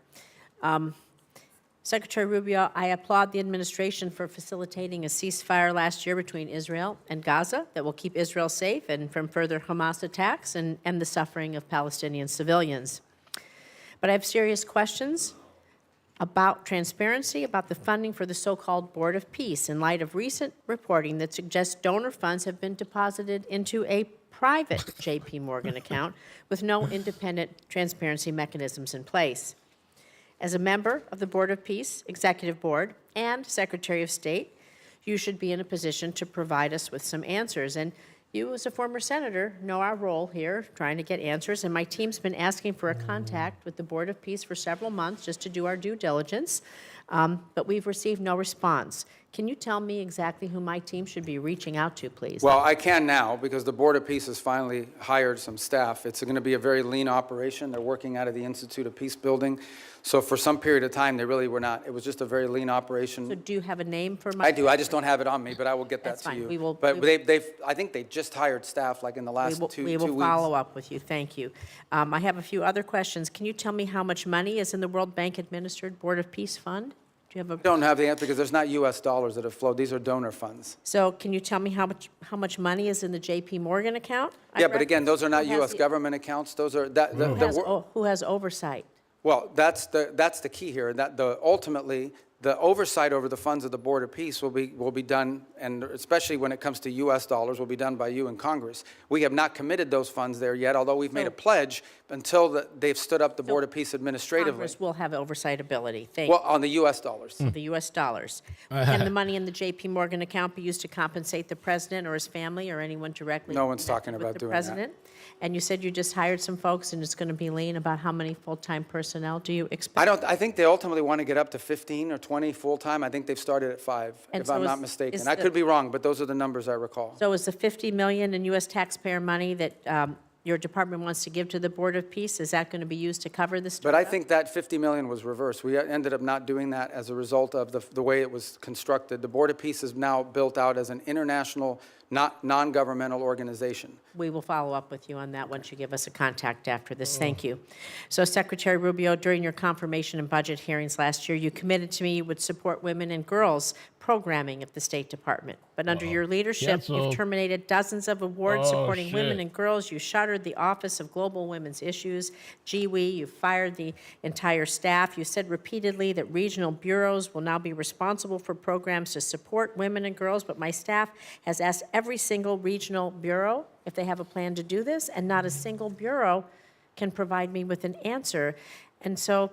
Secretary Rubio, I applaud the administration for facilitating a ceasefire last year between Israel and Gaza that will keep Israel safe and from further Hamas attacks and the suffering of Palestinian civilians. But I have serious questions about transparency, about the funding for the so-called Board of Peace in light of recent reporting that suggests donor funds have been deposited into a private JP Morgan account with no independent transparency mechanisms in place. As a member of the Board of Peace, Executive Board, and Secretary of State, you should be in a position to provide us with some answers. And you, as a former senator, know our role here, trying to get answers. And my team's been asking for a contact with the Board of Peace for several months just to do our due diligence, but we've received no response. Can you tell me exactly who my team should be reaching out to, please? Well, I can now because the Board of Peace has finally hired some staff. It's going to be a very lean operation. They're working out of the Institute of Peace building. So for some period of time, they really were not. It was just a very lean operation. So do you have a name for my? I do. I just don't have it on me, but I will get that That's to fine. you. We will. But I think they just hired staff like in the last 2 weeks. We will follow up with you. Thank you. I have a few other questions. Can you tell me how much money is in the World Bank administered Board of Peace Fund? Do you have a? I don't have the answer because there's not U.S. dollars that have flowed. These are donor funds. So can you tell me how much money is in the J.P. Morgan account? Yeah, but again, those are not U.S. government accounts. Those are who has oversight? Well, that's the key here. That ultimately the oversight over the funds of the Board of Peace will be done, and especially when it comes to U.S. dollars, will be done by you in Congress. We have not committed those funds there yet, although we've made a pledge until they've stood up the Board of Peace administratively. Congress will have oversight ability. Thank you. Well, on the U.S. dollars. The U.S. dollars. Can the money in the J.P. Morgan account be used to compensate the president or his family or anyone directly? No one's talking with about the doing president? And you said you just hired some folks and it's going to be lean. About how many full-time personnel do you expect? I think they ultimately want to get up to 15 or 20 full-time. I think they've started at 5, And if so I'm is- not mistaken. is I the- could be wrong, but those are the numbers I recall. So is the $50 million in U.S. taxpayer money that your department wants to give to the Board of Peace, is that going to be used to cover this? But I think that $50 million was reversed. We ended up not doing that as a result of the way it was constructed. The Board of Peace is now built out as an international, non-governmental organization. We will follow up with you on that once you give us a contact after this. Thank you. So, Secretary Rubio, during your confirmation and budget hearings last year, you committed to me you would support women and girls programming at the State Department. But under your leadership, you've terminated dozens of awards supporting women and girls. You shuttered the Office of Global Women's Issues, GWE. You fired the entire staff. You said repeatedly that regional bureaus will now be responsible for programs to support women and girls, but my staff has asked every single regional bureau if they have a plan to do this, and not a single bureau can provide me with an answer. And so,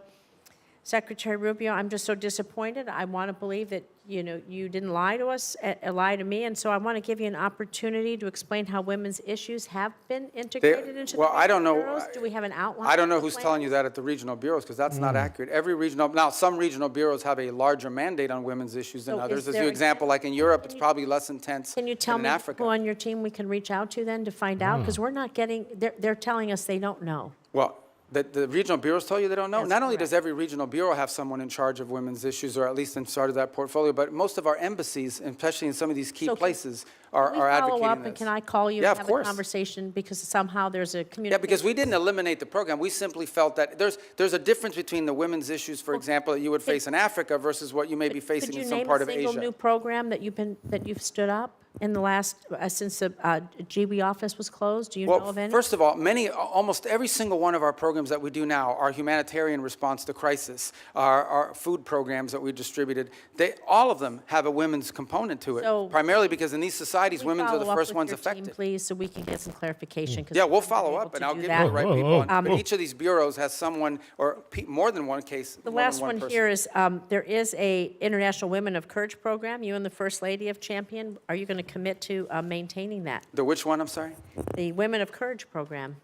Secretary Rubio, I'm just so disappointed. I want to believe that, you know, you didn't lie to us, lie to me, and so I want to give you an opportunity to explain how women's issues have been integrated into the I don't know. bureaus. Do we have an outline? I don't know of the who's plan? telling you that at the regional bureaus, because that's not accurate. Every regional, now, some regional bureaus have a larger mandate on women's issues than So others. is As there you an example, like in Europe, it's probably less intense Can you tell than in me Africa. who on your team we can reach out to then to find out? Because we're not getting, they're telling us they don't know. Well, the regional bureaus tell you they don't know. That's Not only does correct. every regional bureau have someone in charge of women's issues, or at least in charge of that portfolio, but most of our embassies, especially in some of these key So can- places, Can are we follow advocating up, this. and can I call you Yeah, and of have a course. conversation? Because somehow there's a communication. Yeah, because we didn't eliminate the program. We simply felt that there's a difference between the women's issues, for example, that you would face in Africa versus what you may be facing in some part of Could you name a single new Asia. program that you've stood up in the last, since the GB office was closed? Do you know Well, of any? first of all, almost every single one of our programs that we do now, our humanitarian response to crisis, our food programs that we distributed, all of them have a women's component to it. So- Primarily because in these societies, women are the first ones affected. Please, so we can get some clarification. 'cause Yeah, we we'll haven't been follow able up, to and I'll do give that. you the right people. whoa. But each of these bureaus has someone, or more than one case, The more than last one one person. here is, there is a International Women of Courage program. You and the First Lady have championed. Are you going to commit to maintaining that? The which one, I'm sorry? The Women of Courage program.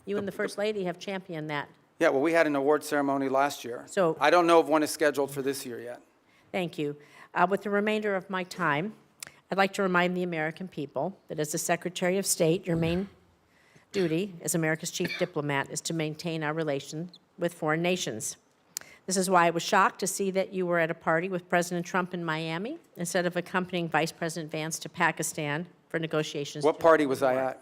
You and the First Lady have championed that. Yeah, well, we had an award ceremony last year. So- I don't know if one is scheduled for this year yet. Thank you. With the remainder of my time, I'd like to remind the American people that as the Secretary of State, your main duty as America's chief diplomat is to maintain our relations with foreign nations. This is why I was shocked to see that you were at a party with President Trump in Miami instead of accompanying Vice President Vance to Pakistan for negotiations. What to party end was the I war. at?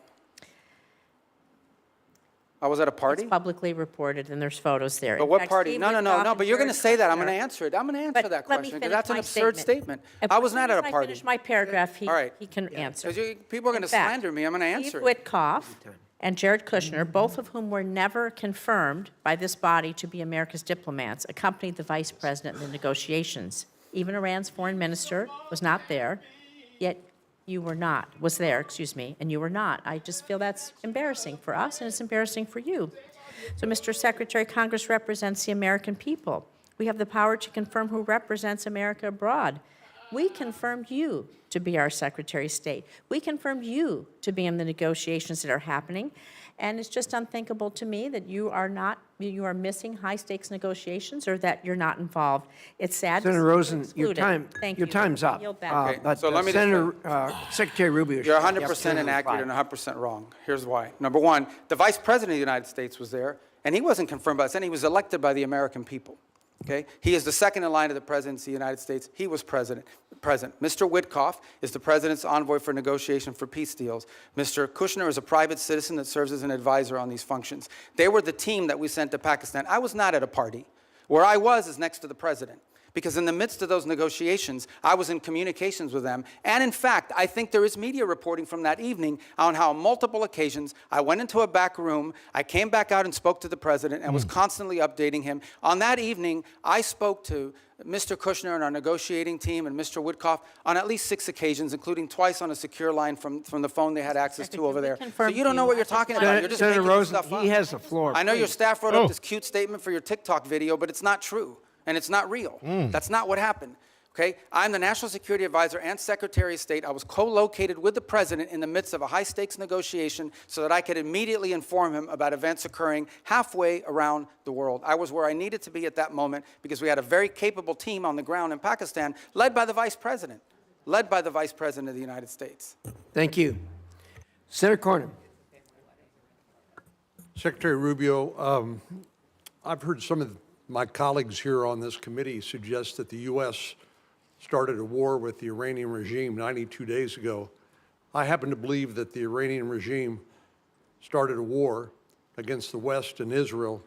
I was at a party? It's publicly reported, and there's photos there. But In what fact, party? Steve No, Witkoff and but you're going to Jared say that. I'm going to Kushner- answer it. I'm going to answer But that let me question, because finish that's an my absurd statement. I was not at a As party. I finish my paragraph, All right. he can answer. Because people are going to In fact, slander me. I'm going to answer Steve it. Witkoff and Jared Kushner, both of whom were never confirmed by this body to be America's diplomats, accompanied the vice president in the negotiations. Even Iran's foreign minister was not there, yet you were not, was there, excuse me, and you were not. I just feel that's embarrassing for us, and it's embarrassing for you. So, Mr. Secretary, Congress represents the American people. We have the power to confirm who represents America abroad. We confirmed you to be our Secretary of State. We confirmed you to be in the negotiations that are happening. And it's just unthinkable to me that you are missing high-stakes negotiations or that you're not involved. It's sad to see Senator you Rosen, excluded. Thank you. time's up. Yield back. But so let me just Senator, Secretary Rubio. You're should have the 100% opportunity to inaccurate reply. and 100% wrong. Here's why. Number one, the Vice President of the United States was there, and he wasn't confirmed by the Senate. He was elected by the American people. Okay? He is the second in line to the presidency of the United States. He was present. Mr. Witkoff is the president's envoy for negotiation for peace deals. Mr. Kushner is a private citizen that serves as an advisor on these functions. They were the team that we sent to Pakistan. I was not at a party. Where I was is next to the president. Because in the midst of those negotiations, I was in communications with them. And in fact, I think there is media reporting from that evening on how on multiple occasions I went into a back room, I came back out and spoke to the president and was constantly updating him. On that evening, I spoke to Mr. Kushner and our negotiating team and Mr. Witkoff on at least 6 occasions, including twice on a secure line from the phone they had access to over there. So you don't know what you're talking about. You're just Senator making Rosen, stuff up. he has the floor. I know your Please. staff wrote up this cute statement for your TikTok video, but it's not true. And it's not real. That's not what happened. Okay? I'm the National Security Advisor and Secretary of State. I was co-located with the President in the midst of a high-stakes negotiation so that I could immediately inform him about events occurring halfway around the world. I was where I needed to be at that moment because we had a very capable team on the ground in Pakistan, led by the Vice President of the United States. Thank you. Senator Cornyn. Secretary Rubio, I've heard some of my colleagues here on this committee suggest that the U.S. started a war with the Iranian regime 92 days ago. I happen to believe that the Iranian regime started a war against the West and Israel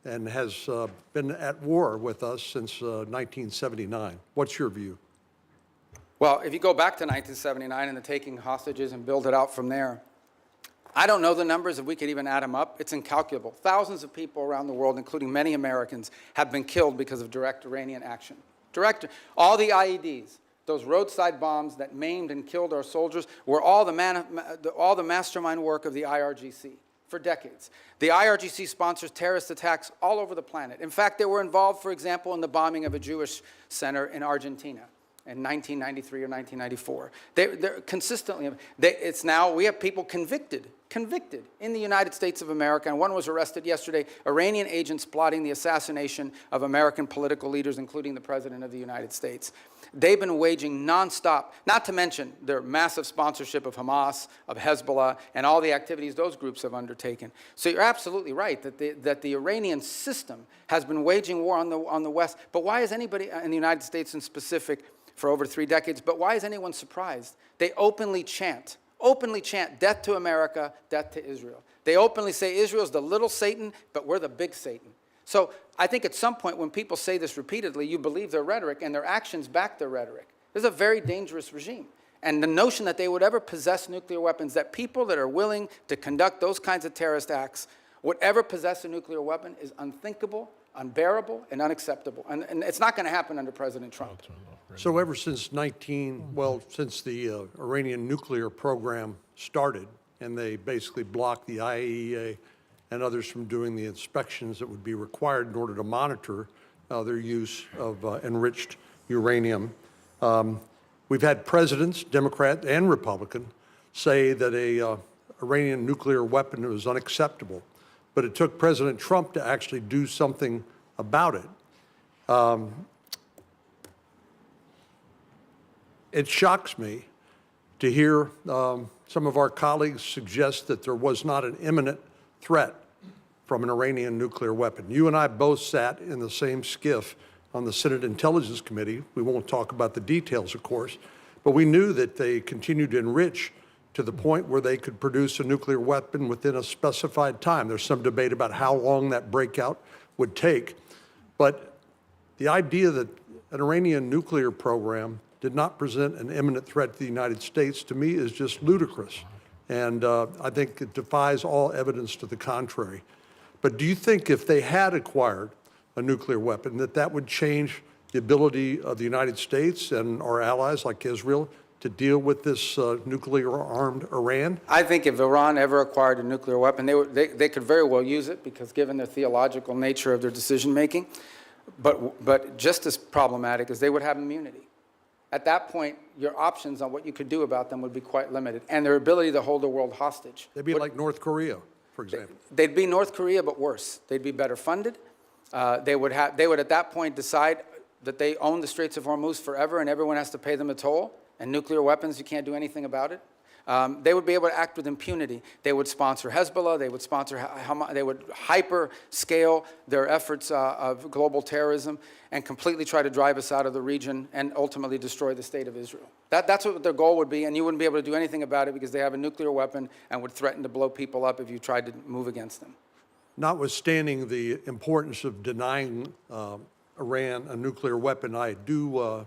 and has been at war with us since 1979. What's your view? Well, if you go back to 1979 and the taking hostages and build it out from there, I don't know the numbers, if we could even add them up. It's incalculable. Thousands of people around the world, including many Americans, have been killed because of direct Iranian action. All the IEDs, those roadside bombs that maimed and killed our soldiers, were all the mastermind work of the IRGC for decades. The IRGC sponsors terrorist attacks all over the planet. In fact, they were involved, for example, in the bombing of a Jewish center in Argentina in 1993 or 1994. They're consistently, it's now, we have people convicted in the United States of America, and one was arrested yesterday, Iranian agents plotting the assassination of American political leaders, including the President of the United States. They've been waging nonstop, not to mention their massive sponsorship of Hamas, of Hezbollah, and all the activities those groups have undertaken. So you're absolutely right that the Iranian system has been waging war on the West. But why is anybody in the United States in specific for over 3 decades, but why is anyone surprised? They openly chant death to America, death to Israel. They openly say Israel's the little Satan, but we're the big Satan. So I think at some point when people say this repeatedly, you believe their rhetoric and their actions back their rhetoric. This is a very dangerous regime. And the notion that they would ever possess nuclear weapons, that people that are willing to conduct those kinds of terrorist acts would ever possess a nuclear weapon is unthinkable, unbearable, and unacceptable. And it's not going to happen under President Trump. So ever since since the Iranian nuclear program started, and they basically blocked the IAEA and others from doing the inspections that would be required in order to monitor their use of enriched uranium. We've had presidents, Democrat and Republican, say that a Iranian nuclear weapon was unacceptable, but it took President Trump to actually do something about it. It shocks me to hear some of our colleagues suggest that there was not an imminent threat from an Iranian nuclear weapon. You and I both sat in the same skiff on the Senate Intelligence Committee. We won't talk about the details, of course, but we knew that they continued to enrich to the point where they could produce a nuclear weapon within a specified time. There's some debate about how long that breakout would take, but the idea that an Iranian nuclear program did not present an imminent threat to the United States, to me, is just ludicrous. And I think it defies all evidence to the contrary. But do you think if they had acquired a nuclear weapon, that would change the ability of the United States and our allies like Israel to deal with this nuclear-armed Iran? I think if Iran ever acquired a nuclear weapon, they could very well use it, because given the theological nature of their decision-making. But just as problematic is they would have immunity. At that point, your options on what you could do about them would be quite limited, and their ability to hold the world hostage. They'd be like North Korea, for example. They'd be North Korea, but worse. They'd be better funded. They would at that point decide that they own the Straits of Hormuz forever, and everyone has to pay them a toll. And nuclear weapons, you can't do anything about it. They would be able to act with impunity. They would sponsor Hezbollah. They would sponsor Hamas. They would hyper-scale their efforts of global terrorism and completely try to drive us out of the region and ultimately destroy the state of Israel. That's what their goal would be, and you wouldn't be able to do anything about it because they have a nuclear weapon and would threaten to blow people up if you tried to move against them. Notwithstanding the importance of denying Iran a nuclear weapon, I do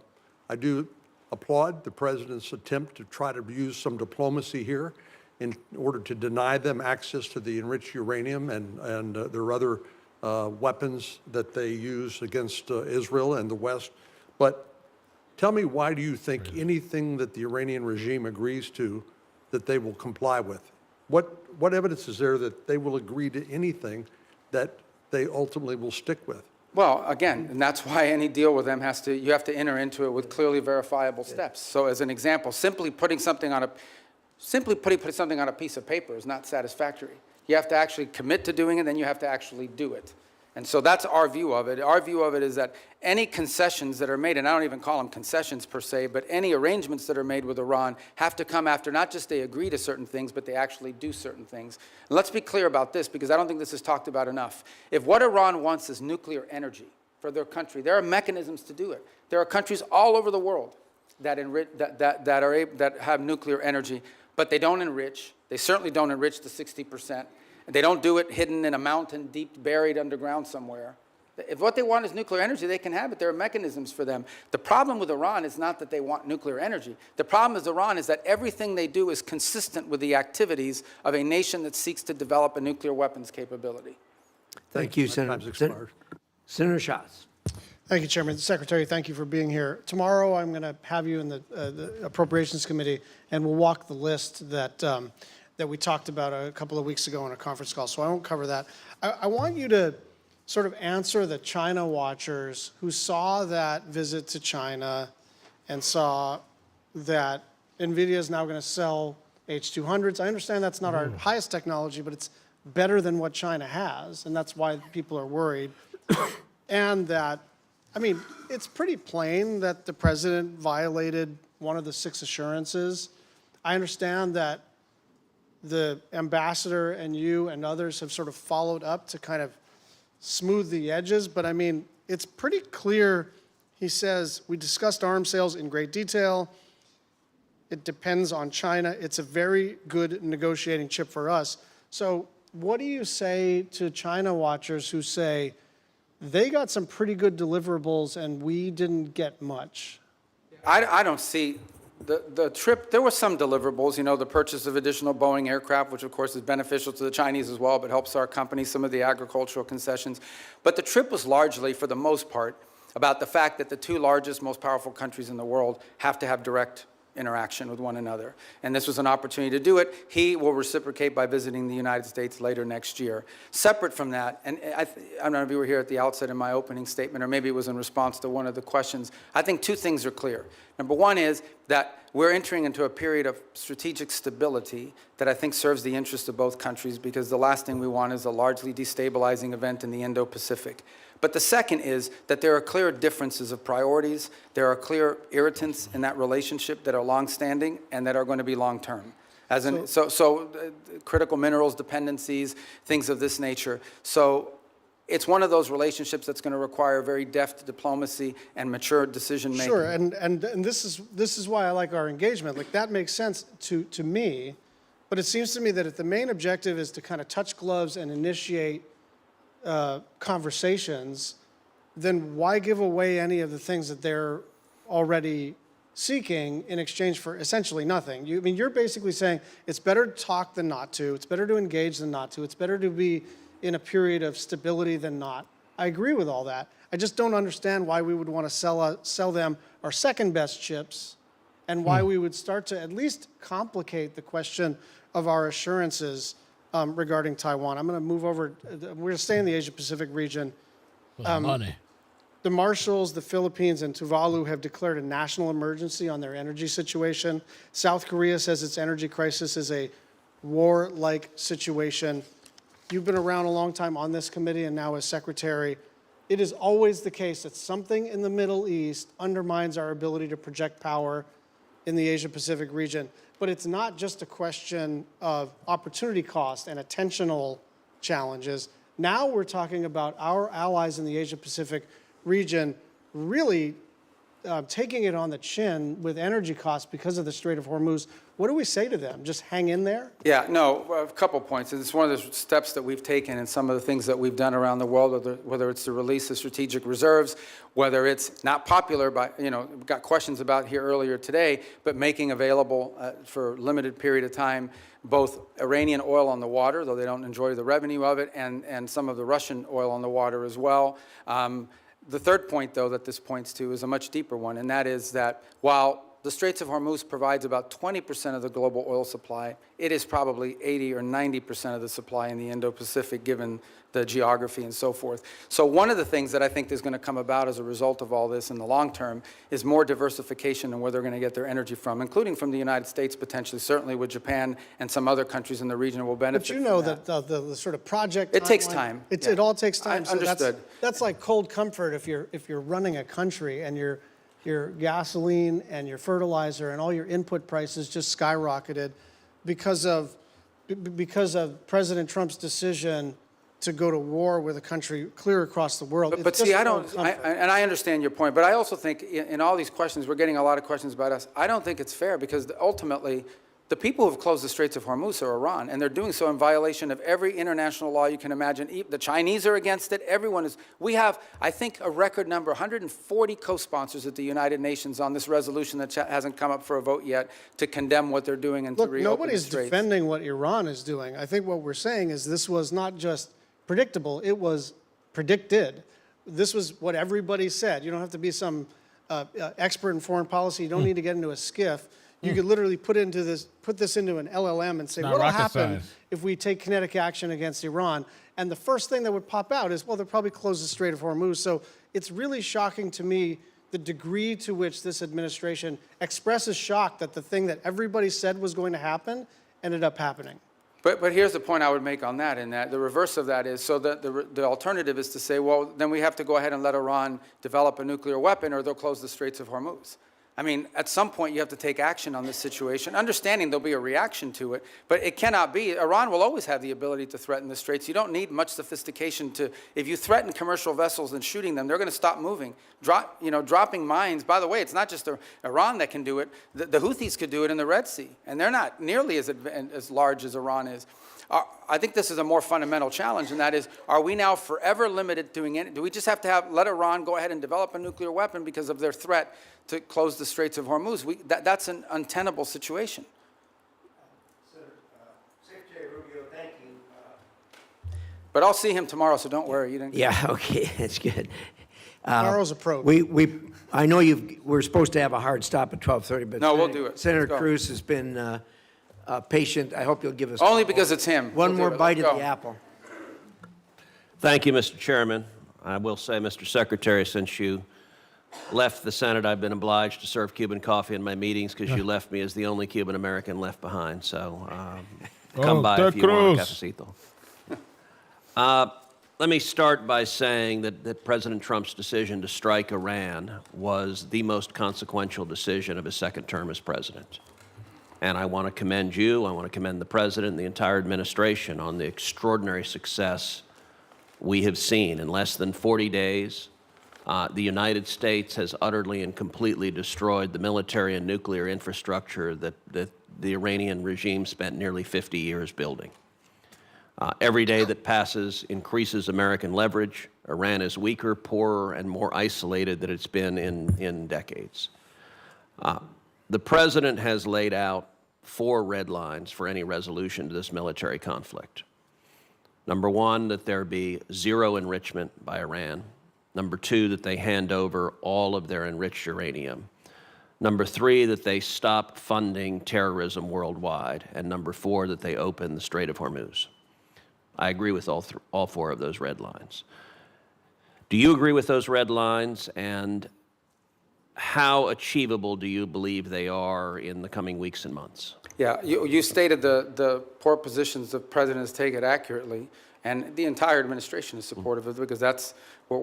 applaud the president's attempt to try to use some diplomacy here in order to deny them access to the enriched uranium and their other weapons that they use against Israel and the West. But tell me, why do you think anything that the Iranian regime agrees to that they will comply with? What evidence is there that they will agree to anything that they ultimately will stick with? Well, again, and that's why any deal with them you have to enter into it with clearly verifiable steps. So as an example, simply putting something on a piece of paper is not satisfactory. You have to actually commit to doing it, then you have to actually do it. And so that's our view of it. Our view of it is that any concessions that are made, and I don't even call them concessions per se, but any arrangements that are made with Iran have to come after not just they agree to certain things, but they actually do certain things. And let's be clear about this, because I don't think this is talked about enough. If what Iran wants is nuclear energy for their country, there are mechanisms to do it. There are countries all over the world that have nuclear energy, but they don't enrich. They certainly don't enrich to 60%. They don't do it hidden in a mountain, deep buried underground somewhere. If what they want is nuclear energy, they can have it. There are mechanisms for them. The problem with Iran is not that they want nuclear energy. The problem with Iran is that everything they do is consistent with the activities of a nation that seeks to develop a nuclear weapons capability. Thank you, Senator. Senator Schatz. Thank you, Chairman. Secretary, thank you for being here. Tomorrow, I'm going to have you in the Appropriations Committee, and we'll walk the list that we talked about a couple of weeks ago on a conference call, so I won't cover that. I want you to sort of answer the China watchers who saw that visit to China and saw that NVIDIA is now going to sell H200s. I understand that's not our highest technology, but it's better than what China has, and that's why people are worried. And that, I mean, it's pretty plain that the president violated one of the 6 assurances. I understand that the ambassador and you and others have sort of followed up to kind of smooth the edges, but I mean, it's pretty clear. He says, we discussed arms sales in great detail. It depends on China. It's a very good negotiating chip for us. So what do you say to China watchers who say they got some pretty good deliverables and we didn't get much? I don't see the trip. There were some deliverables, you know, the purchase of additional Boeing aircraft, which of course is beneficial to the Chinese as well, but helps our company, some of the agricultural concessions. But the trip was largely, for the most part, about the fact that the 2 largest, most powerful countries in the world have to have direct interaction with one another. And this was an opportunity to do it. He will reciprocate by visiting the United States later next year. Separate from that, and I don't know if you were here at the outset in my opening statement, or maybe it was in response to one of the questions, I think 2 things are clear. Number one is that we're entering into a period of strategic stability that I think serves the interests of both countries, because the last thing we want is a largely destabilizing event in the Indo-Pacific. But the second is that there are clear differences of priorities. There are clear irritants in that relationship that are longstanding and that are going to be long-term. As in, critical minerals dependencies, things of this nature. So it's one of those relationships that's going to require very deft diplomacy and mature decision-making. Sure, and this is why I like our engagement. Like, that makes sense to me, but it seems to me that if the main objective is to kind of touch gloves and initiate conversations, then why give away any of the things that they're already seeking in exchange for essentially nothing? I mean, you're basically saying it's better to talk than not to, it's better to engage than not to, it's better to be in a period of stability than not. I agree with all that. I just don't understand why we would want to sell them our second best chips, and why we would start to at least complicate the question of our assurances regarding Taiwan. I'm going to move over. We're going to stay in the Asia-Pacific region. Money. The Marshalls, the Philippines, and Tuvalu have declared a national emergency on their energy situation. South Korea says its energy crisis is a war-like situation. You've been around a long time on this committee and now as secretary. It is always the case that something in the Middle East undermines our ability to project power in the Asia-Pacific region. But it's not just a question of opportunity cost and attentional challenges. Now we're talking about our allies in the Asia-Pacific region really taking it on the chin with energy costs because of the Strait of Hormuz. What do we say to them? Just hang in there? Yeah, no, a couple points. It's one of the steps that we've taken and some of the things that we've done around the world, whether it's the release of strategic reserves, whether it's not popular, but, you know, we've got questions about here earlier today, but making available for a limited period of time both Iranian oil on the water, though they don't enjoy the revenue of it, and some of the Russian oil on the water as well. The third point, though, that this points to is a much deeper one, and that is that while the Straits of Hormuz provides about 20% of the global oil supply, it is probably 80 or 90% of the supply in the Indo-Pacific, given the geography and so forth. So one of the things that I think is going to come about as a result of all this in the long term is more diversification in where they're going to get their energy from, including from the United States potentially, certainly with Japan and some other countries in the region will benefit. But you know that the sort of project it takes timeline, time. It all takes time. So Understood. That's like cold comfort if you're running a country and your gasoline and your fertilizer and all your input prices just skyrocketed because of President Trump's decision to go to war with a country clear across the world. But see, and I understand your point, but I also think in all these questions, we're getting a lot of questions about us. I don't think it's fair because ultimately, the people who have closed the Straits of Hormuz are Iran, and they're doing so in violation of every international law you can imagine. The Chinese are against it. Everyone is. We have, I think, a record number, 140 co-sponsors at the United Nations on this resolution that hasn't come up for a vote yet to condemn what they're doing and to reopen nobody's the Straits. defending what Iran is doing. I think what we're saying is this was not just predictable, it was predicted. This was what everybody said. You don't have to be some expert in foreign policy. You don't need to get into a skiff. You could literally put this into an LLM and say, Not what will rocket happen science. if we take kinetic action against Iran? And the first thing that would pop out is, well, they'll probably close the Strait of Hormuz. So it's really shocking to me the degree to which this administration expresses shock that the thing that everybody said was going to happen ended up happening. But here's the point I would make on that, in that the reverse of that is, so that the alternative is to say, well, then we have to go ahead and let Iran develop a nuclear weapon or they'll close the Straits of Hormuz. I mean, at some point you have to take action on this situation, understanding there'll be a reaction to it, but it cannot be. Iran will always have the ability to threaten the Straits. You don't need much sophistication to, if you threaten commercial vessels and shooting them, they're going to stop moving. Dropping mines, by the way, it's not just Iran that can do it. The Houthis could do it in the Red Sea, and they're not nearly as large as Iran is. I think this is a more fundamental challenge, and that is, are we now forever limited doing it? Do we just have to let Iran go ahead and develop a nuclear weapon because of their threat to close the Straits of Hormuz? That's an untenable situation. Secretary Rubio, thank you. But I'll see him tomorrow, so don't worry. Yeah, okay, that's good. Tomorrow's a probe. I know we're supposed to have a hard stop at 12:30, but No, we'll do it. Senator Let's go. Cruz has been patient. I hope you'll give us Only because it's him. one We'll more do it. bite Let's of go. the apple. Thank you, Mr. Chairman. I will say, Mr. Secretary, since you left the Senate, I've been obliged to serve Cuban coffee in my meetings because you left me as the only Cuban American left behind. So come by if you want a cafecito. Let me start by saying that President Trump's decision to strike Iran was the most consequential decision of his second term as president. And I want to commend you, I want to commend the president and the entire administration on the extraordinary success we have seen. In less than 40 days, the United States has utterly and completely destroyed the military and nuclear infrastructure that the Iranian regime spent nearly 50 years building. Every day that passes increases American leverage. Iran is weaker, poorer, and more isolated than it's been in decades. The president has laid out 4 red lines for any resolution to this military conflict. Number 1, that there be zero enrichment by Iran. Number 2, that they hand over all of their enriched uranium. Number 3, that they stop funding terrorism worldwide. And number 4, that they open the Strait of Hormuz. I agree with all 4 of those red lines. Do you agree with those red lines, and how achievable do you believe they are in the coming weeks and months? Yeah, you stated the poor positions the president has taken accurately, and the entire administration is supportive of it because that's what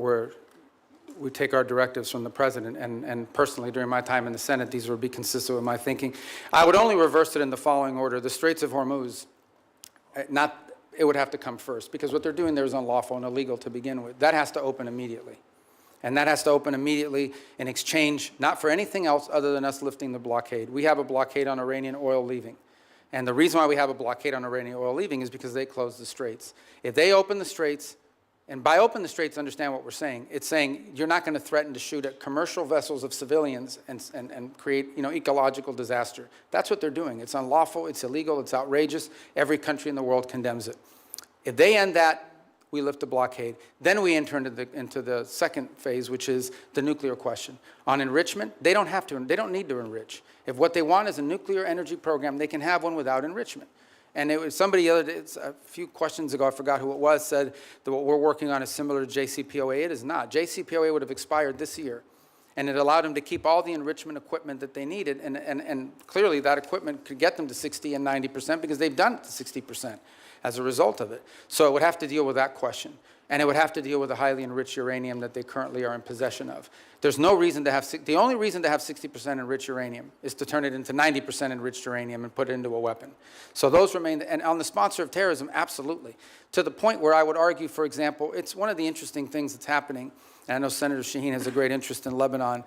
we take our directives from the president, and personally during my time in the Senate, these would be consistent with my thinking. I would only reverse it in the following order. The Straits of Hormuz, it would have to come first because what they're doing there is unlawful and illegal to begin with. That has to open immediately. And that has to open immediately in exchange, not for anything else other than us lifting the blockade. We have a blockade on Iranian oil leaving. And the reason why we have a blockade on Iranian oil leaving is because they closed the straits. If they open the straits, and by open the straits, understand what we're saying. It's saying you're not going to threaten to shoot at commercial vessels of civilians and create ecological disaster. That's what they're doing. It's unlawful, it's illegal, it's outrageous. Every country in the world condemns it. If they end that, we lift the blockade. Then we enter into the second phase, which is the nuclear question. On enrichment, they don't have to, they don't need to enrich. If what they want is a nuclear energy program, they can have one without enrichment. And it was somebody the other day, a few questions ago, I forgot who it was, said that what we're working on is similar to JCPOA. It is not. JCPOA would have expired this year. And it allowed them to keep all the enrichment equipment that they needed. And clearly that equipment could get them to 60 and 90% because they've done it to 60% as a result of it. So it would have to deal with that question. And it would have to deal with the highly enriched uranium that they currently are in possession of. There's no reason to have, the only reason to have 60% enriched uranium is to turn it into 90% enriched uranium and put it into a weapon. So those remain, and on the sponsor of terrorism, absolutely. To the point where I would argue, for example, it's one of the interesting things that's happening, and I know Senator Shaheen has a great interest in Lebanon.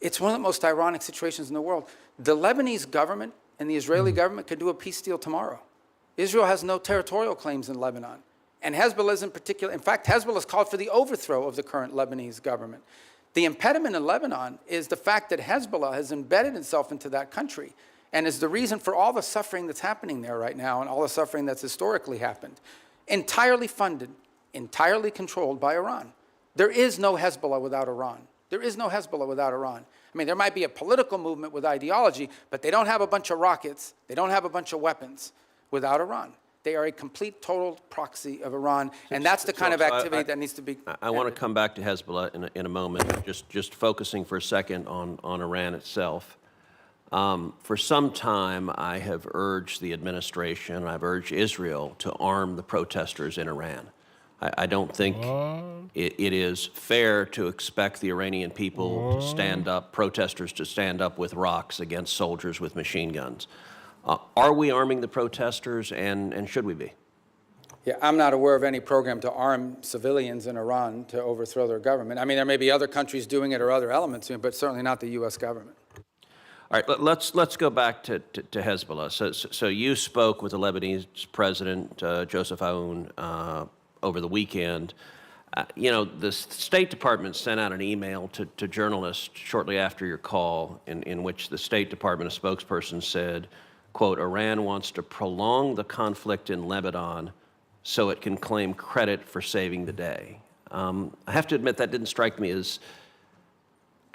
It's one of the most ironic situations in the world. The Lebanese government and the Israeli government could do a peace deal tomorrow. Israel has no territorial claims in Lebanon. And Hezbollah is in particular, in fact, Hezbollah has called for the overthrow of the current Lebanese government. The impediment in Lebanon is the fact that Hezbollah has embedded itself into that country and is the reason for all the suffering that's happening there right now and all the suffering that's historically happened. Entirely funded, entirely controlled by Iran. There is no Hezbollah without Iran. There is no Hezbollah without Iran. I mean, there might be a political movement with ideology, but they don't have a bunch of rockets. They don't have a bunch of weapons without Iran. They are a complete, total proxy of Iran, and that's the kind of activity that needs to be. I want to come back to Hezbollah in a moment, just focusing for a second on Iran itself. For some time, I have urged the administration, I've urged Israel to arm the protesters in Iran. I don't think it is fair to expect the Iranian people to stand up, protesters to stand up with rocks against soldiers with machine guns. Are we arming the protesters, and should we be? Yeah, I'm not aware of any program to arm civilians in Iran to overthrow their government. I mean, there may be other countries doing it or other elements doing it, but certainly not the U.S. government. All right, let's go back to Hezbollah. So you spoke with the Lebanese president, Joseph Aoun, over the weekend. You know, the State Department sent out an email to journalists shortly after your call in which the State Department, a spokesperson, said, quote, Iran wants to prolong the conflict in Lebanon so it can claim credit for saving the day. I have to admit that didn't strike me as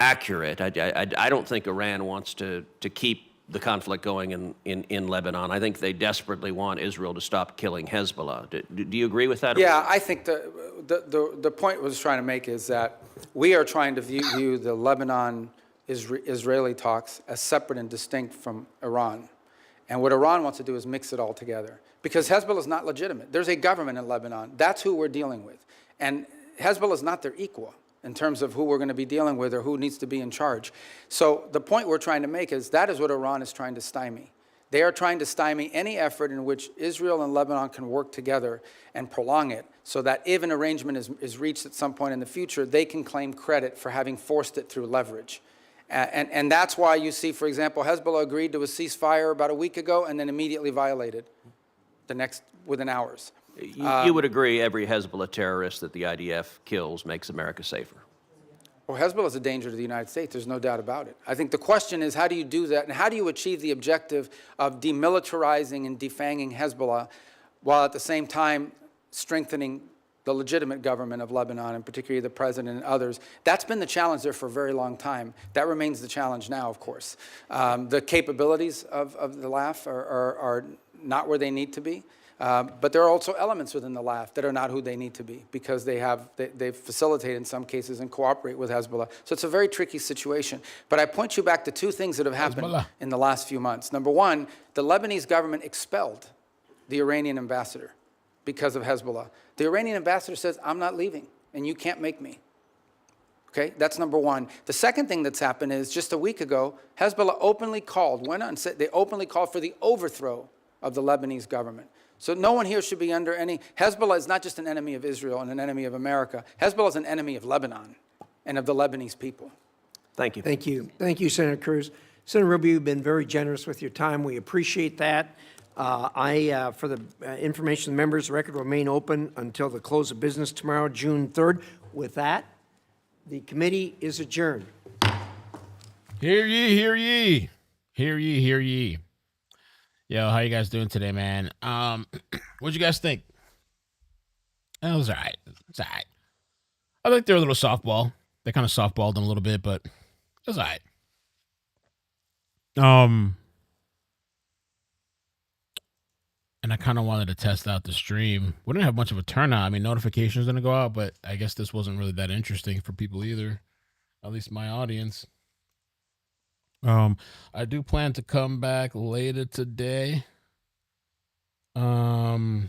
accurate. I don't think Iran wants to keep the conflict going in Lebanon. I think they desperately want Israel to stop killing Hezbollah. Do you agree with that? Yeah, I think the point I was trying to make is that we are trying to view the Lebanon-Israeli talks as separate and distinct from Iran. And what Iran wants to do is mix it all together. Because Hezbollah is not legitimate. There's a government in Lebanon. That's who we're dealing with. And Hezbollah is not their equal in terms of who we're going to be dealing with or who needs to be in charge. So the point we're trying to make is that is what Iran is trying to stymie. They are trying to stymie any effort in which Israel and Lebanon can work together and prolong it so that if an arrangement is reached at some point in the future, they can claim credit for having forced it through leverage. And that's why you see, for example, Hezbollah agreed to a ceasefire about a week ago and then immediately violated within hours. You would agree every Hezbollah terrorist that the IDF kills makes America safer? Well, Hezbollah is a danger to the United States. There's no doubt about it. I think the question is, how do you do that? And how do you achieve the objective of demilitarizing and defanging Hezbollah while at the same time strengthening the legitimate government of Lebanon, and particularly the president and others? That's been the challenge there for a very long time. That remains the challenge now, of course. The capabilities of the LAF are not where they need to be. But there are also elements within the LAF that are not who they need to be because they facilitate in some cases and cooperate with Hezbollah. So it's a very tricky situation. But I point you back to two things that have happened in the last few months. Number one, the Lebanese government expelled the Iranian ambassador because of Hezbollah. The Iranian ambassador says, I'm not leaving, and you can't make me. Okay, that's number one. The second thing that's happened is just a week ago, Hezbollah openly called, went on and said they openly called for the overthrow of the Lebanese government. So no one here should be under any, Hezbollah is not just an enemy of Israel and an enemy of America. Hezbollah is an enemy of Lebanon and of the Lebanese people. Thank you. Thank you. Thank you, Senator Cruz. Senator Rubio, you've been very generous with your time. We appreciate that. For the information of the members, the record will remain open until the close of business tomorrow, June 3rd. With that, the committee is adjourned. Hear ye, hear ye. Hear ye, hear ye. Yo, how you guys doing today, man? What'd you guys think? It was all right. It's all right. I think they're a little softball. They kind of softballed them a little bit, but it was all right. And I kind of wanted to test out the stream. We didn't have much of a turnout. I mean, notifications didn't go out, but I guess this wasn't really that interesting for people either. At least my audience. I do plan to come back later today. There's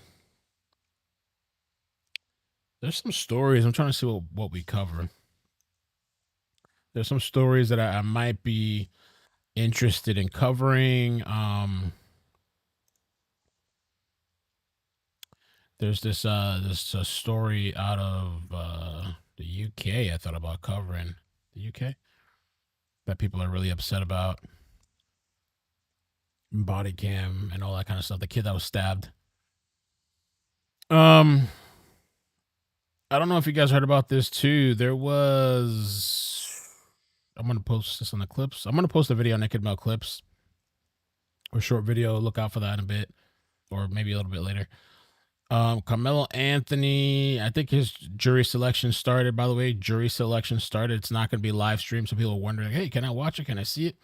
some stories. I'm trying to see what we cover. There's some stories that I might be interested in covering. There's this story out of the UK I thought about covering. The UK? That people are really upset about. Body cam and all that kind of stuff. The kid that was stabbed. I don't know if you guys heard about this too. There was... I'm going to post this on the clips. I'm going to post a video on Naked Mail Clips. Or short video. Look out for that in a bit. Or maybe a little bit later. Carmelo Anthony, I think his jury selection started, by the way. Jury selection started. It's not going to be live streamed. So people are wondering, hey, can I watch it? Can I see it?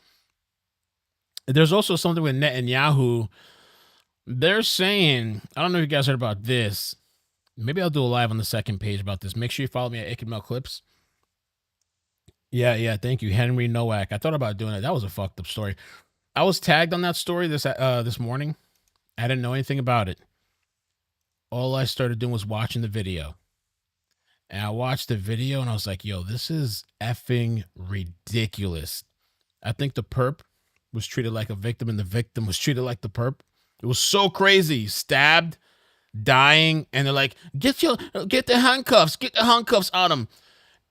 There's also something with Netanyahu. They're saying, I don't know if you guys heard about this. Maybe I'll do a live on the second page about this. Make sure you follow me at Ikemel Clips. Yeah, thank you, Henry Nowak. I thought about doing it. That was a fucked up story. I was tagged on that story this morning. I didn't know anything about it. All I started doing was watching the video. And I watched the video and I was like, yo, this is effing ridiculous. I think the perp was treated like a victim and the victim was treated like the perp. It was so crazy. Stabbed, dying, and they're like, get the handcuffs on him.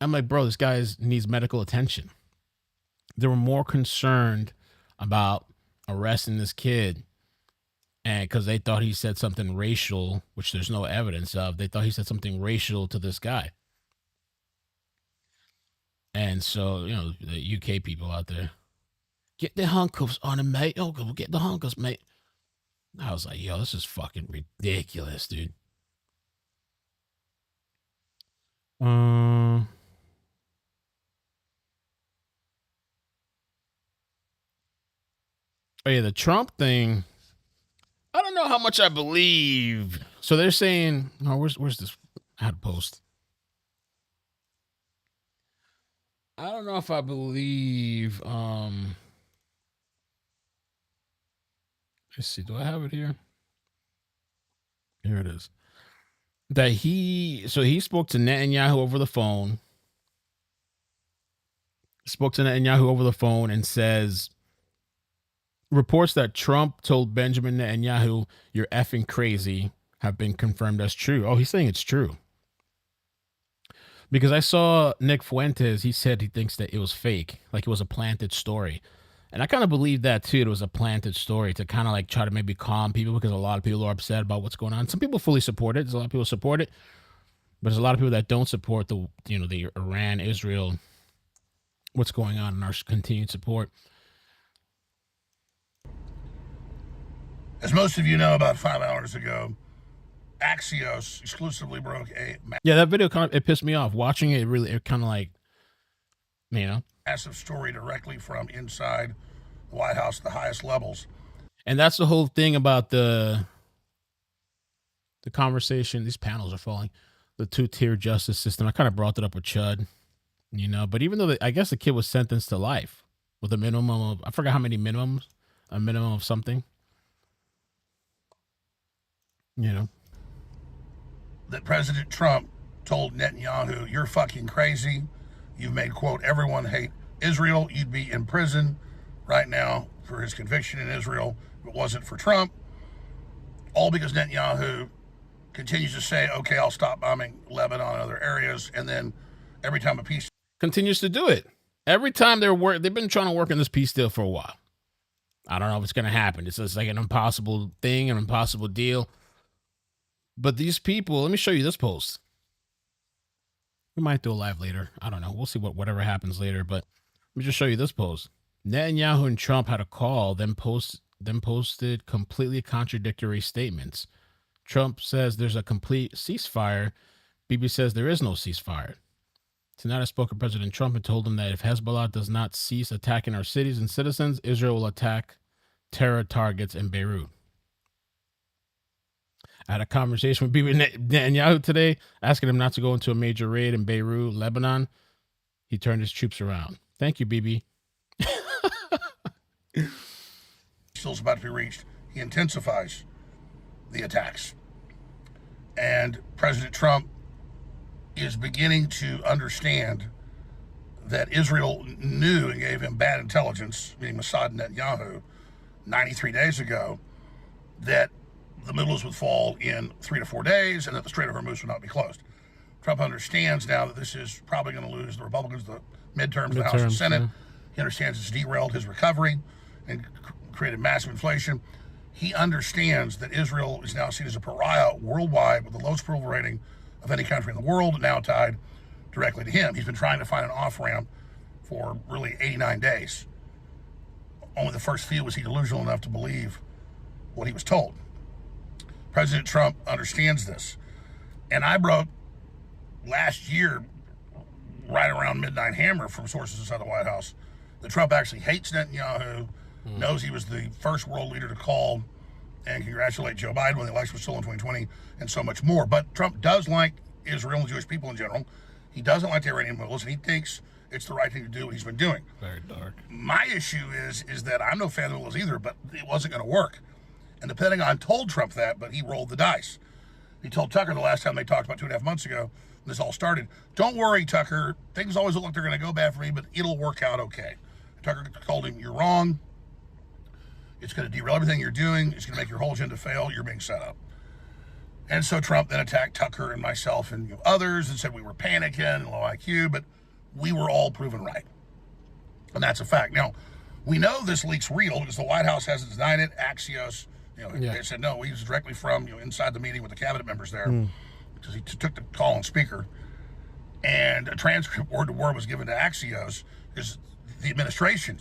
I'm like, bro, this guy needs medical attention. They were more concerned about arresting this kid, and because they thought he said something racial, which there's no evidence of. They thought he said something racial to this guy. And so, you know, the UK people out there, get the handcuffs on him, mate. Oh, get the handcuffs, mate. I was like, yo, this is fucking ridiculous, dude. Oh yeah, the Trump thing. I don't know how much I believe. So they're saying, oh, where's this? I had a post. I don't know if I believe. Let's see. Do I have it here? Here it is. That he spoke to Netanyahu over the phone. And says, reports that Trump told Benjamin Netanyahu, "You're effing crazy," have been confirmed as true. Oh, he's saying it's true. Because I saw Nick Fuentes, he said he thinks that it was fake, like it was a planted story. And I kind of believe that too. It was a planted story to kind of like try to maybe calm people, because a lot of people are upset about what's going on. Some people fully support it. There's a lot of people support it, but there's a lot of people that don't support the Iran, Israel, what's going on, and our continued support. As most of you know, about 5 hours ago, Axios exclusively broke a that video it pissed me off. Watching it, it kind of like, massive story directly from inside the White House, the highest levels. And that's the whole thing about the conversation. These panels are falling. The two-tier justice system. I kind of brought it up with Chud, but even though I guess the kid was sentenced to life with a minimum of, I forgot how many minimums, a minimum of something. That President Trump told Netanyahu, "You're fucking crazy. You've made, quote, everyone hate Israel. You'd be in prison right now for his conviction in Israel if it wasn't for Trump." All because Netanyahu continues to say, okay, I'll stop bombing Lebanon and other areas. And then every time a peace continues to do it. Every time they've been trying to work on this peace deal for a while. I don't know if it's going to happen. It's just like an impossible thing, an impossible deal. But these people, let me show you this post. We might do a live later. I don't know. We'll see whatever happens later. But let me just show you this post. Netanyahu and Trump had a call, then posted completely contradictory statements. Trump says there's a complete ceasefire. Bibi says there is no ceasefire. Tonight I spoke with President Trump and told him that if Hezbollah does not cease attacking our cities and citizens, Israel will attack terror targets in Beirut. I had a conversation with Bibi Netanyahu today, asking him not to go into a major raid in Beirut, Lebanon. He turned his troops around. Thank you, Bibi. still is about to be reached, he intensifies the attacks. And President Trump is beginning to understand that Israel knew and gave him bad intelligence, meaning Mossad and Netanyahu, 93 days ago, that the Middle East would fall in 3 to 4 days and that the Strait of Hormuz would not be closed. Trump understands now that this is probably going to lose the Republicans, the midterms, the House and Senate. Yeah. He understands it's derailed his recovery and created massive inflation. He understands that Israel is now seen as a pariah worldwide with the lowest approval rating of any country in the world, now tied directly to him. He's been trying to find an off-ramp for really 89 days. Only the first few was he delusional enough to believe what he was told. President Trump understands this. And I broke last year, right around midnight hammer from sources inside the White House, that Trump actually hates Netanyahu, knows he was the first world leader to call and congratulate Joe Biden when the election was stolen in 2020, and so much more. But Trump does like Israel and Jewish people in general. He doesn't like the Iranian mullahs, and he thinks it's the right thing to do what he's been doing. Very dark. My issue is that I'm no fan of the mullahs either, but it wasn't going to work. And the Pentagon told Trump that, but he rolled the dice. He told Tucker the last time they talked about 2.5 months ago, when this all started, don't worry, Tucker, things always look like they're going to go bad for me, but it'll work out okay. Tucker told him, you're wrong. It's going to derail everything you're doing. It's going to make your whole agenda fail. You're being set up. And so Trump then attacked Tucker and myself and others and said we were panicking and low IQ, but we were all proven right. And that's a fact. Now, we know this leak's real because the White House hasn't denied it. Axios, they said, no, we was directly from inside the meeting with the cabinet members there because he took the call on speaker. And a transcript word to word was given to Axios because the administration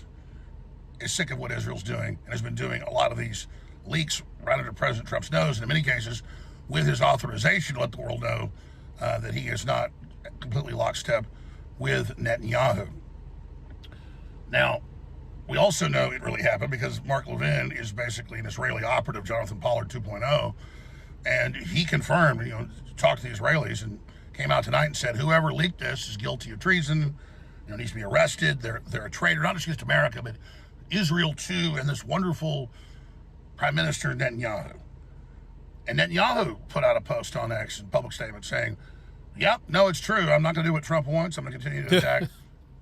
is sick of what Israel's doing and has been doing a lot of these leaks right under President Trump's nose, and in many cases with his authorization to let the world know that he is not completely lockstep with Netanyahu. Now, we also know it really happened because Mark Levin is basically an Israeli operative, Jonathan Pollard 2.0, and he confirmed, talked to the Israelis and came out tonight and said whoever leaked this is guilty of treason, needs to be arrested. They're a traitor, not just against America, but Israel too, and this wonderful Prime Minister Netanyahu. And Netanyahu put out a post on X, a public statement saying, yep, no, it's true. I'm not going to do what Trump wants. I'm going to continue to attack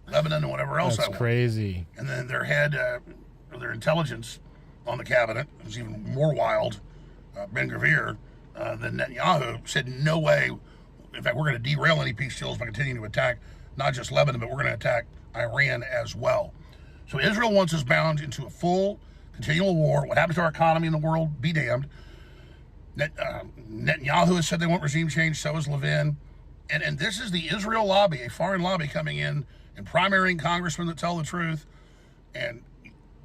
Lebanon and whatever else I That's want. crazy. And then their head, their intelligence on the cabinet, was even more wild, Ben Gvir, than Netanyahu, said no way. In fact, we're going to derail any peace deals by continuing to attack not just Lebanon, but we're going to attack Iran as well. So Israel wants us bound into a full, continual war. What happens to our economy in the world, be damned. Netanyahu has said they want regime change, so has Levin. And this is the Israel lobby, a foreign lobby coming in and primarying congressmen that tell the truth and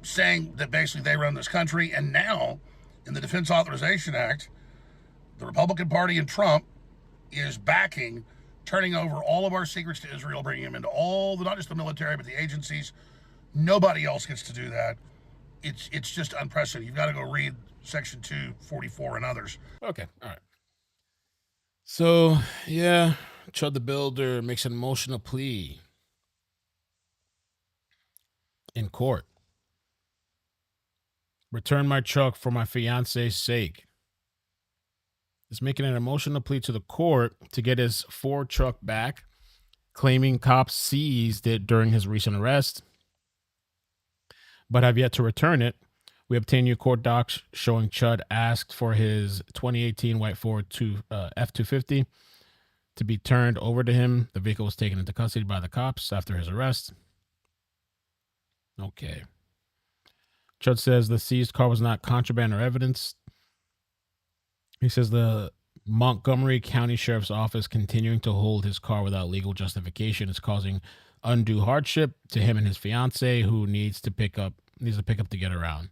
saying that basically they run this country. And now, in the Defense Authorization Act, the Republican Party and Trump is backing turning over all of our secrets to Israel, bringing them into all the, not just the military, but the agencies. Nobody else gets to do that. It's just unprecedented. You've got to go read Section 244 and others. Okay, all right. So, yeah, Chud the Builder makes an emotional plea in court. Return my truck for my fiance's sake. Is making an emotional plea to the court to get his Ford truck back, claiming cops seized it during his recent arrest, but have yet to return it. We obtained new court docs showing Chud asked for his 2018 white Ford F-250 to be turned over to him. The vehicle was taken into custody by the cops after his arrest. Okay. Chud says the seized car was not contraband or evidence. He says the Montgomery County Sheriff's Office continuing to hold his car without legal justification is causing undue hardship to him and his fiance, who needs to pick up to get around.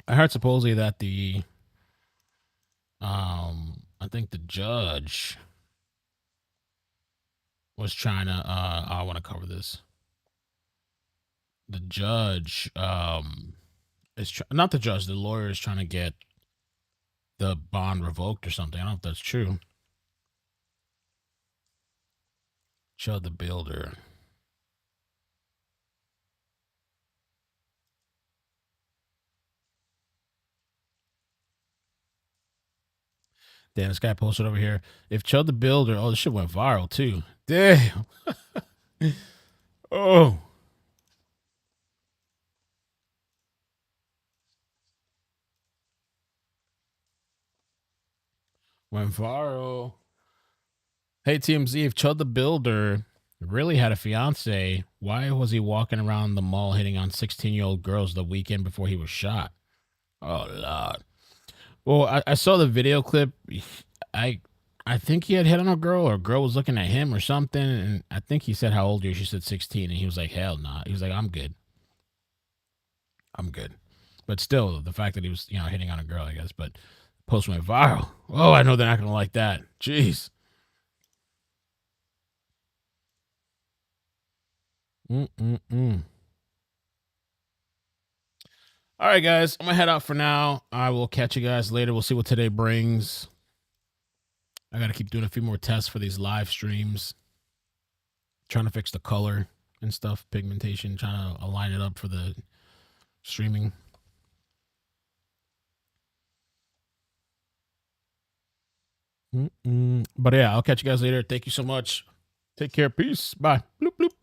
I heard supposedly that I think the judge was trying to. I want to cover this. The judge, not the judge. The lawyer is trying to get the bond revoked or something. I don't know if that's true. Chud the Builder. Damn, this guy posted over here. If Chud the Builder, this shit went viral too. Damn. Oh. Went viral. Hey, TMZ, if Chud the Builder really had a fiance, why was he walking around the mall hitting on 16-year-old girls the weekend before he was shot? Oh, Lord. Well, I saw the video clip. I think he had hit on a girl, or a girl was looking at him or something, and I think he said, how old are you? She said 16, and he was like, hell nah. He was like, I'm good. I'm good. But still, the fact that he was, hitting on a girl, I guess. But post went viral. Oh, I know they're not going to like that. Jeez. All right, guys. I'm going to head out for now. I will catch you guys later. We'll see what today brings. I got to keep doing a few more tests for these live streams. Trying to fix the color and stuff, pigmentation, trying to align it up for the streaming. But yeah, I'll catch you guys later. Thank you so much. Take care. Peace. Bye. Bloop, bloop.